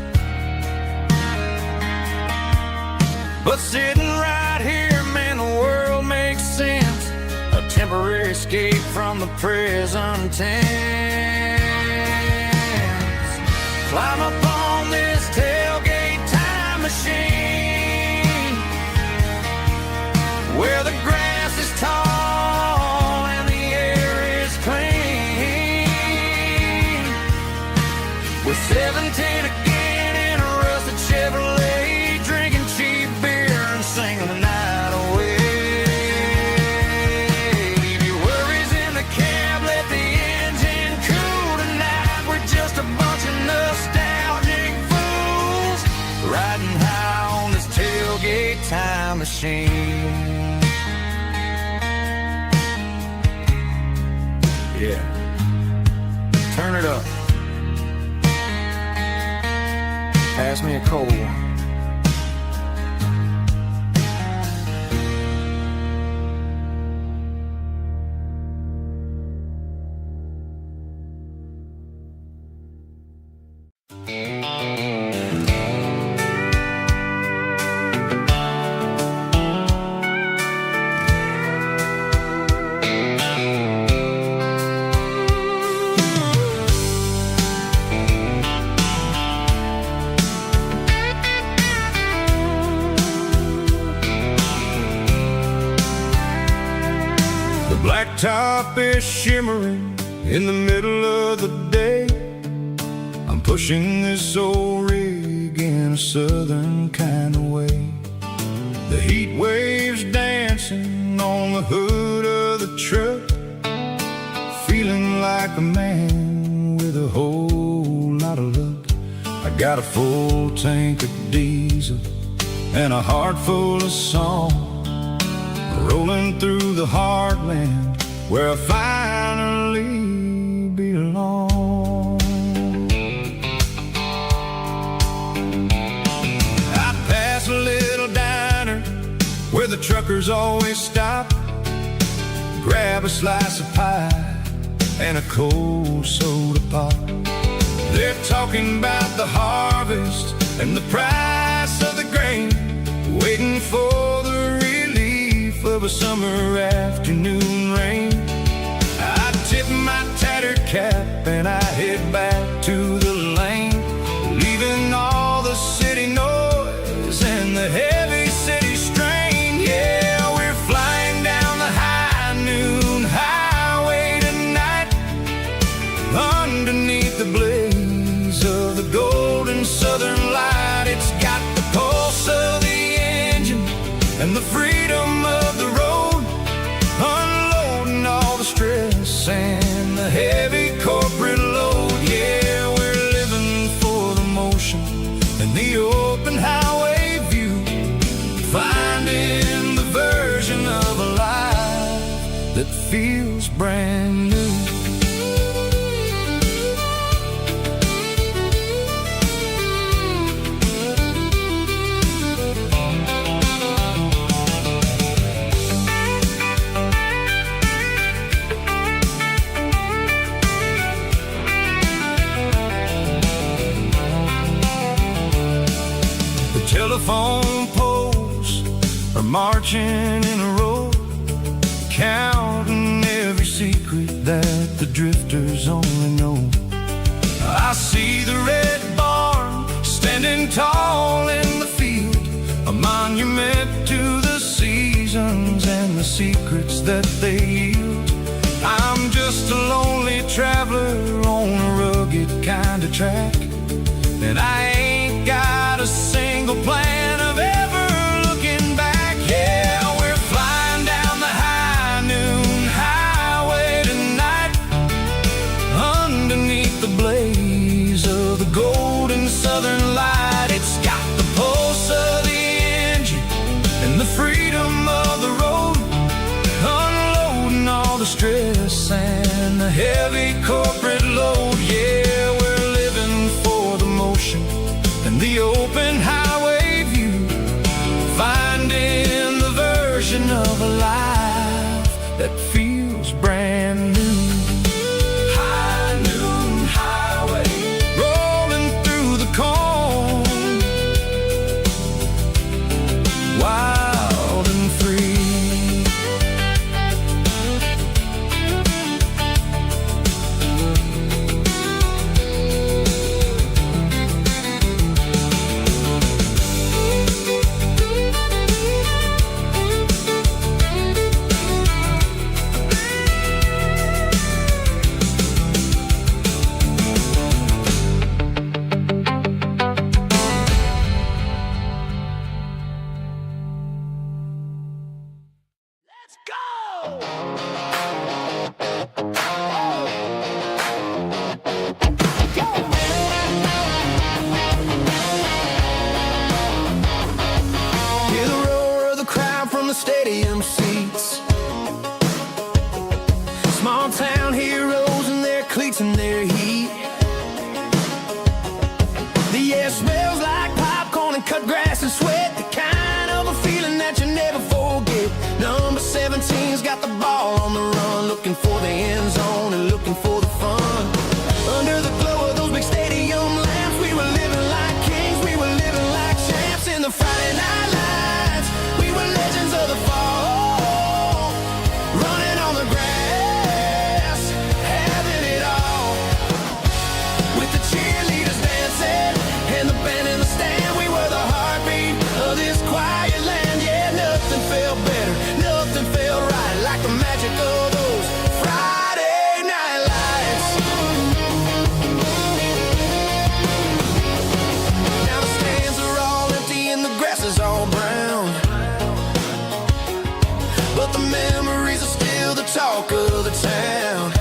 But sitting right here, man, the world makes sense. A temporary escape from the present tense. Climb up on this tailgate time machine, where the grass is tall and the air is clean. With 17 again in a rusted Chevrolet, drinking cheap beer and singing the night away. Leave your worries in the cab, let the engine cool. Tonight we're just a bunch of nostalgic fools riding high on this tailgate time machine. Yeah, turn it up. Pass me a cold one. Blacktop is shimmering in the middle of the day. I'm pushing this old rig in a southern kind of way. The heat waves dancing on the hood of the truck, feeling like a man with a whole lot of luck. I got a full tank of diesel and a heart full of song, rolling through the heartland where I finally belong. I pass a little diner where the truckers always stop, grab a slice of pie and a cold soda pop. They're talking about the harvest and the price of the grain, waiting for the relief of a summer afternoon rain. I tip my tattered cap and I head back to the lane, leaving all the city noise and the heavy city strain. Yeah, we're flying down the high noon highway tonight, underneath the blaze of the golden southern light. It's got the pulse of the engine and the freedom of the road, unloading all the stress and the heavy corporate load. Yeah, we're living for the motion and the open highway view, finding the version of a life that feels brand new. Telephone poles are marching in a row, counting every secret that the drifters only know. I see the red barn standing tall in the field, a monument to the seasons and the secrets that they yield. I'm just a lonely traveler on a rugged kind of track, and I ain't got a single plan of ever looking back. Yeah, we're flying down the high noon highway tonight, underneath the blaze of the golden southern light. It's got the pulse of the engine and the freedom of the road, unloading all the stress and the heavy corporate load. Yeah, we're living for the motion and the open highway view, finding the version of a life that feels brand new. High noon highway, rolling through the corn, wild and free. Hear the roar of the crowd from the stadium seats. Small town heroes in their cleats and their heat. The air smells like popcorn and cut grass and sweat, the kind of a feeling that you never forget. Number 17's got the ball on the run, looking for the end zone and looking for the fun. Under the glow of those big stadium lamps, we were living like kings, we were living like champs. In the Friday night lights, we were legends of the fall, running on the grass, having it all. With the cheerleaders dancing and the band in the stand, we were the heartbeat of this quiet land. Yeah, nothing felt better, nothing felt right like the magic of those Friday night lights. Now the stands are all empty and the grass is all brown, but the memories are still the talk of the town.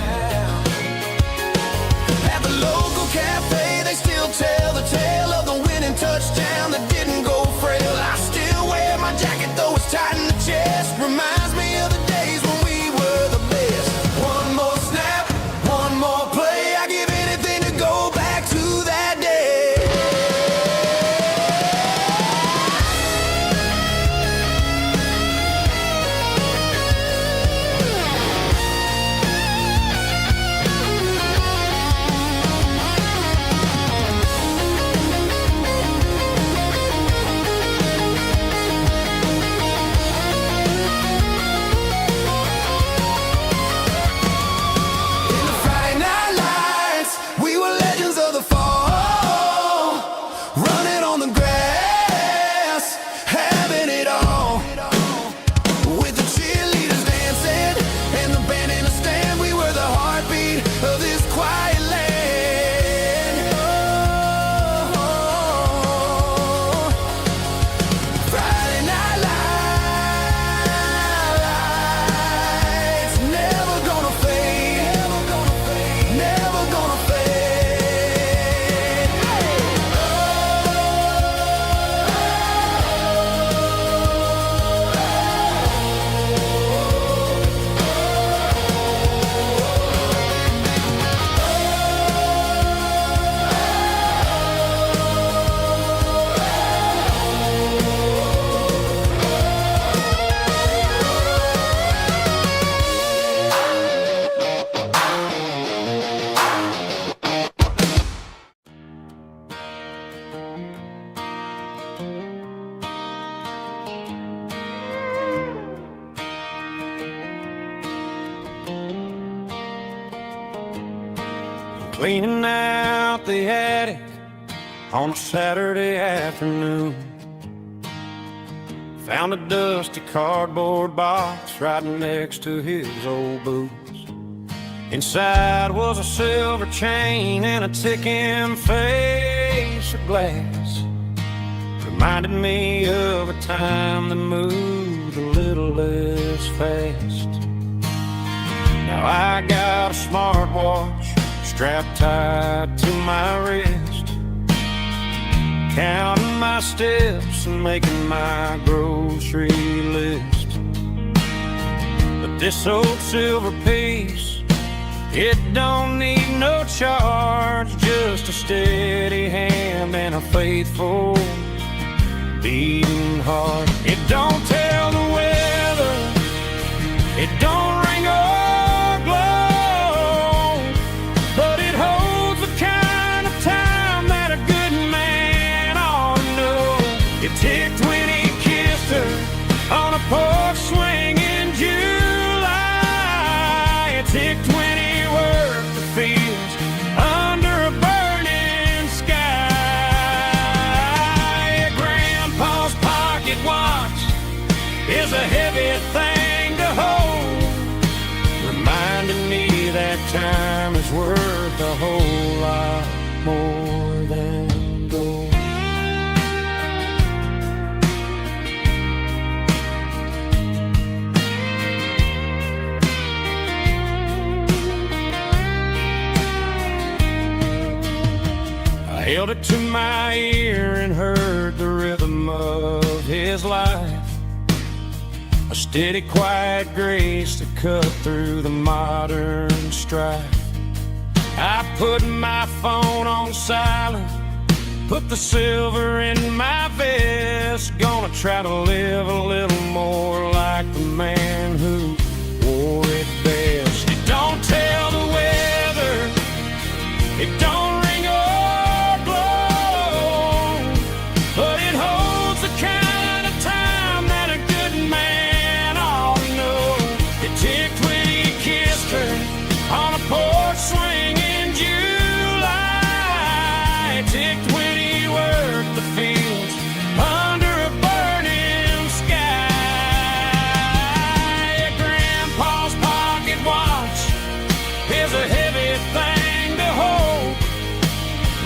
At the local cafe, they still tell the tale of the winning touchdown that didn't go frail. I still wear my jacket though it's tight in the chest, reminds me of the days when we were the best. One more snap, one more play, I give anything to go back to that day. In the Friday night lights, we were legends of the fall, running on the grass, having it all. With the cheerleaders dancing and the band in the stand, we were the heartbeat of this quiet land. Oh, Friday night lights, never gonna fade, never gonna fade, never gonna fade. Cleaning out the attic on a Saturday afternoon, found a dusty cardboard box right next to his old boots. Inside was a silver chain and a ticking face, a glass reminded me of a time that moved a little less fast. Now I got a smartwatch strapped tight to my wrist, counting my steps and making my grocery list. But this old silver piece, it don't need no charge, just a steady hand and a faithful beating heart. It don't tell the weather, it don't ring or glow, but it holds the kind of time that a good man ought to know. It ticked when he kissed her on a porch swing in July. It ticked when he worked the fields under a burning sky. Grandpa's pocket watch is a heavy thing to hold, reminding me that time is worth a whole lot more than gold. I held it to my ear and heard the rhythm of his life, a steady, quiet grace that cut through the modern strife. I put my phone on silent, put the silver in my vest, gonna try to live a little more like the man who wore it best. It don't tell the weather, it don't ring or blow, but it holds the kind of time that a good man ought to know. It ticked when he kissed her on a porch swing in July. It ticked when he worked the fields under a burning sky. Grandpa's pocket watch is a heavy thing to hold,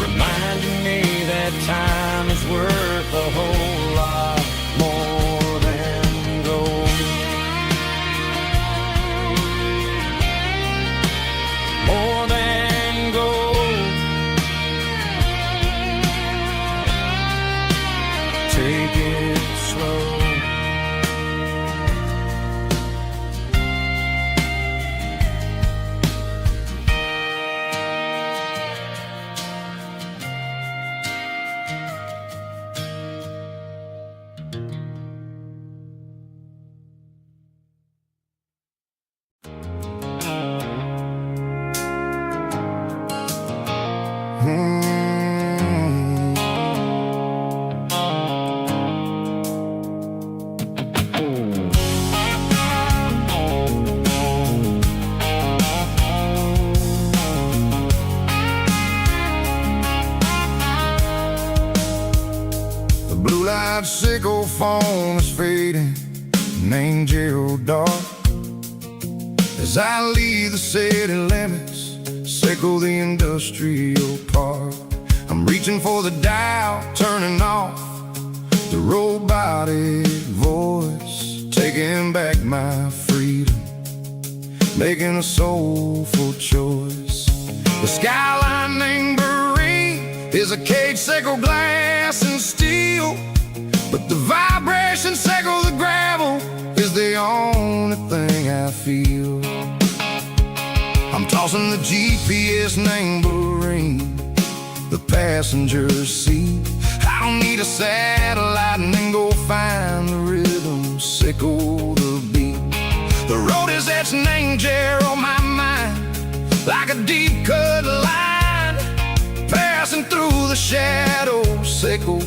reminding me that time is worth a whole lot more than gold. More than gold. Take it slow. The blue light sickle foam is fading, an angel dark. As I leave the city limits, sickle the industrial park. I'm reaching for the dial, turning off the robotic voice, taking back my freedom, making a soulful choice. The skyline named Marine is a cage, sickle glass and steel, but the vibration sickle the gravel is the only thing I feel. I'm tossing the GPS named Marine, the passenger seat. I don't need a satellite and then go find the rhythm, sickle the beat. The road is etched named Jer on my mind, like a deep cut line, passing through the shadows, sickle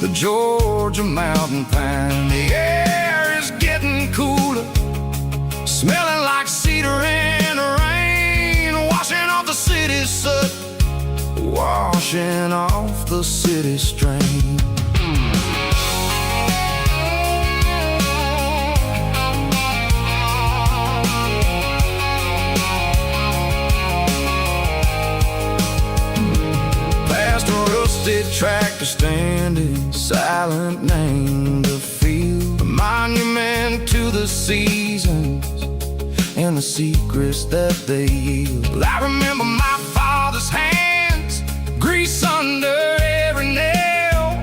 the Georgia mountain pine. The air is getting cooler, smelling like cedar in the rain, washing off the city's soot, washing off the city strain. Past a rusty rusted tractor standing silent, named the field, a monument to the seasons and the secrets that they yield. Well, I remember my father's hands, grease under every nail,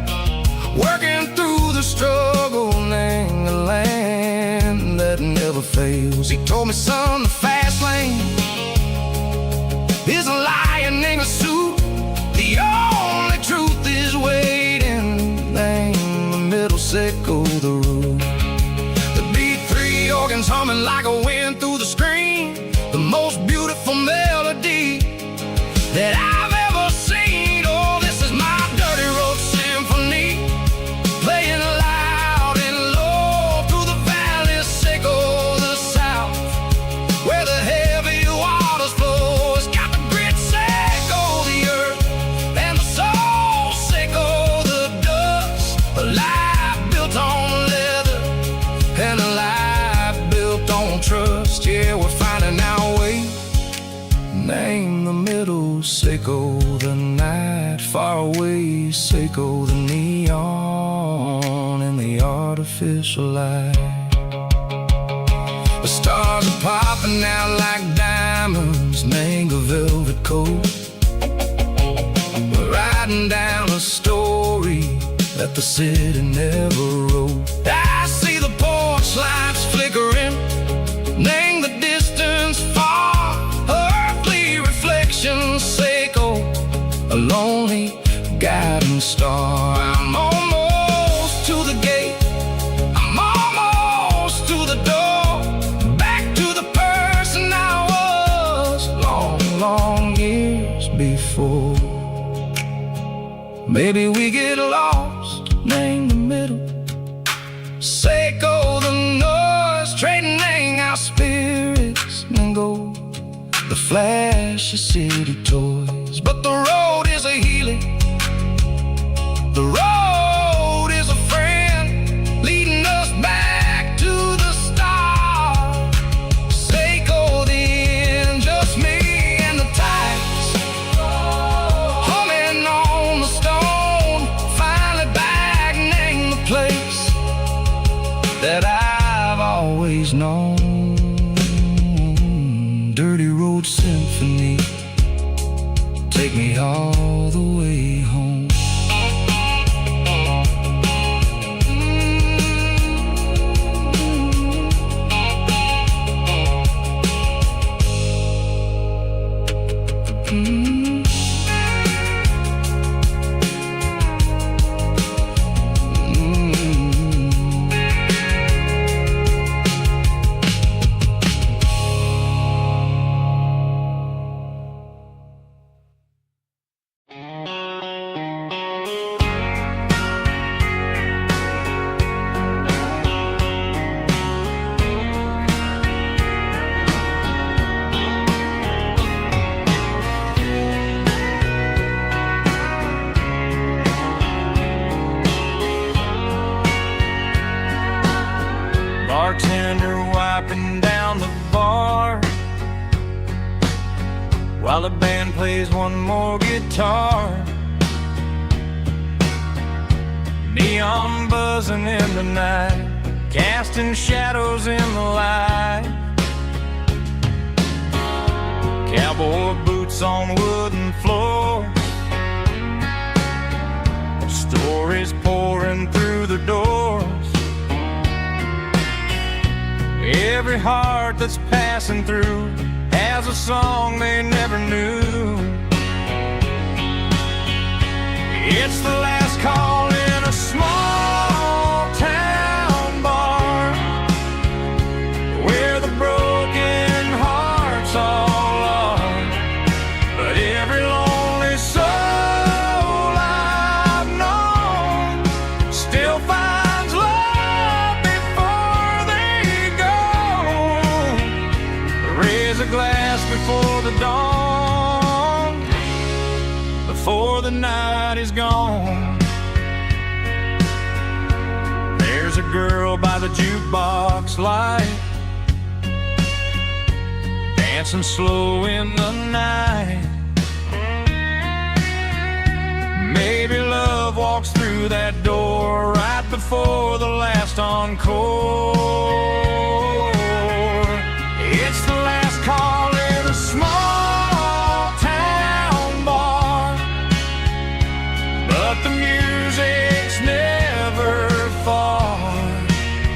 working through the struggle, name the land that never fails. He told me, son, the fast lane is a lion in a suit. The only truth is waiting. Name the middle, sickle the root. The B3 organs humming like a wind through the screen, the most beautiful melody that I've ever seen. Oh, this is my dirty road symphony, playing loud and low through the valleys, sickle the south, where the heavy waters flow. It's got the grit, sickle the earth, and the soul, sickle the dust. A life built on leather and a life built on trust. Yeah, we're finding our way. Name the middle, sickle the night, far away, sickle the neon and the artificial light. The stars are popping out like diamonds, mango velvet coat. We're riding down a story that the city never wrote. I see the porch lights flickering, name the distance far, earthly reflections, sickle a lonely guiding star. I'm almost to the gate, I'm almost to the door, back to the person I was long, long years before. Maybe we get lost, name the middle, sickle the noise, trading our spirits and go the flash of city toys. But the road is a healing, the road is a friend, leading us back to the start. Sickle the end, just me and the tides, humming on the stone, finally back, name the place that I've always known. Dirty road symphony, take me all the way home. Bartender wiping down the bar while the band plays one more guitar. Neon buzzing in the night, casting shadows in the light. Cowboy boots on wooden floors, stories pouring through the doors. Every heart that's passing through has a song they never knew. It's the last call in a small town bar, where the broken hearts all are. But every lonely soul I've known still finds love before they go. Raise a glass before the dawn, before the night is gone. There's a girl by the jukebox light, dancing slow in the night. Maybe love walks through that door right before the last encore. It's the last call in a small town bar, but the music's never far.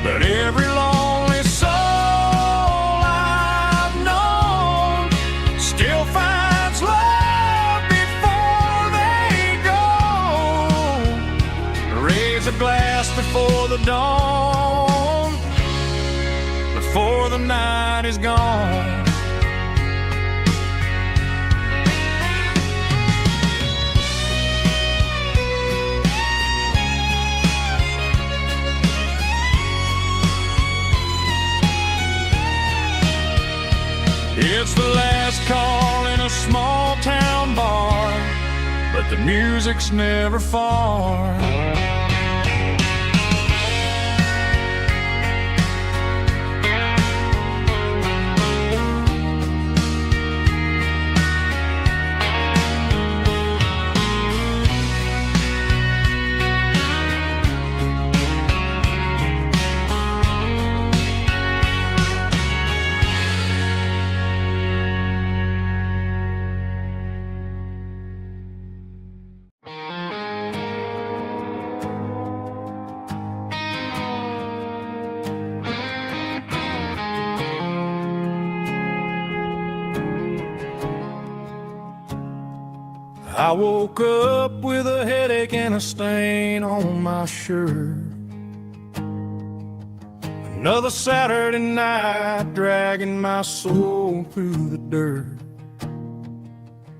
But every lonely soul I've known still finds love before they go. Raise a glass before the dawn, before the night is gone. It's the last call in a small town bar, but the music's never far. I woke up with a headache and a stain on my shirt. Another Saturday night dragging my soul through the dirt.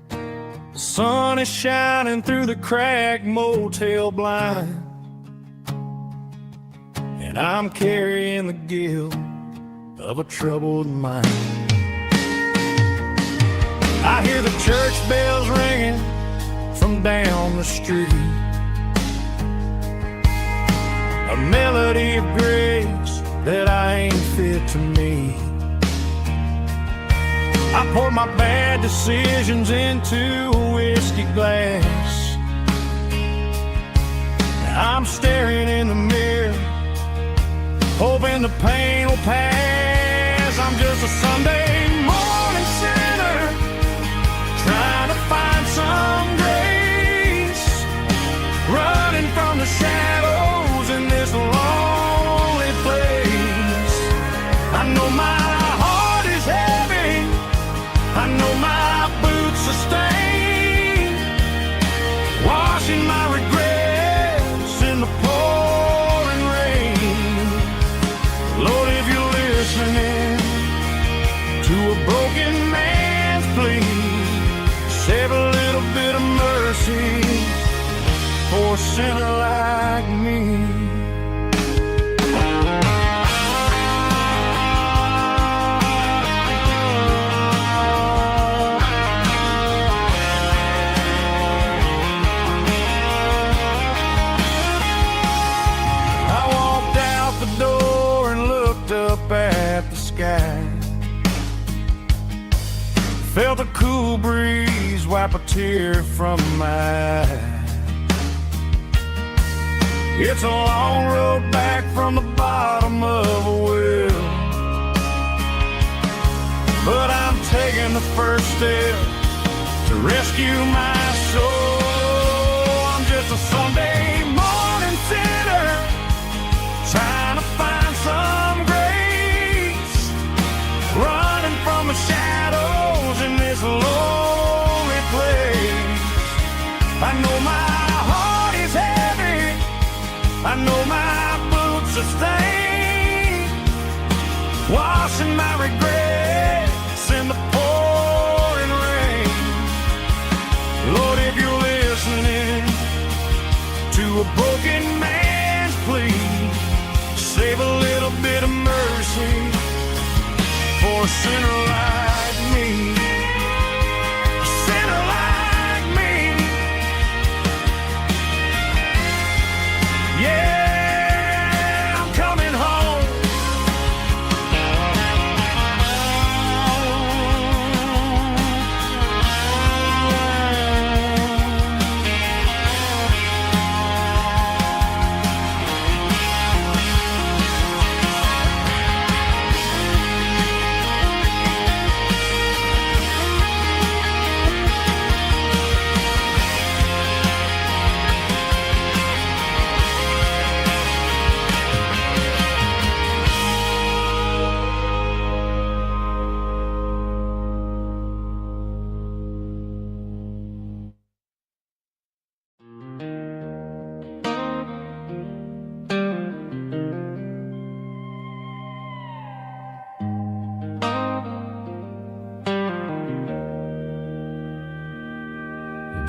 The sun is shining through the cracked motel blind, and I'm carrying the guilt of a troubled mind. I hear the church bells ringing from down the street, a melody of grace that I ain't fit to meet. I pour my bad decisions into a whiskey glass. I'm staring in the mirror, hoping the pain will pass. I'm just a Sunday morning sinner, trying to find some grace, running from the shadows in this lonely place. I know my heart is heavy, I know my boots are stained, washing my regrets in the pouring rain. Lord, if you're listening to a broken man's plea, save a little bit of mercy for a sinner like me. I walked out the door and looked up at the sky, felt a cool breeze wipe a tear from my eye. It's a long road back from the bottom of a well, but I'm taking the first step to rescue my soul. I'm just a Sunday morning sinner, trying to find some grace, running from the shadows in this lonely place. I know my heart is heavy, I know my boots are stained, washing my regrets in the pouring rain. Lord, if you're listening to a broken man's plea, save a little bit of mercy for a sinner like me. A sinner like me. Yeah, I'm coming home.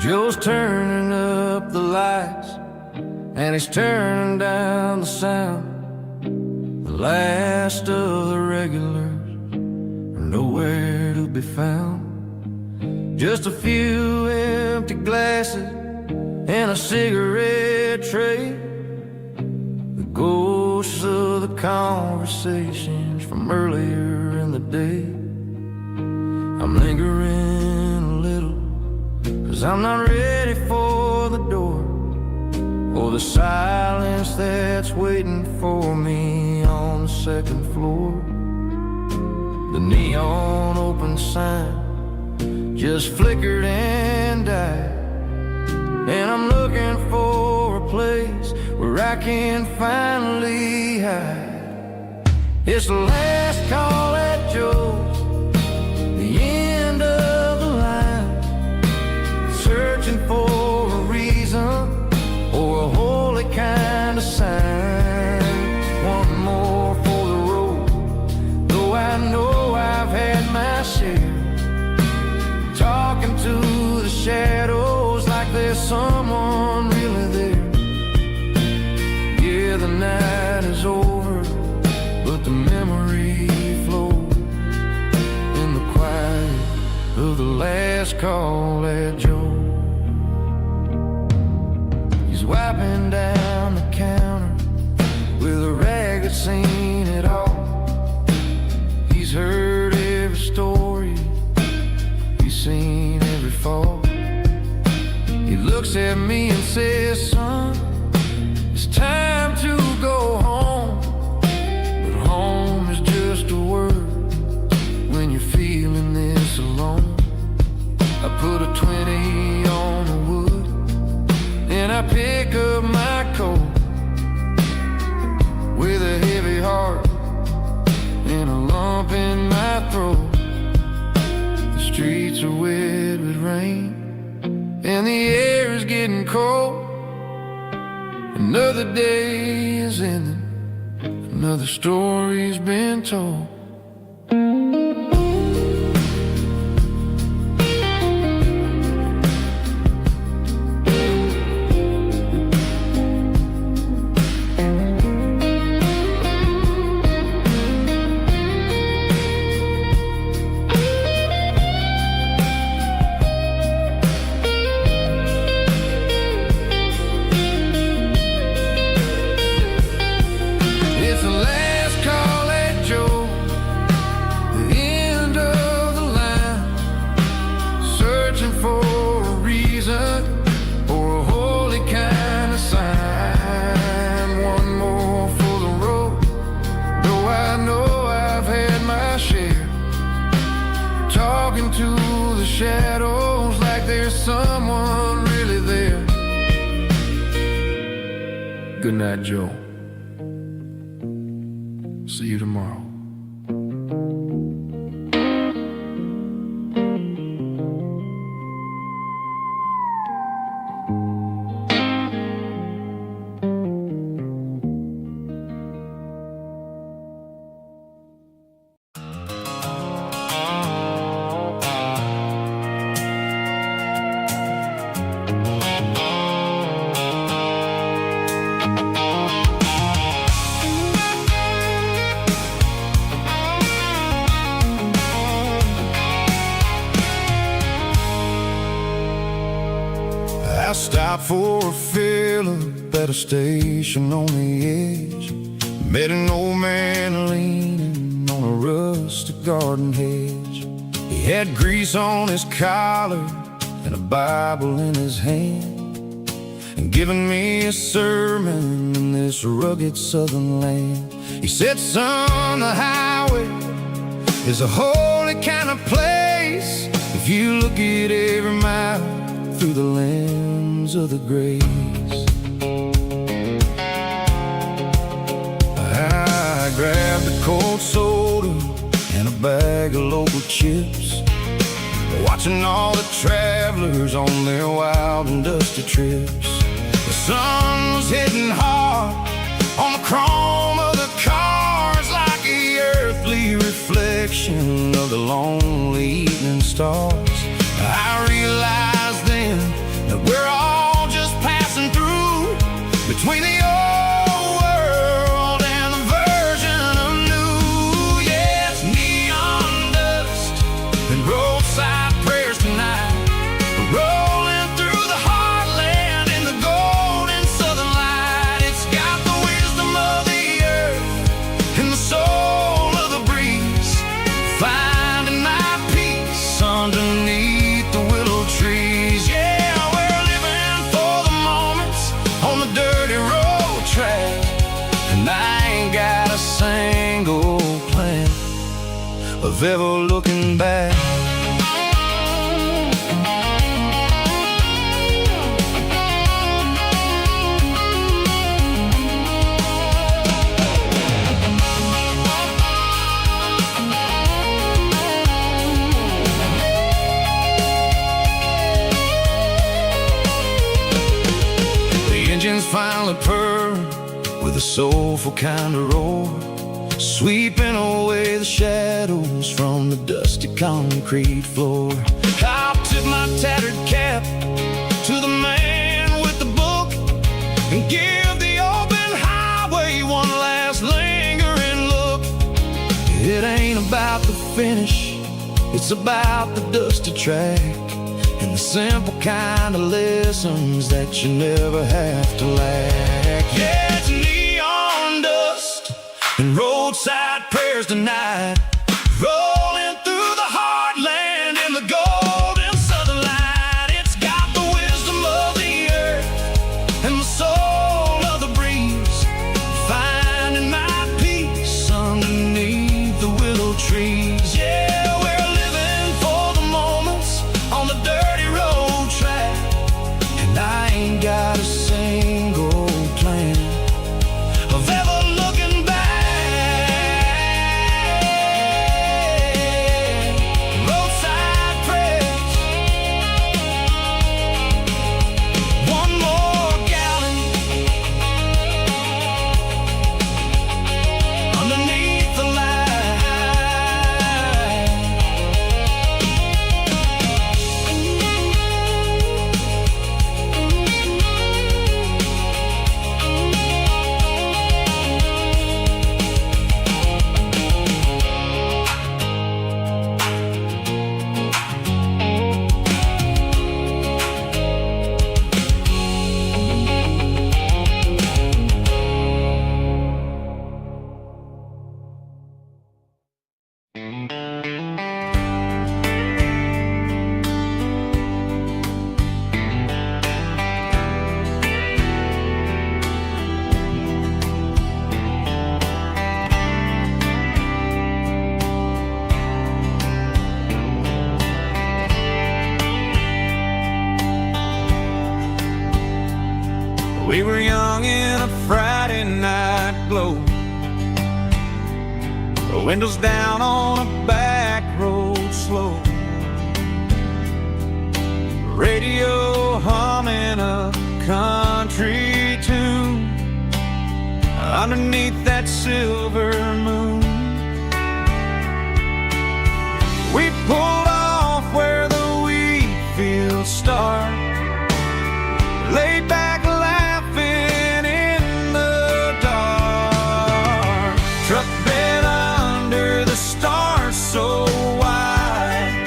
Joe's turning up the lights, and he's turning down the sound. The last of the regulars are nowhere to be found. Just a few empty glasses and a cigarette tray, the ghosts of the conversations from earlier in the day. I'm lingering a little, 'cause I'm not ready for the door, or the silence that's waiting for me on the second floor. The neon open sign just flickered and died, and I'm looking for a place where I can finally hide. It's the last call at Joe's, the end of the line, searching for a reason or a holy kind of sign. One more for the road, though I know I've had my share. Talking to the shadows like there's someone really there. Yeah, the night is over, but the memory flows in the quiet of the last call at Joe. He's wiping down the counter with a rag that's seen it all. He's heard every story, seen every fall. He looks at me and says, son, it's time to go home. But home is just a word when you're feeling this alone. I put a 20 on the wood, and I pick up my coat with a heavy heart and a lump in my throat. Streets are wet with rain, and the air is getting cold. Another day is ending, another story's been told. To the shadows like there's someone really there. Good night, Joe. See you tomorrow. I stopped for a fill-up at a station on the edge. Met an old man leaning on a rustic garden hedge. He had grease on his collar and a Bible in his hand, and giving me a sermon in this rugged southern land. He said, son, the highway is a holy kind of place if you look at every mile through the lens of the grace. I grabbed a cold soda and a bag of local chips, watching all the travelers on their wild and dusty trips. The sun was hitting hard on the chrome of the cars like a earthly reflection of the lonely evening stars. I realized then between the old world and the version of new. Yeah, it's neon dust and roadside prayers tonight, rolling through the heartland in the golden southern light. It's got the wisdom of the earth and the soul of the breeze, finding my peace underneath the willow trees. Yeah, we're living for the moments on the dirty road track, and I ain't got a single plan of ever looking back. Engines finally purr with a soulful kind of roar, sweeping away the shadows from the dusty concrete floor. I'll tip my tattered cap to the man with the book and give the open highway one last lingering look. It ain't about the finish, it's about the dusty track and the simple kind of lessons that you never have to lack. Yeah, it's neon dust and roadside prayers tonight, rolling through the heartland in the golden southern light. It's got the wisdom of the earth and the soul of the breeze, finding my peace underneath the willow trees. Yeah, we're living for the moments on the dirty road track, and I ain't got a single plan of ever looking back. Roadside prayers, one more gallon underneath the light. We were young in a Friday night glow, the windows down on a back road slow, radio humming a country tune underneath that silver moon. We pulled off where the wheat fields start, laid back laughing in the dark, truck bed under the stars so wide,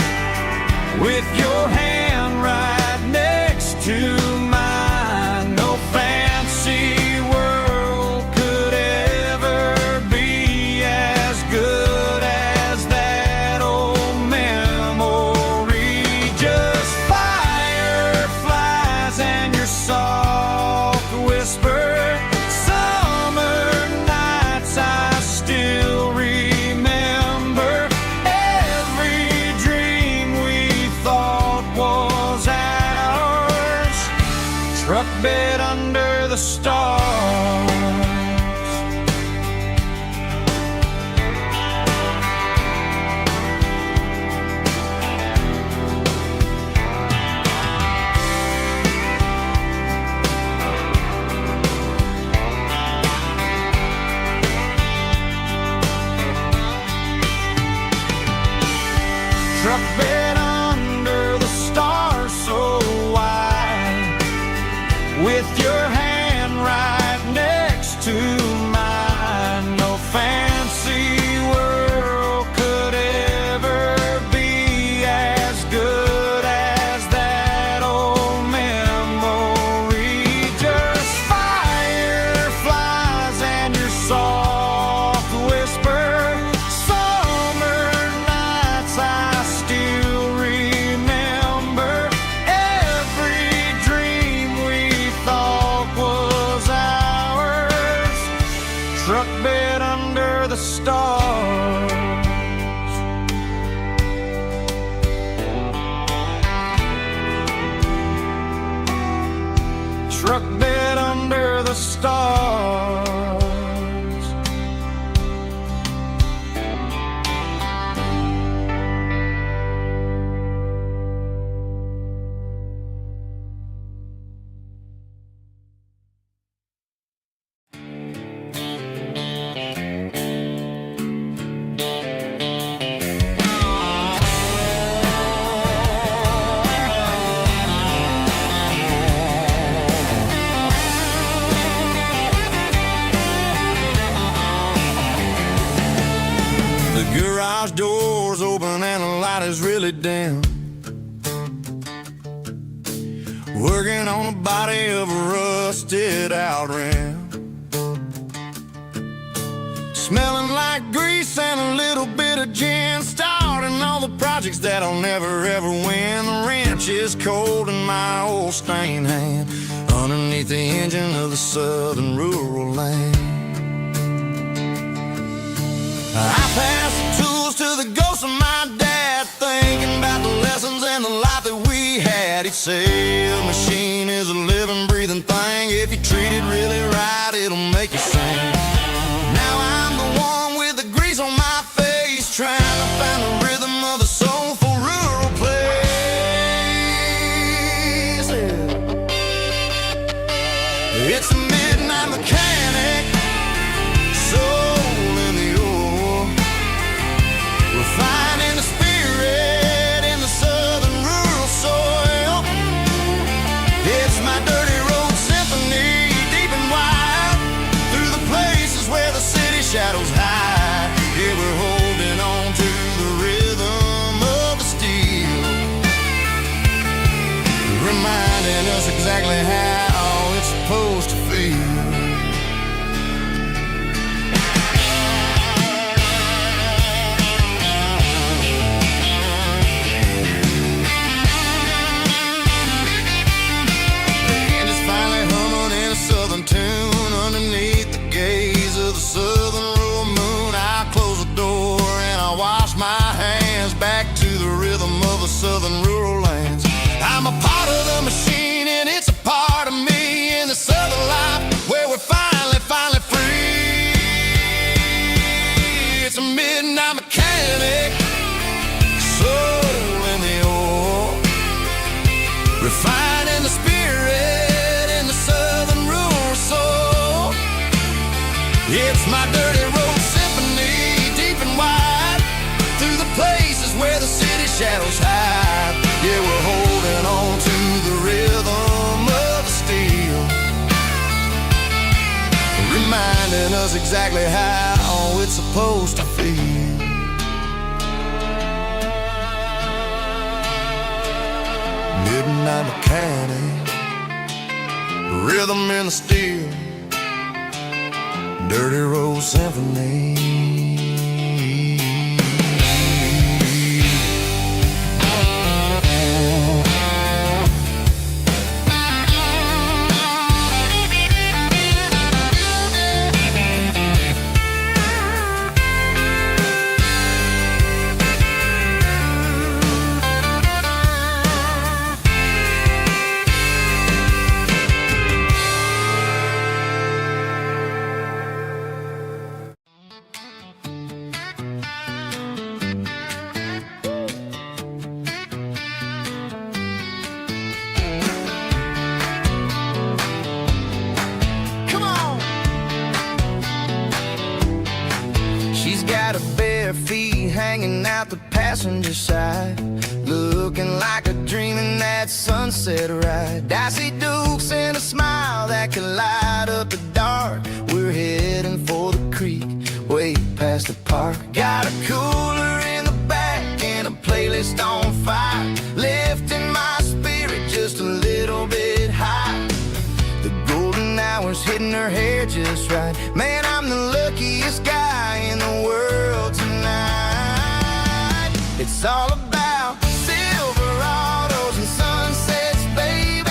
with your hand right next to mine. No fancy world could ever be as good as that old memory. Just fireflies and your soft whisper, summer nights I still remember, every dream we thought was ours, truck bed under the stars. Truck bed under the stars so wide, with your hand right truck bed under the stars. Truck bed under the stars. Garage doors open and the light is really dim. Working on the body of a rusted out rim. Smelling like grease and a little bit of gin. Starting all the projects that I'll never ever win. The wrench is cold in my old stained hand underneath the engine of the southern rural land. I pass the tools to the ghost of my dad, thinking about the lessons and the life that we had. He'd say a machine is a living, breathing thing. If you treat it really right, it'll make you sing. Now I'm the one with the grease on my face, trying to find the rhythm of the soulful rural place. It's a midnight mechanic, soul in the ore, refining the spirit in the southern rural soil. It's my dirty road symphony, deep and wide, through the places where the city shadows hide. Yeah, we're holding on to the rhythm of the steel, reminding us exactly how it's supposed to feel. Tune underneath the gaze of the southern rural moon. I close the door and I wash my hands back to the rhythm of the southern rural lands. I'm a part of the machine and it's a part of me in the southern life where we're finally free. It's a midnight mechanic, soul in the ore, refining the spirit in the southern rural soul. It's my dirty road symphony, deep and wide, through the places where the city shadows hide. Yeah, we're holding on to the rhythm of the steel, reminding us exactly how it's supposed to feel. Midnight mechanic, rhythm in the steel, dirty road symphony. Hanging out the passenger side, looking like a dream in that sunset ride. Dicey dukes and a smile that can light up the dark. We're heading for the creek, way past the park. Got a cooler in the back and a playlist on fire, lifting my spirit just a little bit high. The golden hours hitting her hair just right. Man, I'm the luckiest guy in the world tonight. It's all about Silverados and sunsets, baby.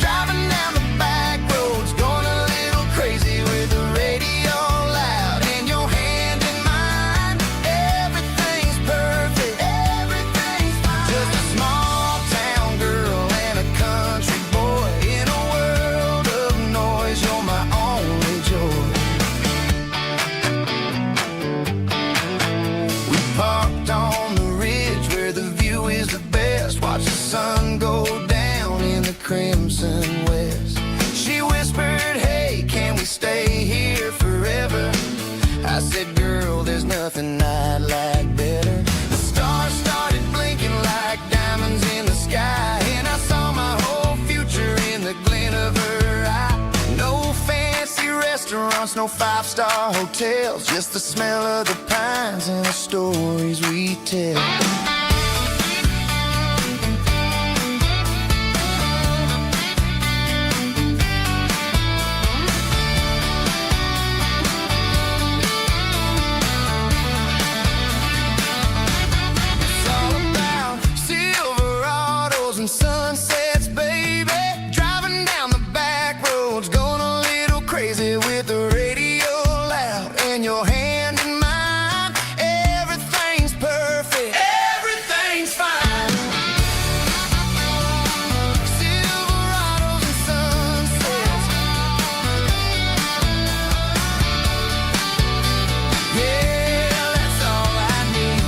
Driving down the back roads, going a little crazy with the radio loud. I said, girl, there's nothing I'd like better. The stars started blinking like diamonds in the sky, and I saw my whole future in the glint of her eye. No fancy restaurants, no five-star hotels, just the smell of the pines and the stories we tell. Sunsets, baby, driving down the back roads, going a little crazy with the radio loud, and your hand in mine. Everything's perfect, everything's fine. Silverados and sunsets, yeah, that's all I need.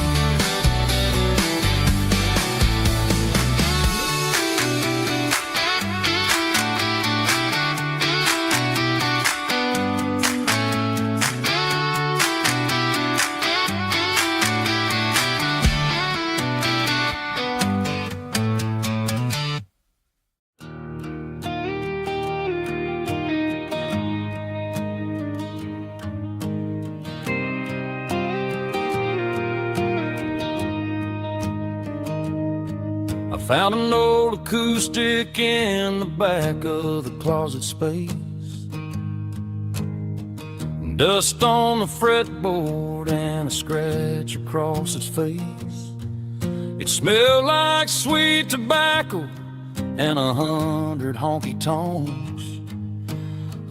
I found an old acoustic in the back of the closet space. Dust on the fretboard and a scratch across its face. It smelled like sweet tobacco and 100 honky-tonks.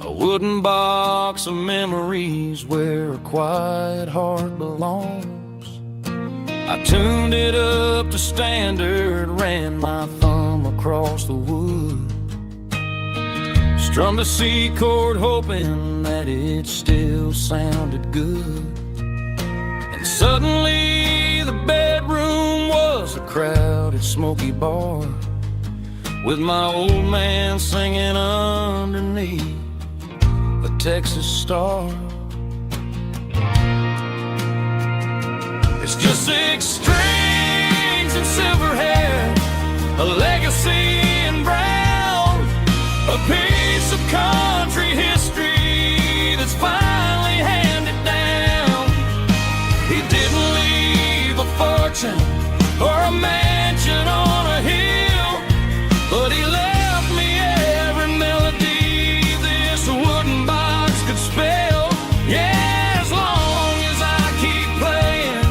A wooden box of memories where a quiet heart belongs. I tuned it up to standard, ran my thumb across the wood, strummed a C chord hoping that it still sounded good. And suddenly the bedroom was a crowded smoky bar, with my old man singing underneath a Texas star. It's just 6 strings and silver hair, a legacy in brown, a piece of country history that's finally handed down. He didn't leave a fortune or a mansion on a hill, but he left me every melody this wooden box could spell. Yeah, as long as I keep playing,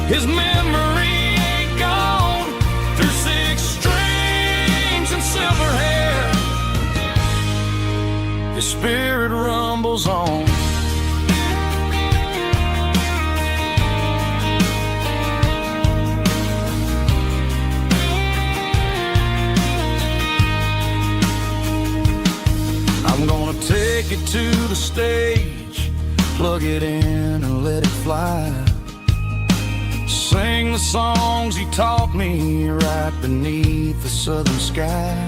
his memory ain't gone. Through 6 strings and silver hair, his spirit rumbles on. I'm gonna take it to the stage, plug it in and let it fly. Sing the songs he taught me right beneath the southern sky.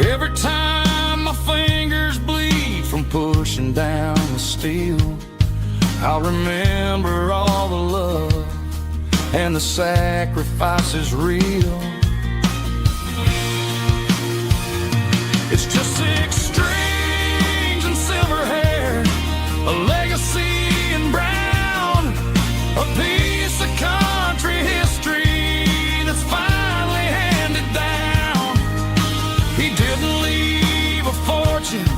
Every time my fingers bleed from pushing down the steel, I'll remember all the love and the sacrifices real. It's just 6 strings and silver hair, a legacy in brown, a piece of country history that's finally handed down. He didn't leave a fortune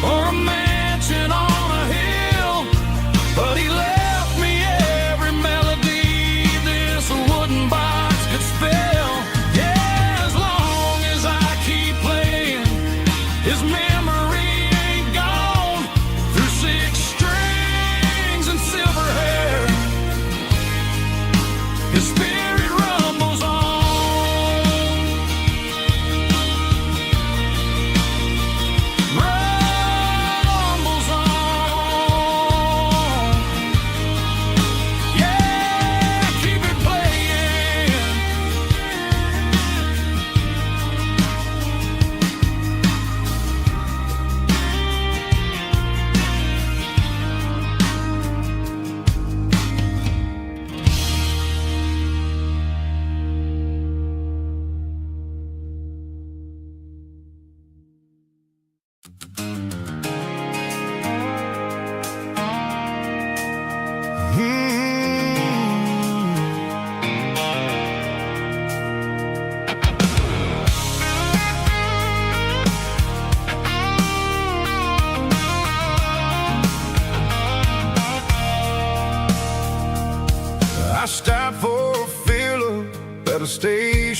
or a mansion on a hill, but he left me every melody this wooden box could spell. Yeah, as long as I keep playing, his memory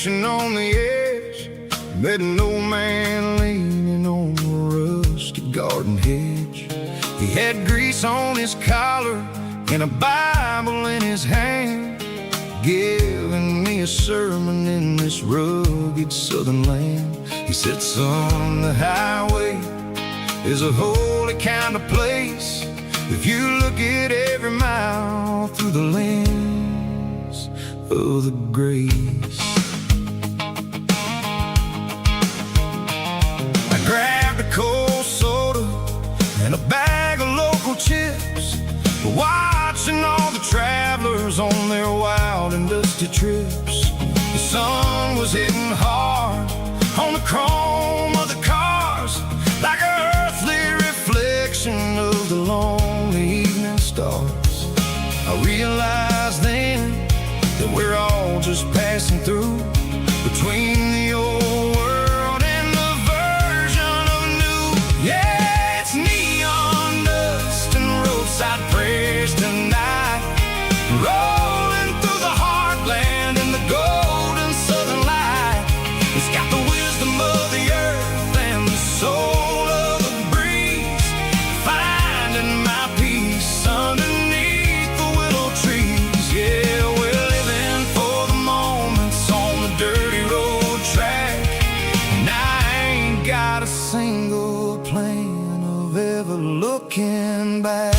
station on the edge, met an old man leaning on a rusty garden hedge. He had grease on his collar and a Bible in his hand, giving me a sermon in this rugged southern land. He said, son, the highway is a holy kind of place if you look at every mile through the lens of the grace. I grabbed a cold soda and a bag of local chips, watching all the travelers on their wild and dusty trips. The sun was hitting hard on the chrome of the cars, like an earthly reflection of the lonely evening stars. I realized then that we're all just passing through, between the old world and the version of new. Yeah, it's neon dust and roadside prayers tonight, rolling through the heartland in the golden southern light. It's got the wisdom of the earth and the soul of the breeze, finding my peace underneath the willow trees. Yeah, we're living for the moments on the dirty road track, and I ain't got a single plan of ever looking back.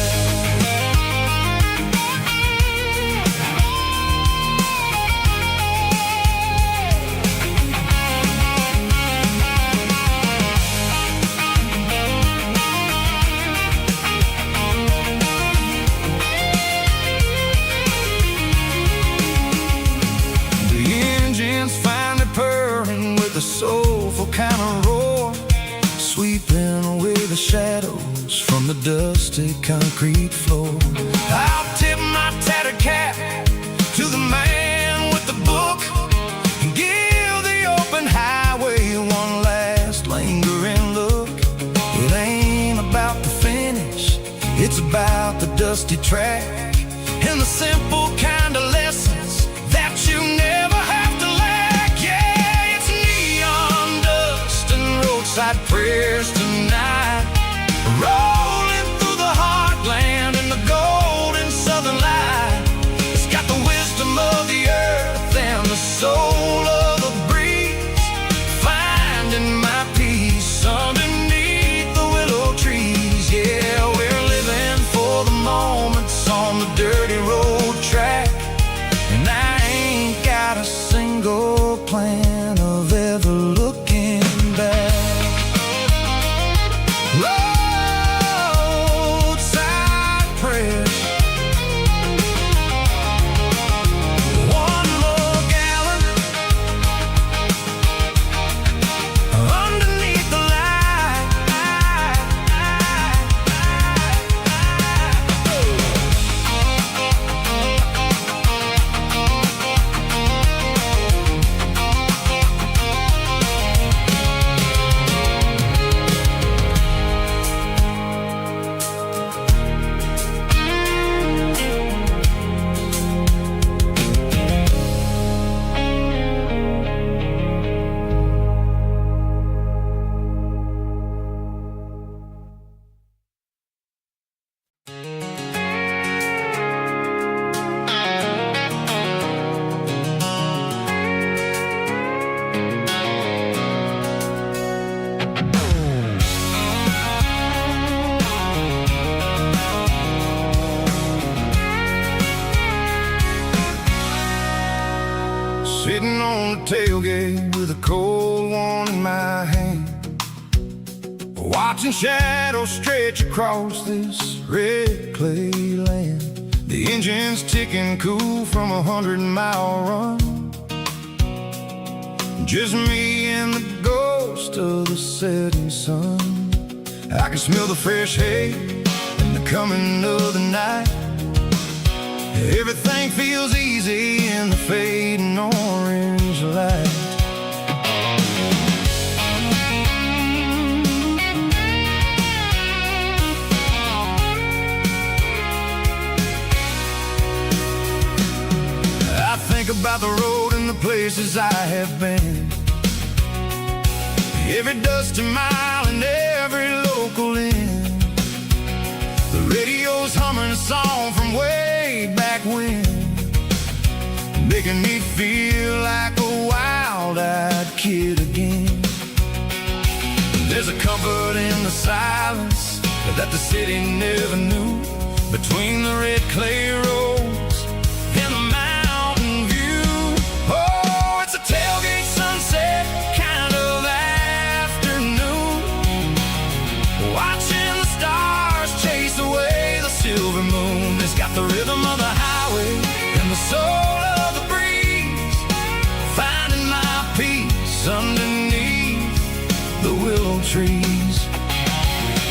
Soulful kind of roar, sweeping away the shadows from the dusty concrete floor. I'll tip my tattered cap to the man with the book and give the open highway one last lingering look. It ain't about the finish, it's about the dusty track and the simple kind of lessons that you never have to lack. Yeah, it's neon dust and roadside prayers tonight, rolling through the heartland in the golden southern light. It's got the wisdom of the earth and the soul of the breeze, finding my peace underneath the willow trees. Yeah, we're living for the moments on the dirty road track, and I ain't got a single plan of ever looking back. Roadside prayers, one more gallon underneath the light. Sitting on the tailgate with a cold one in my hand, watching shadows stretch across this red clay land. The engine's ticking cool from 100-mile run, just me and the ghost of the setting sun. I can smell the fresh hay and the coming of the night. Everything feels easy in the fading orange light. I think about the road and the place places I have been. Every dusty mile and every local inn. The radio's humming a song from way back when, making me feel like a wild-eyed kid again. There's a comfort in the silence that the city never knew, between the red clay roads and the mountain view. Oh, it's a tailgate sunset kind of afternoon, watching the stars chase away the silver moon. It's got the rhythm of the highway and the soul of the breeze, finding my peace underneath the willow trees.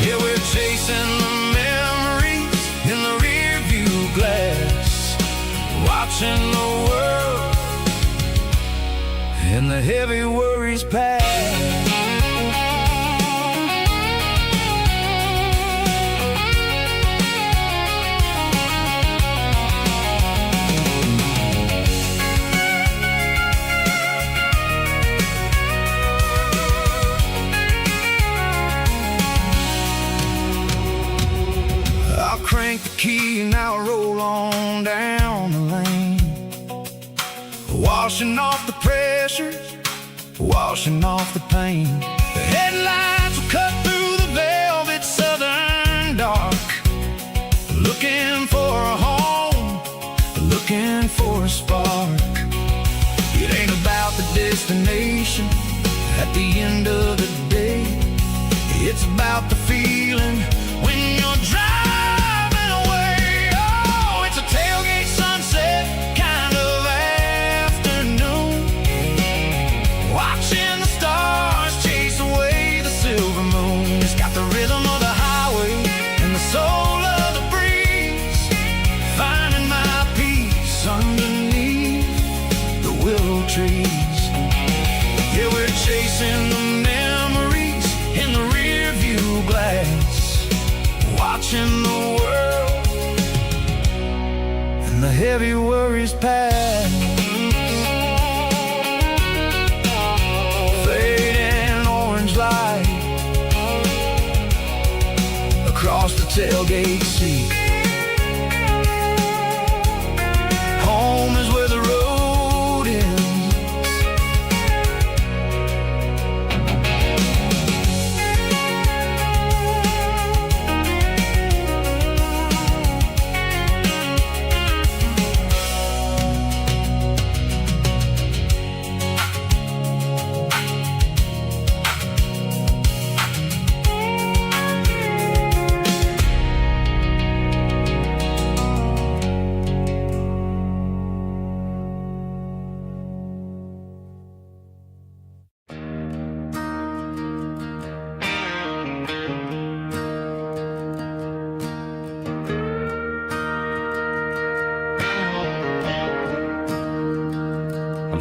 Yeah, we're chasing the memories in the rear view glass, watching the world and the heavy worries pass. Crank the key and I'll roll on down the lane, washing off the pressure, washing off the pain. The headlights will cut through the velvet southern dark, looking for a home, looking for a spark. It ain't about the destination at the end of the day, it's about the feeling when you're driving. Tailgate sunset kind of afternoon, watching the stars chase away the silver moon. It's got the rhythm of the highway and the soul of the breeze, finding my peace underneath the willow trees. Yeah, we're chasing the memories in the rear view glass, watching the world, the heavy worries pass. Fading orange light across the tailgate seat. Home is where the road ends.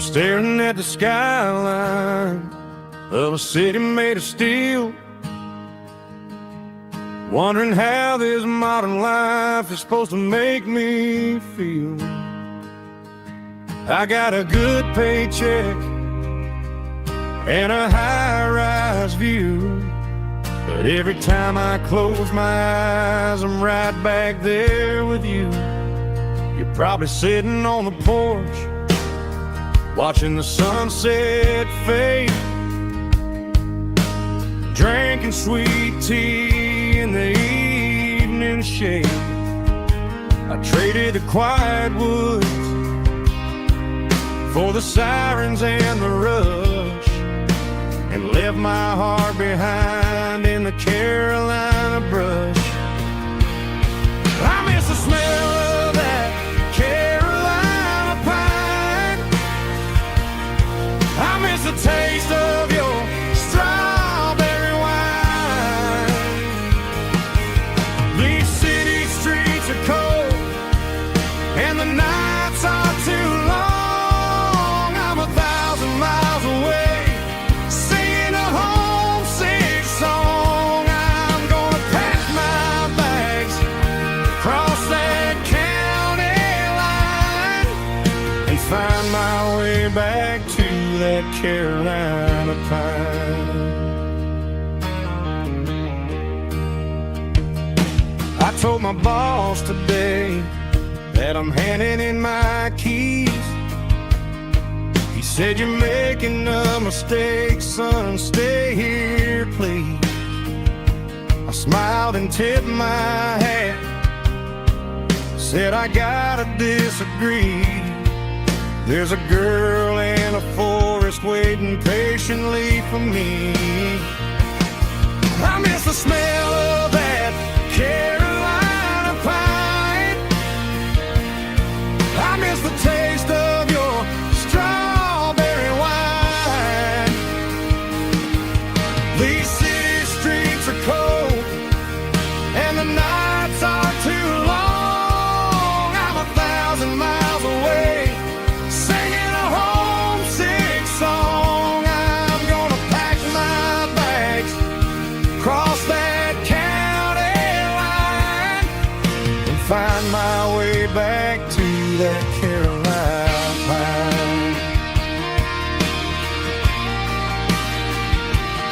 Staring at the skyline of a city made of steel, wondering how this modern life is supposed to make me feel. I got a good paycheck and a high-rise view, but every time I close my eyes, I'm right back there with you. You're probably sitting on the porch, watching the sunset fade, drinking sweet tea in the evening shade. I traded the quiet woods for the sirens and the rush, and left my heart behind in the Carolina brush. I miss the smell of that Carolina pine. I miss the taste of your strawberry wine. These city streets are cold and the nights are too long. I'm 1,000 miles away, singing a homesick song. I'm gonna pack my bags, cross that county line, and find my way back that Carolina pine. I told my boss today that I'm handing in my keys. He said, "You're making a mistake, son, stay here, please." I smiled and tipped my hat, said, "I gotta disagree. There's a girl in a forest waiting patiently for me. I miss the smell of that Carolina pine. I miss the taste of your strawberry wine. These city streets are cold and the nights are too long. I'm 1,000 miles away, singing a homesick song. I'm gonna pack my bags, cross that county line, and find my way back to that Carolina pine.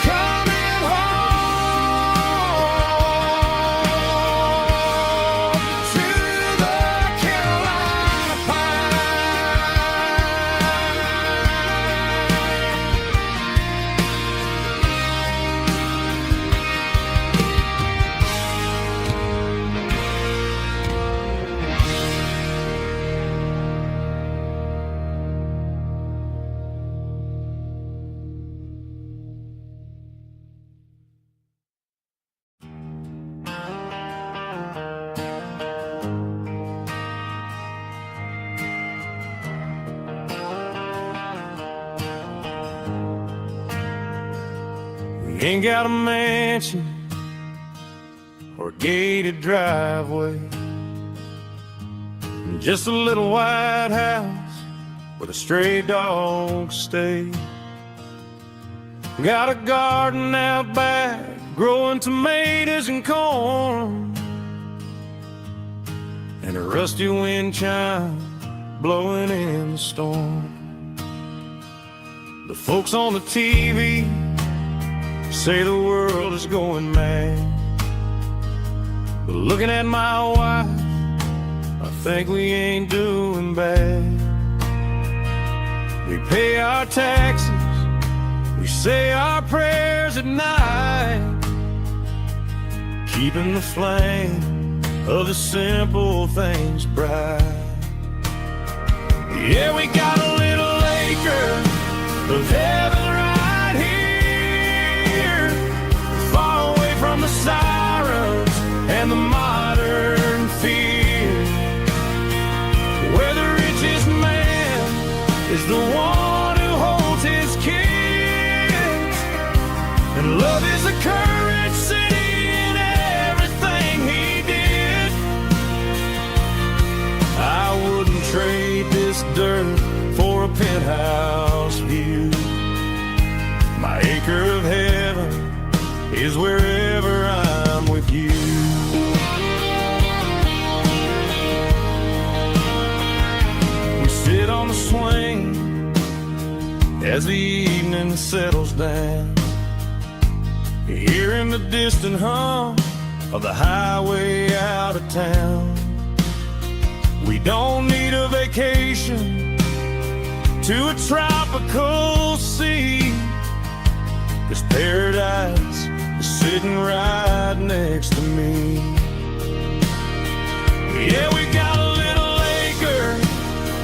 Coming home to the Carolina We ain't got a mansion or a gated driveway, just a little white house where the stray dogs stay. Got a garden out back, growing tomatoes and corn, and a rusty wind chime blowing in the storm. The folks on the TV say the world is going mad, but looking at my wife, I think we ain't doing bad. We pay our taxes, we say our prayers at night, keeping the flame of the simple things bright. Yeah, we got a little acre of heaven right here, far away from the sirens and the modern fear, where the richest man is the one who holds his kids, and love is a currency in everything he did. I wouldn't trade this dirt for a penthouse view. My acre of heaven is wherever I'm with you. We sit on the swing as the evening settles down, hearing the distant hum of the highway out of town. We don't need a vacation to a tropical sea, 'cause paradise is sitting right next to me. Yeah, we got a little acre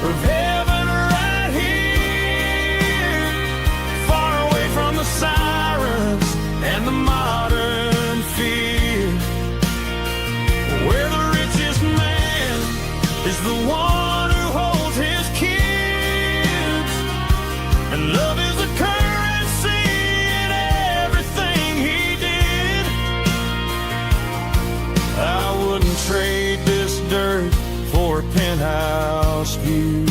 of heaven right here, far away from the sirens and the modern fear, where the richest man is the one who holds his kids, and love is a currency in everything he did. I wouldn't trade this dirt for a penthouse view.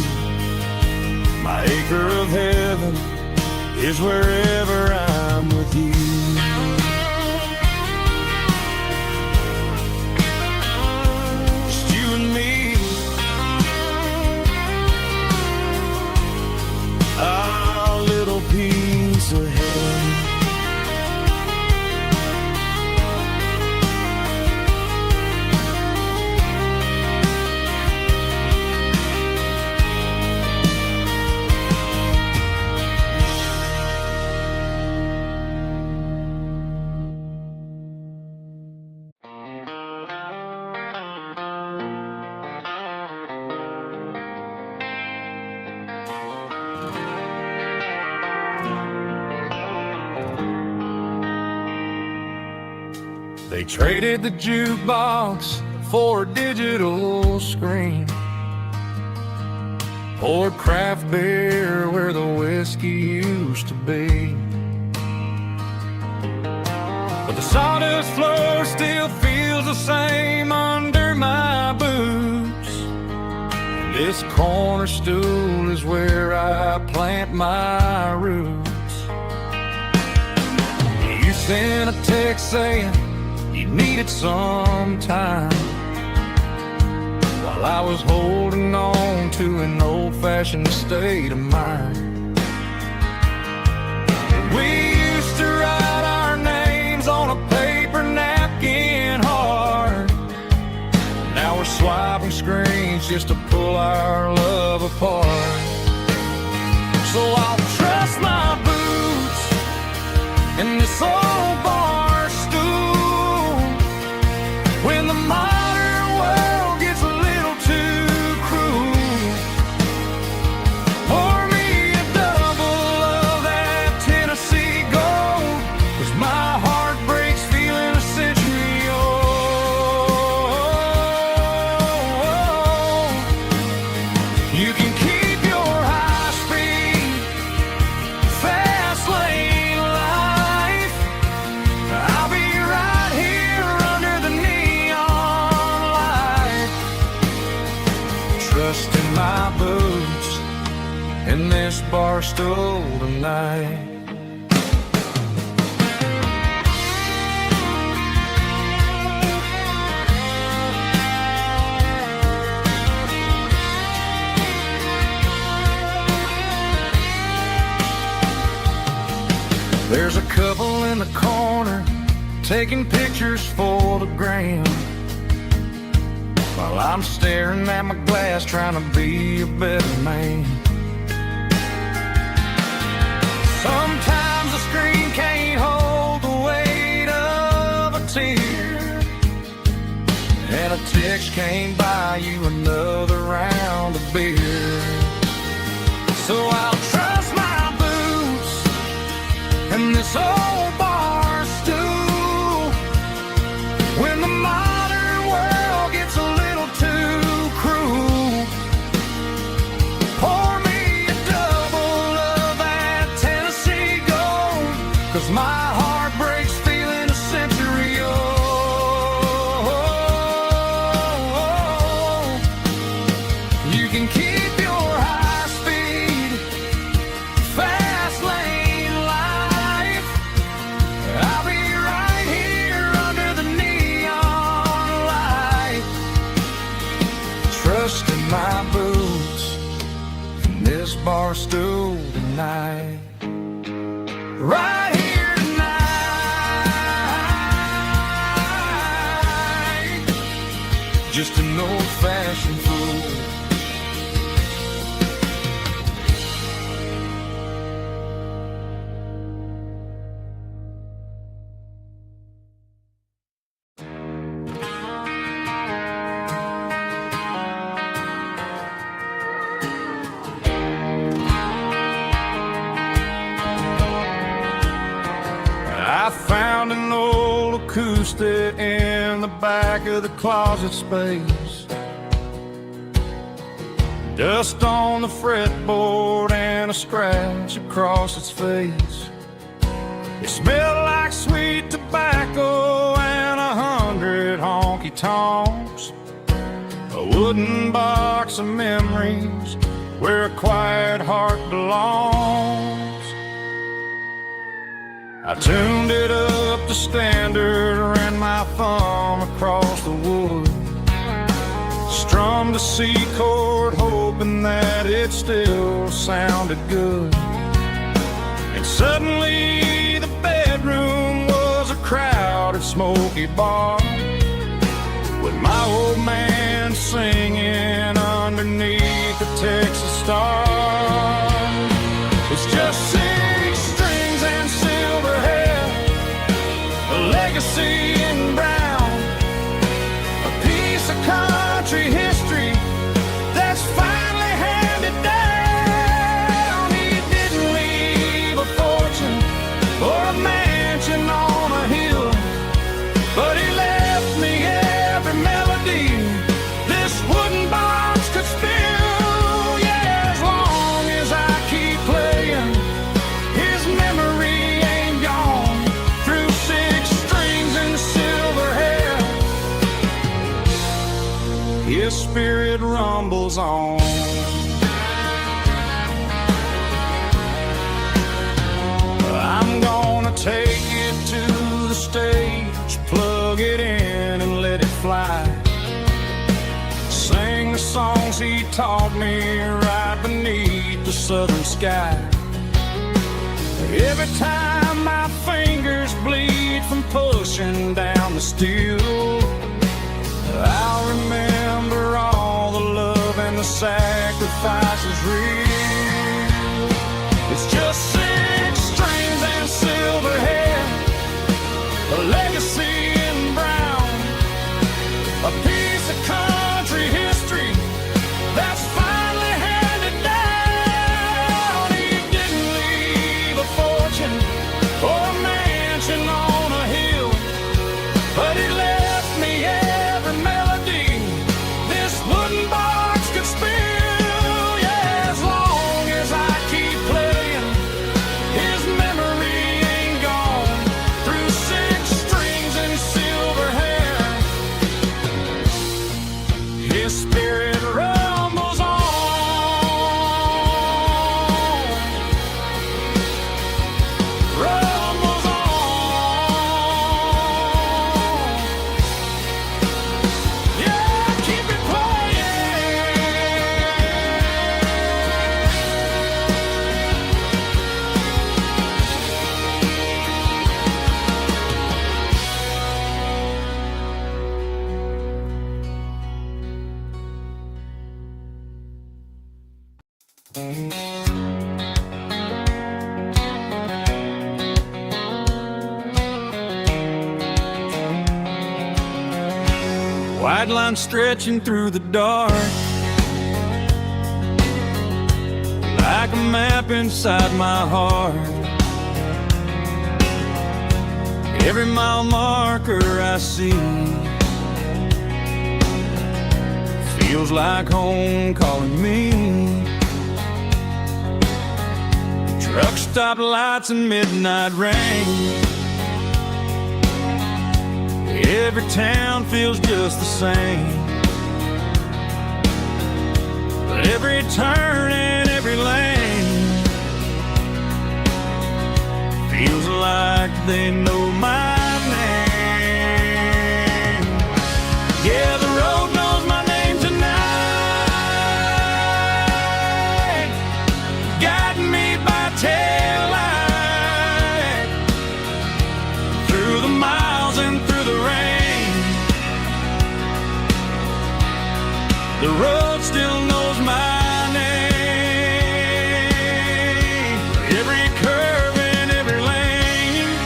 My acre of heaven is wherever I'm with you. Just you and me, our little They traded the jukebox for a digital screen, poured craft beer where the whiskey used to be. But the sawdust floor still feels the same under my boots. This corner stool is where I plant my roots. You sent a text saying you needed some time, while I was holding on to an old-fashioned state of mind. We used to write our names on a paper napkin hard. Now we're swiping screens just to pull our love apart. So I'll trust my boots in this old bar stool when the modern world gets a little too cruel. Pour me a double of that Tennessee Gold, 'cause my heart breaks feeling a century old. You can keep your high-speed, fast-lane life. I'll be right here under the neon light, trusting my boots in this bar stool tonight. There's a couple in the corner taking pictures for the gram, while I'm staring at my glass trying to be a better man. Sometimes the screen can't hold the weight of a tear, and a text can't buy you another round of beer. So I'll trust my boots and this old bar stool when the modern world gets a little too cruel. Pour me a double of that Tennessee Gold, 'cause my heart breaks feeling a century old. You can keep your high-speed, fast-lane life. I'll be right here under the neon light, trusting my boots in this bar stool tonight. Right here tonight, just an old-fashioned fool. I found an old acoustic in the back of the closet space. Dust on the fretboard and a scratch across its face. It smelled like sweet tobacco and 100 honky-tonks. A wooden box of memories where a quiet heart belongs. I tuned it up to standard, ran my thumb across the wood, strummed a C chord hoping that it still sounded good. And suddenly the bedroom was a crowded smoky bar, with my old man singing underneath the Texas star. It's just 6 strings and silver hair, a legacy in brown, a piece of country history that's finally handed down. He didn't leave a fortune or a mansion on a hill, but he His spirit rumbles on. I'm gonna take it to the stage, plug it in and let it fly. Sing the songs he taught me right beneath the southern sky. Every time my fingers bleed from pushing down the steel, I'll remember all the love and the sacrifices real. It's just 6 strings and silver hair, a legacy in brown, a piece of country history that's finally handed down. He didn't leave a fortune or a mansion on a hill, but he left me every melody this wooden box could spill. Yeah, as long as I keep playing, his memory ain't gone. Through 6 strings and silver hair, his spirit rumbles on. Rumbles on. Yeah, keep it White line stretching through the dark, like a map inside my heart. Every mile marker I see feels like home calling me. Truck stop lights and midnight rain, every town feels just the same. But every turn and every lane feels like they know my name. Yeah, the road knows my name tonight, guiding me by taillight through the miles and through the rain. The road still knows my name. Every curve and every lane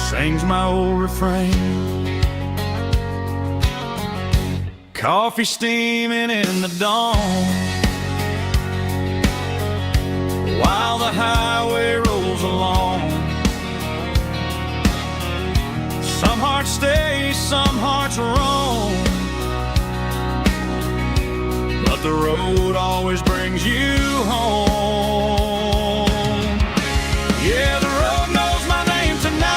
sings my old refrain. Coffee steaming in the dawn, while the highway rolls along. Some hearts stay, some hearts roam, but the road always brings you home. Yeah, the road knows my name tonight,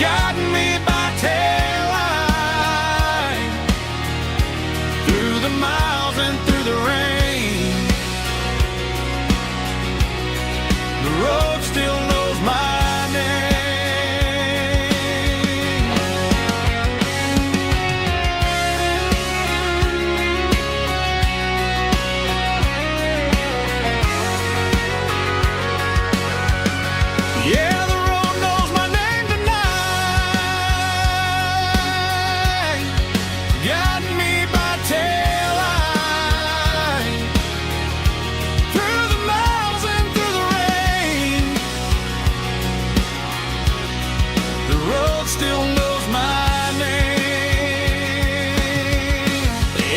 guiding me by taillight through the miles and through the rain. The road still knows my name. Yeah, the road knows my name tonight, guiding me by taillight through the miles and through the rain. The road still knows my name.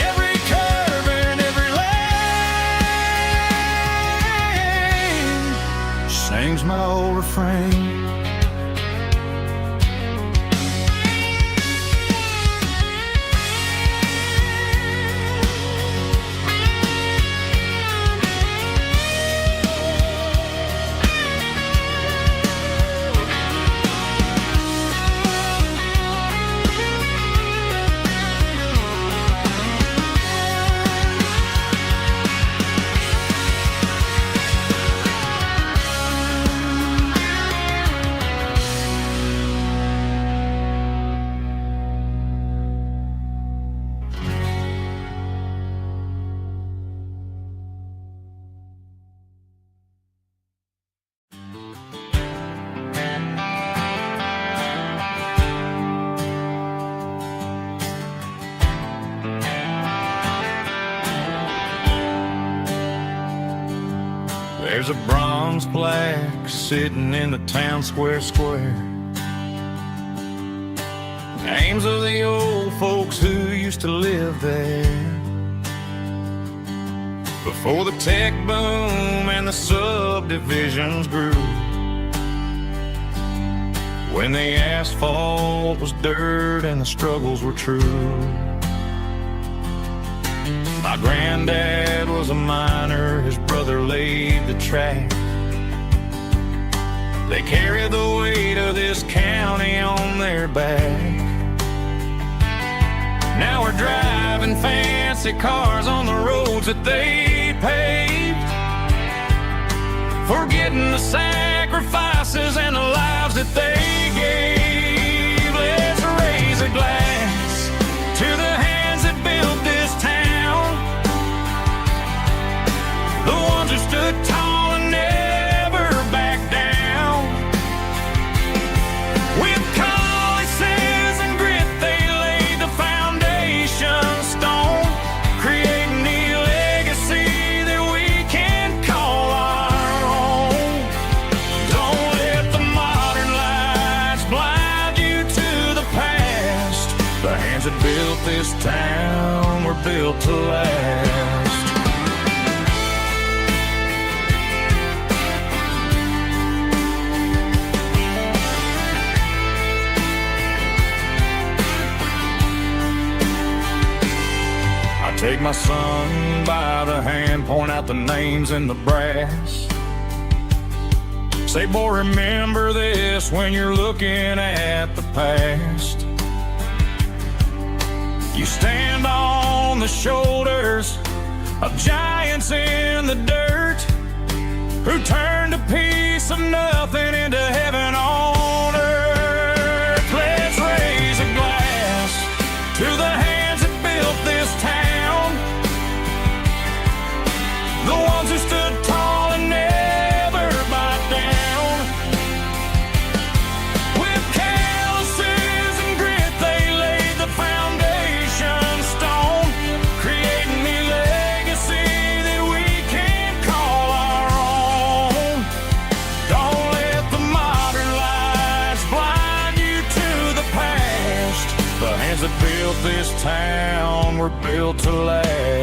Every curve and every lane sings my old refrain. There's a bronze plaque sitting in the town square. Names of the old folks who used to live there before the tech boom and the subdivisions grew, when the asphalt was dirt and the struggles were true. My granddad was a miner, his brother laid the track. They carried the weight of this county on their back. Now we're driving fancy cars on the roads that they paved, forgetting the sacrifices and the lives that they gave. Let's raise a glass to the hands that built this town, the ones who stood tall and never backed down. With calluses and grit they laid the foundation stone, creating the legacy that we can call our own. Don't let the modern lights blind you to the past. The hands that built this town were built to last. Take my son by the hand, point out the names in the brass. Say, boy, remember this when you're looking at the past. You stand on the shoulders of giants in the dirt, who turned a piece of nothing into heaven on earth. Let's raise a glass to the hands that built this town, the ones who stood tall and never backed down. With calluses and grit they laid the foundation stone, creating the legacy that we can call our own. Don't let the modern lights blind you to the past. The hands that built this town were built to last.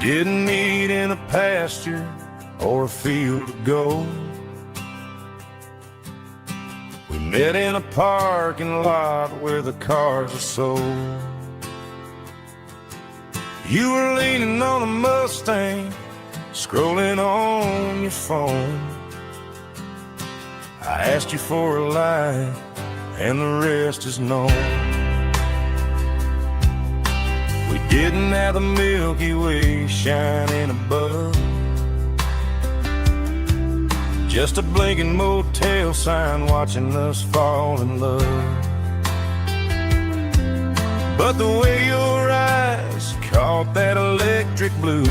Didn't meet in a pasture or a field of gold. We met in a parking lot where the cars are sold. You were leaning on a Mustang, scrolling on your phone. I asked you for a light, and the rest is known. We didn't have the Milky Way shining above, just a blinking motel sign watching us fall in love. But the way your eyes caught that electric blue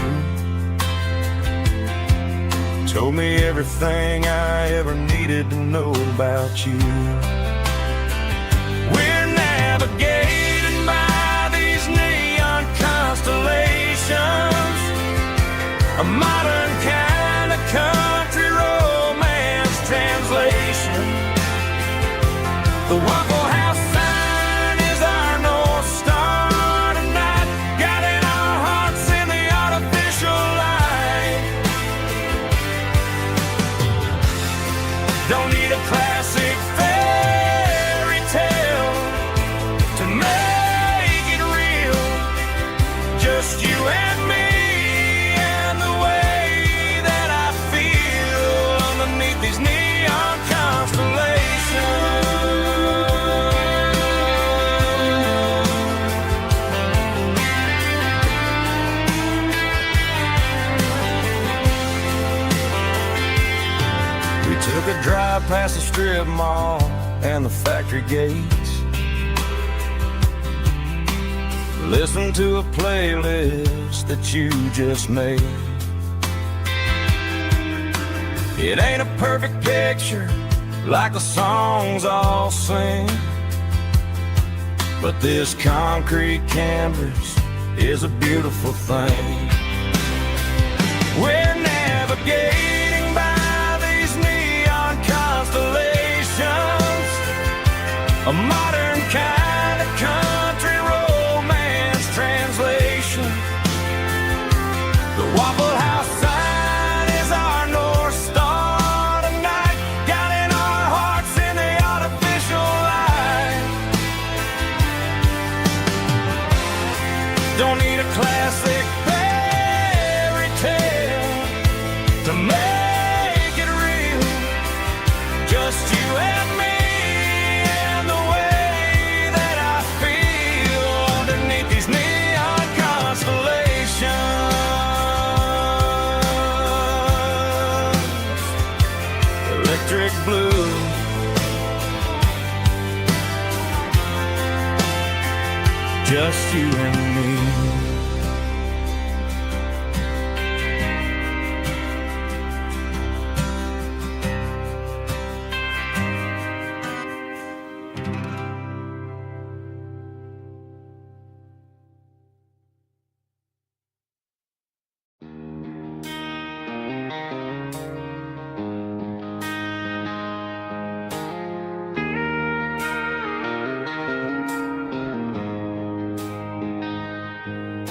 told me everything I ever needed to know about you. We're navigating by these neon constellations, a modern kind of country romance translation. The Waffle House sign is our North Star tonight, guiding our hearts in the artificial light. Don't need a classic fairy tale to make it real, just you and me Took a drive past the strip mall and the factory gates. Listen to a playlist that you just made. It ain't a perfect picture like the songs all sing, but this concrete canvas is a beautiful thing. We're navigating by these neon constellations, a modern kind of country romance translation. The Waffle House sign is our North Star tonight, guiding our hearts in the artificial light. Don't need a classic fairy tale to make it real, just you and me and the way that I feel underneath these neon constellations. Electric blue, just you and me.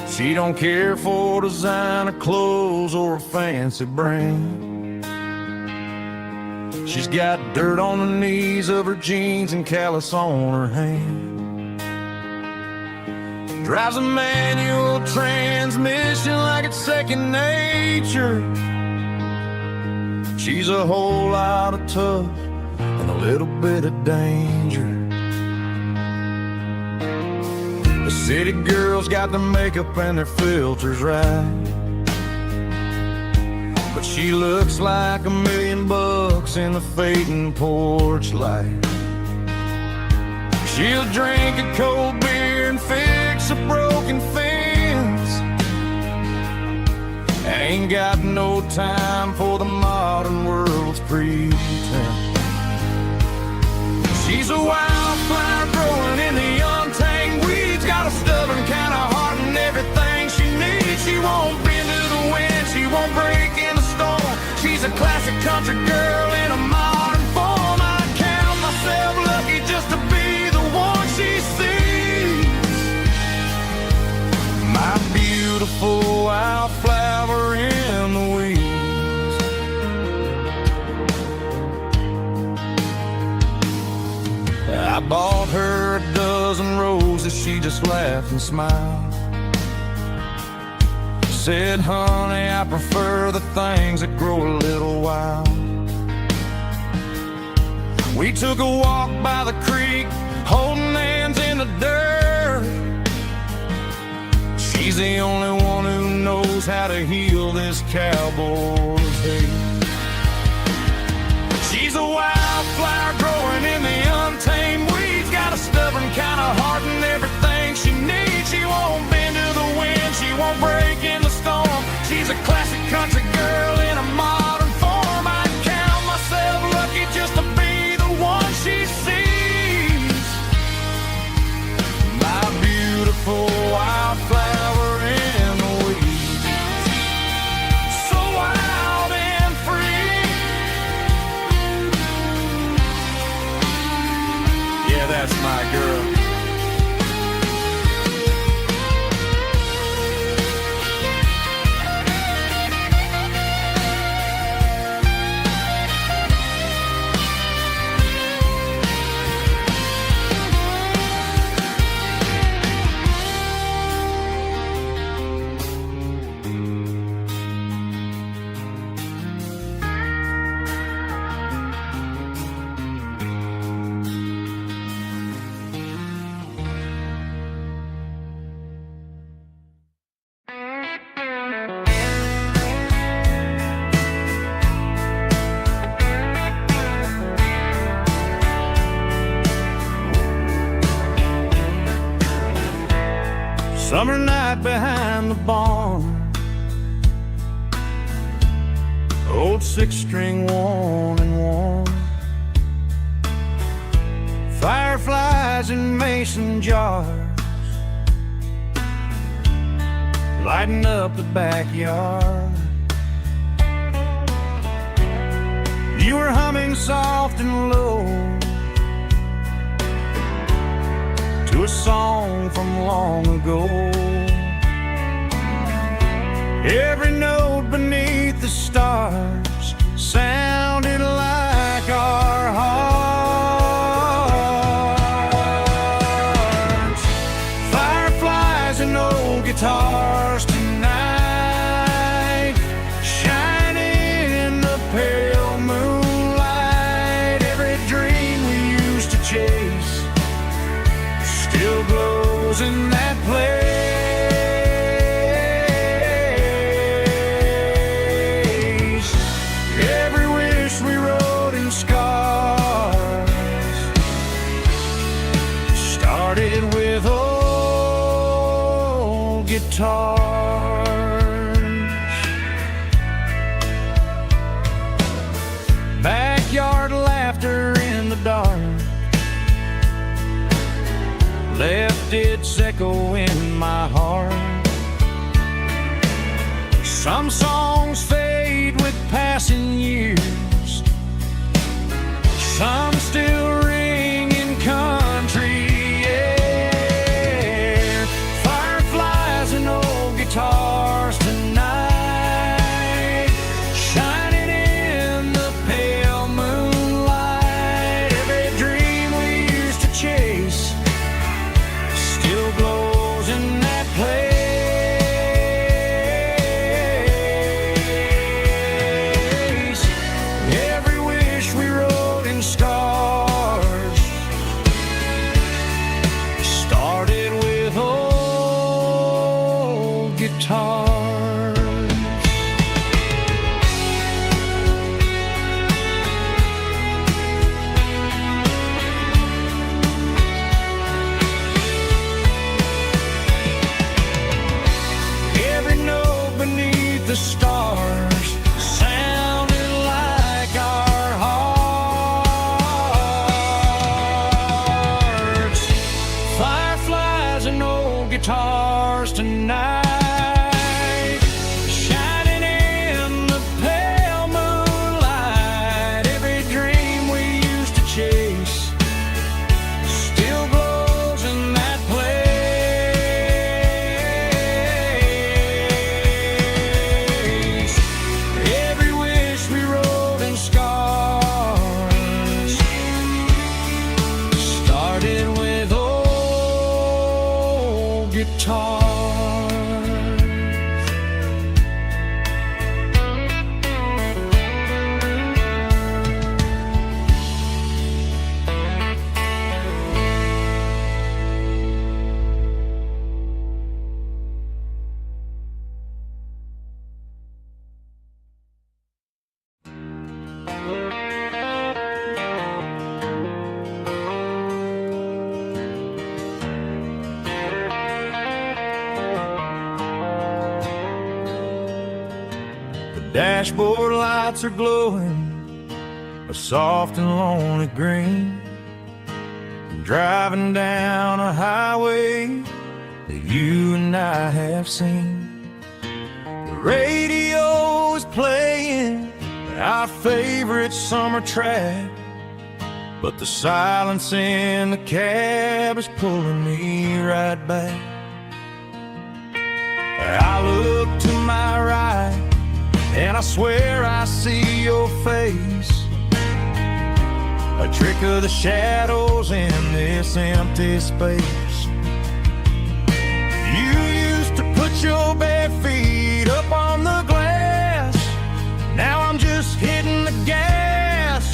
She don't care for designer clothes or a fancy brand. She's got dirt on the knees of her jeans and callus on her hand. Drives a manual transmission like it's second nature. She's a whole lot of tough and a little bit of danger. The city girls got their makeup and their filters right, but she looks like $1 million in the fading porch light. She'll drink a cold beer and fix a broken fence. Ain't got no time for the modern world's pretense. She's a wildflower growing in the untamed weeds, got a stubborn kind of heart and everything she needs. She won't bend to the wind, she won't break in the storm. She's a classic country girl in a modern form. I count myself lucky just to be the one she sees. My beautiful wildflower in the weeds. I bought her a dozen roses, she just laughed and smiled. Said, honey, I prefer the things that grow a little wild. We took a walk by the creek, holding hands in the dirt. She's the only one who knows how to heal this cowboy's hate. She's a wildflower growing in the untamed weeds, got a stubborn kind of heart and everything she needs. She won't bend to the wind, she won't break in the storm. She's a classic country girl in a modern form. I count myself lucky just to be the one she sees. My beautiful wildflower in the weeds. So wild. behind the barn. Old 6-string 1-and-1. Fireflies in mason jars, lighting up the backyard. You were humming soft and low to a song from long ago. Every note beneath the stars sounded like our hearts. Fireflies and old guitars tonight, shining in the pale moonlight. Every dream we used to chase still glows in that place. Every wish we wrote in scars started with old guitars. Backyard laughter in the dark left its echo in my heart. Some songs fade with passing years, some still ring in country air. Fireflies and old guitars tonight, shining in the pale moonlight. Every dream we used to chase still glows in that place. Every wish we wrote in stars started with old guitars. Every note beneath the stars sounded like our hearts. Fireflies and old guitars tonight, shining in the pale moonlight. Every dream we used to chase still glows in that place. Every wish we wrote in scars started with old guitars. Dashboard lights are glowing a soft and lonely green. Driving down a highway that you and I have seen. The radio is playing our favorite summer track, but the silence in the cab is pulling me right back. I look to my right and I swear I see your face, a trick of the shadows in this empty space. You used to put your bare feet up on the glass. Now I'm just hitting the gas,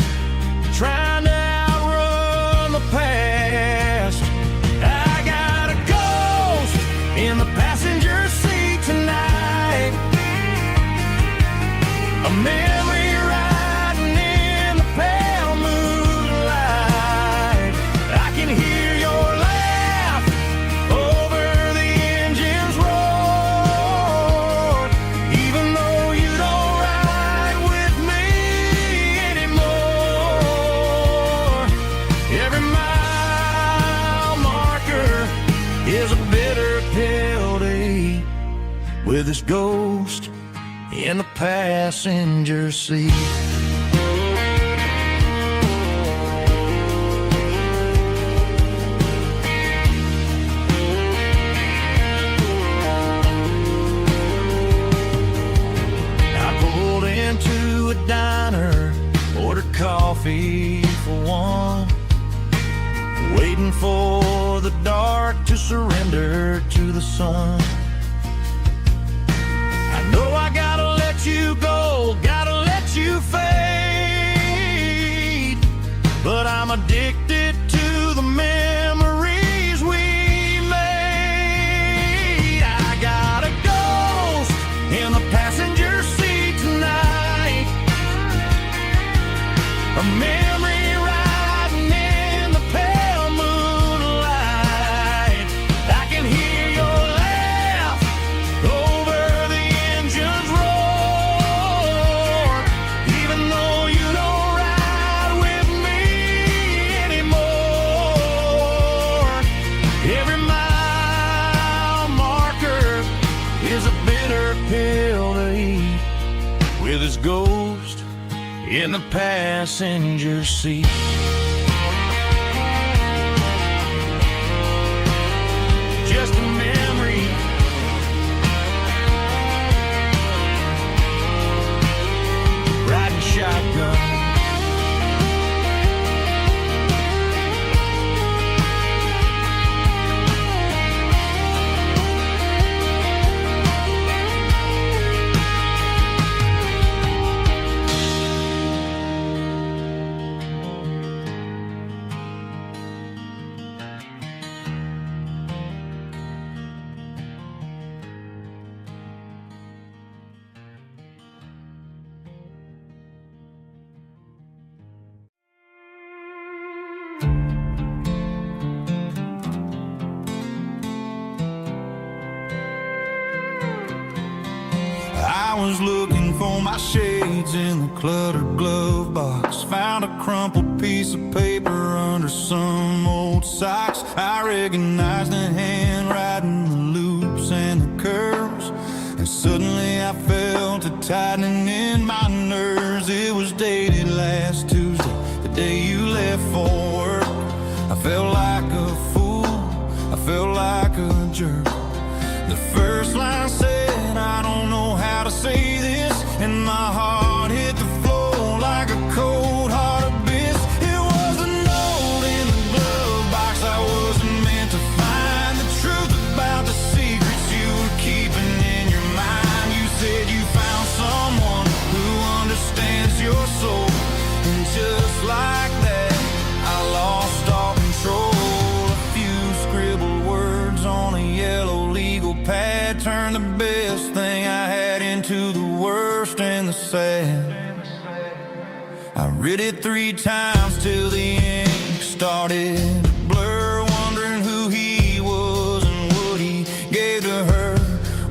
trying to outrun the past. I got a ghost in the passenger seat tonight, a memory riding in the pale moonlight. I can hear your laugh over the engine's roar. with his ghost in the passenger seat. Into a diner, ordered coffee for one, waiting for the dark to surrender to the sun. I know I gotta let you go, gotta let you fade, but I'm addicted to the memories we made. I got a ghost in the passenger seat tonight, a memory riding in the pale moonlight. I can hear your laugh over the engine's roar, even though you don't ride with me anymore. Every mile marker is a bitter pill to eat, with his ghost in the passenger seat. Just a memory, riding shotgun. I was looking for my shades in the cluttered glove box, found a crumpled piece of paper under some old socks. I recognized the handwriting, the loops and the curves, and suddenly I felt a tightening in my nerves. It was dated last Tuesday, the day you left for work. I felt like a fool, I felt like a jerk. The first line said, I don't know how to say this, and my heart hit the floor like a cold heart abyss. It was a note in the glove box I wasn't meant to find, the truth about the secrets you were keeping in your mind. You said you found someone who understands your soul, and just like that I lost all control. A few scribbled words on a yellow legal pad turned the best thing I had into the worst and the sad. I read it 3 times till the ink started to blur, wondering who he was and what he gave to her.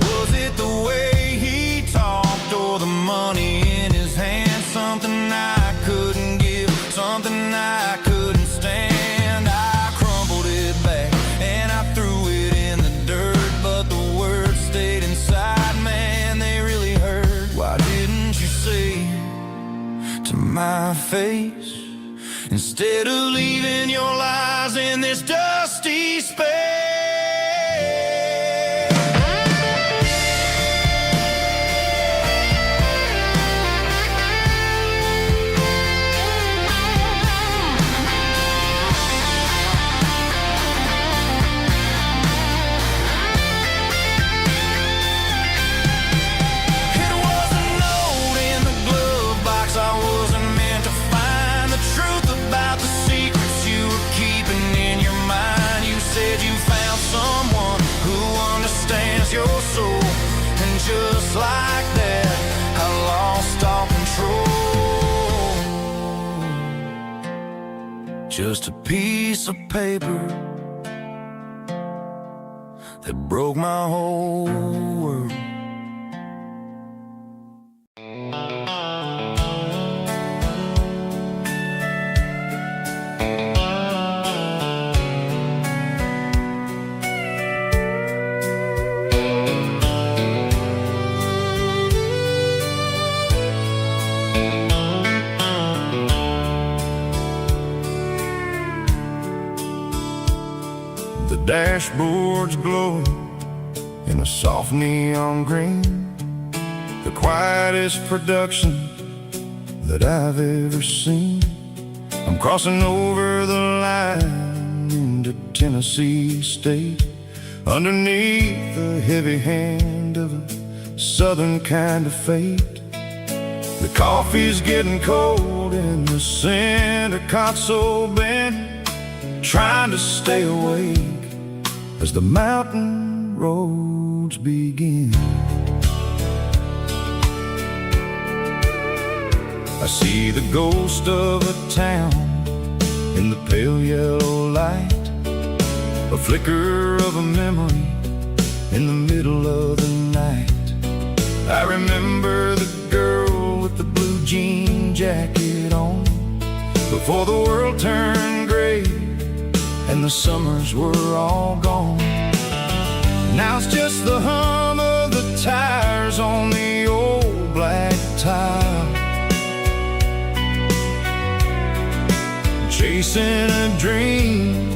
Was it the way he talked or the money in his hand? Something I couldn't give, something I couldn't stand. I crumpled it back and I threw it in the dirt, but the words stayed inside, man, they really hurt. Why didn't you say to my face, instead of leaving your lies in this dusty space? It was a note in the glove box I wasn't meant to find, the truth about the secrets you were keeping in your mind. You said you found someone who understands your soul, and just like that I lost all control. Just a piece of paper that broke my whole world. dashboard's glowing in a soft neon green, the quietest production that I've ever seen. I'm crossing over the line into Tennessee State, underneath the heavy hand of a southern kind of fate. The coffee's getting cold in the center console bin, trying to stay awake as the mountain roads begin. I see the ghost of a town in the pale yellow light, a flicker of a memory in the middle of the night. I remember the girl with the blue jean jacket on, before the world turned gray and the summers were all gone. Now it's just the hum of the tires on the old black tile, chasing a dream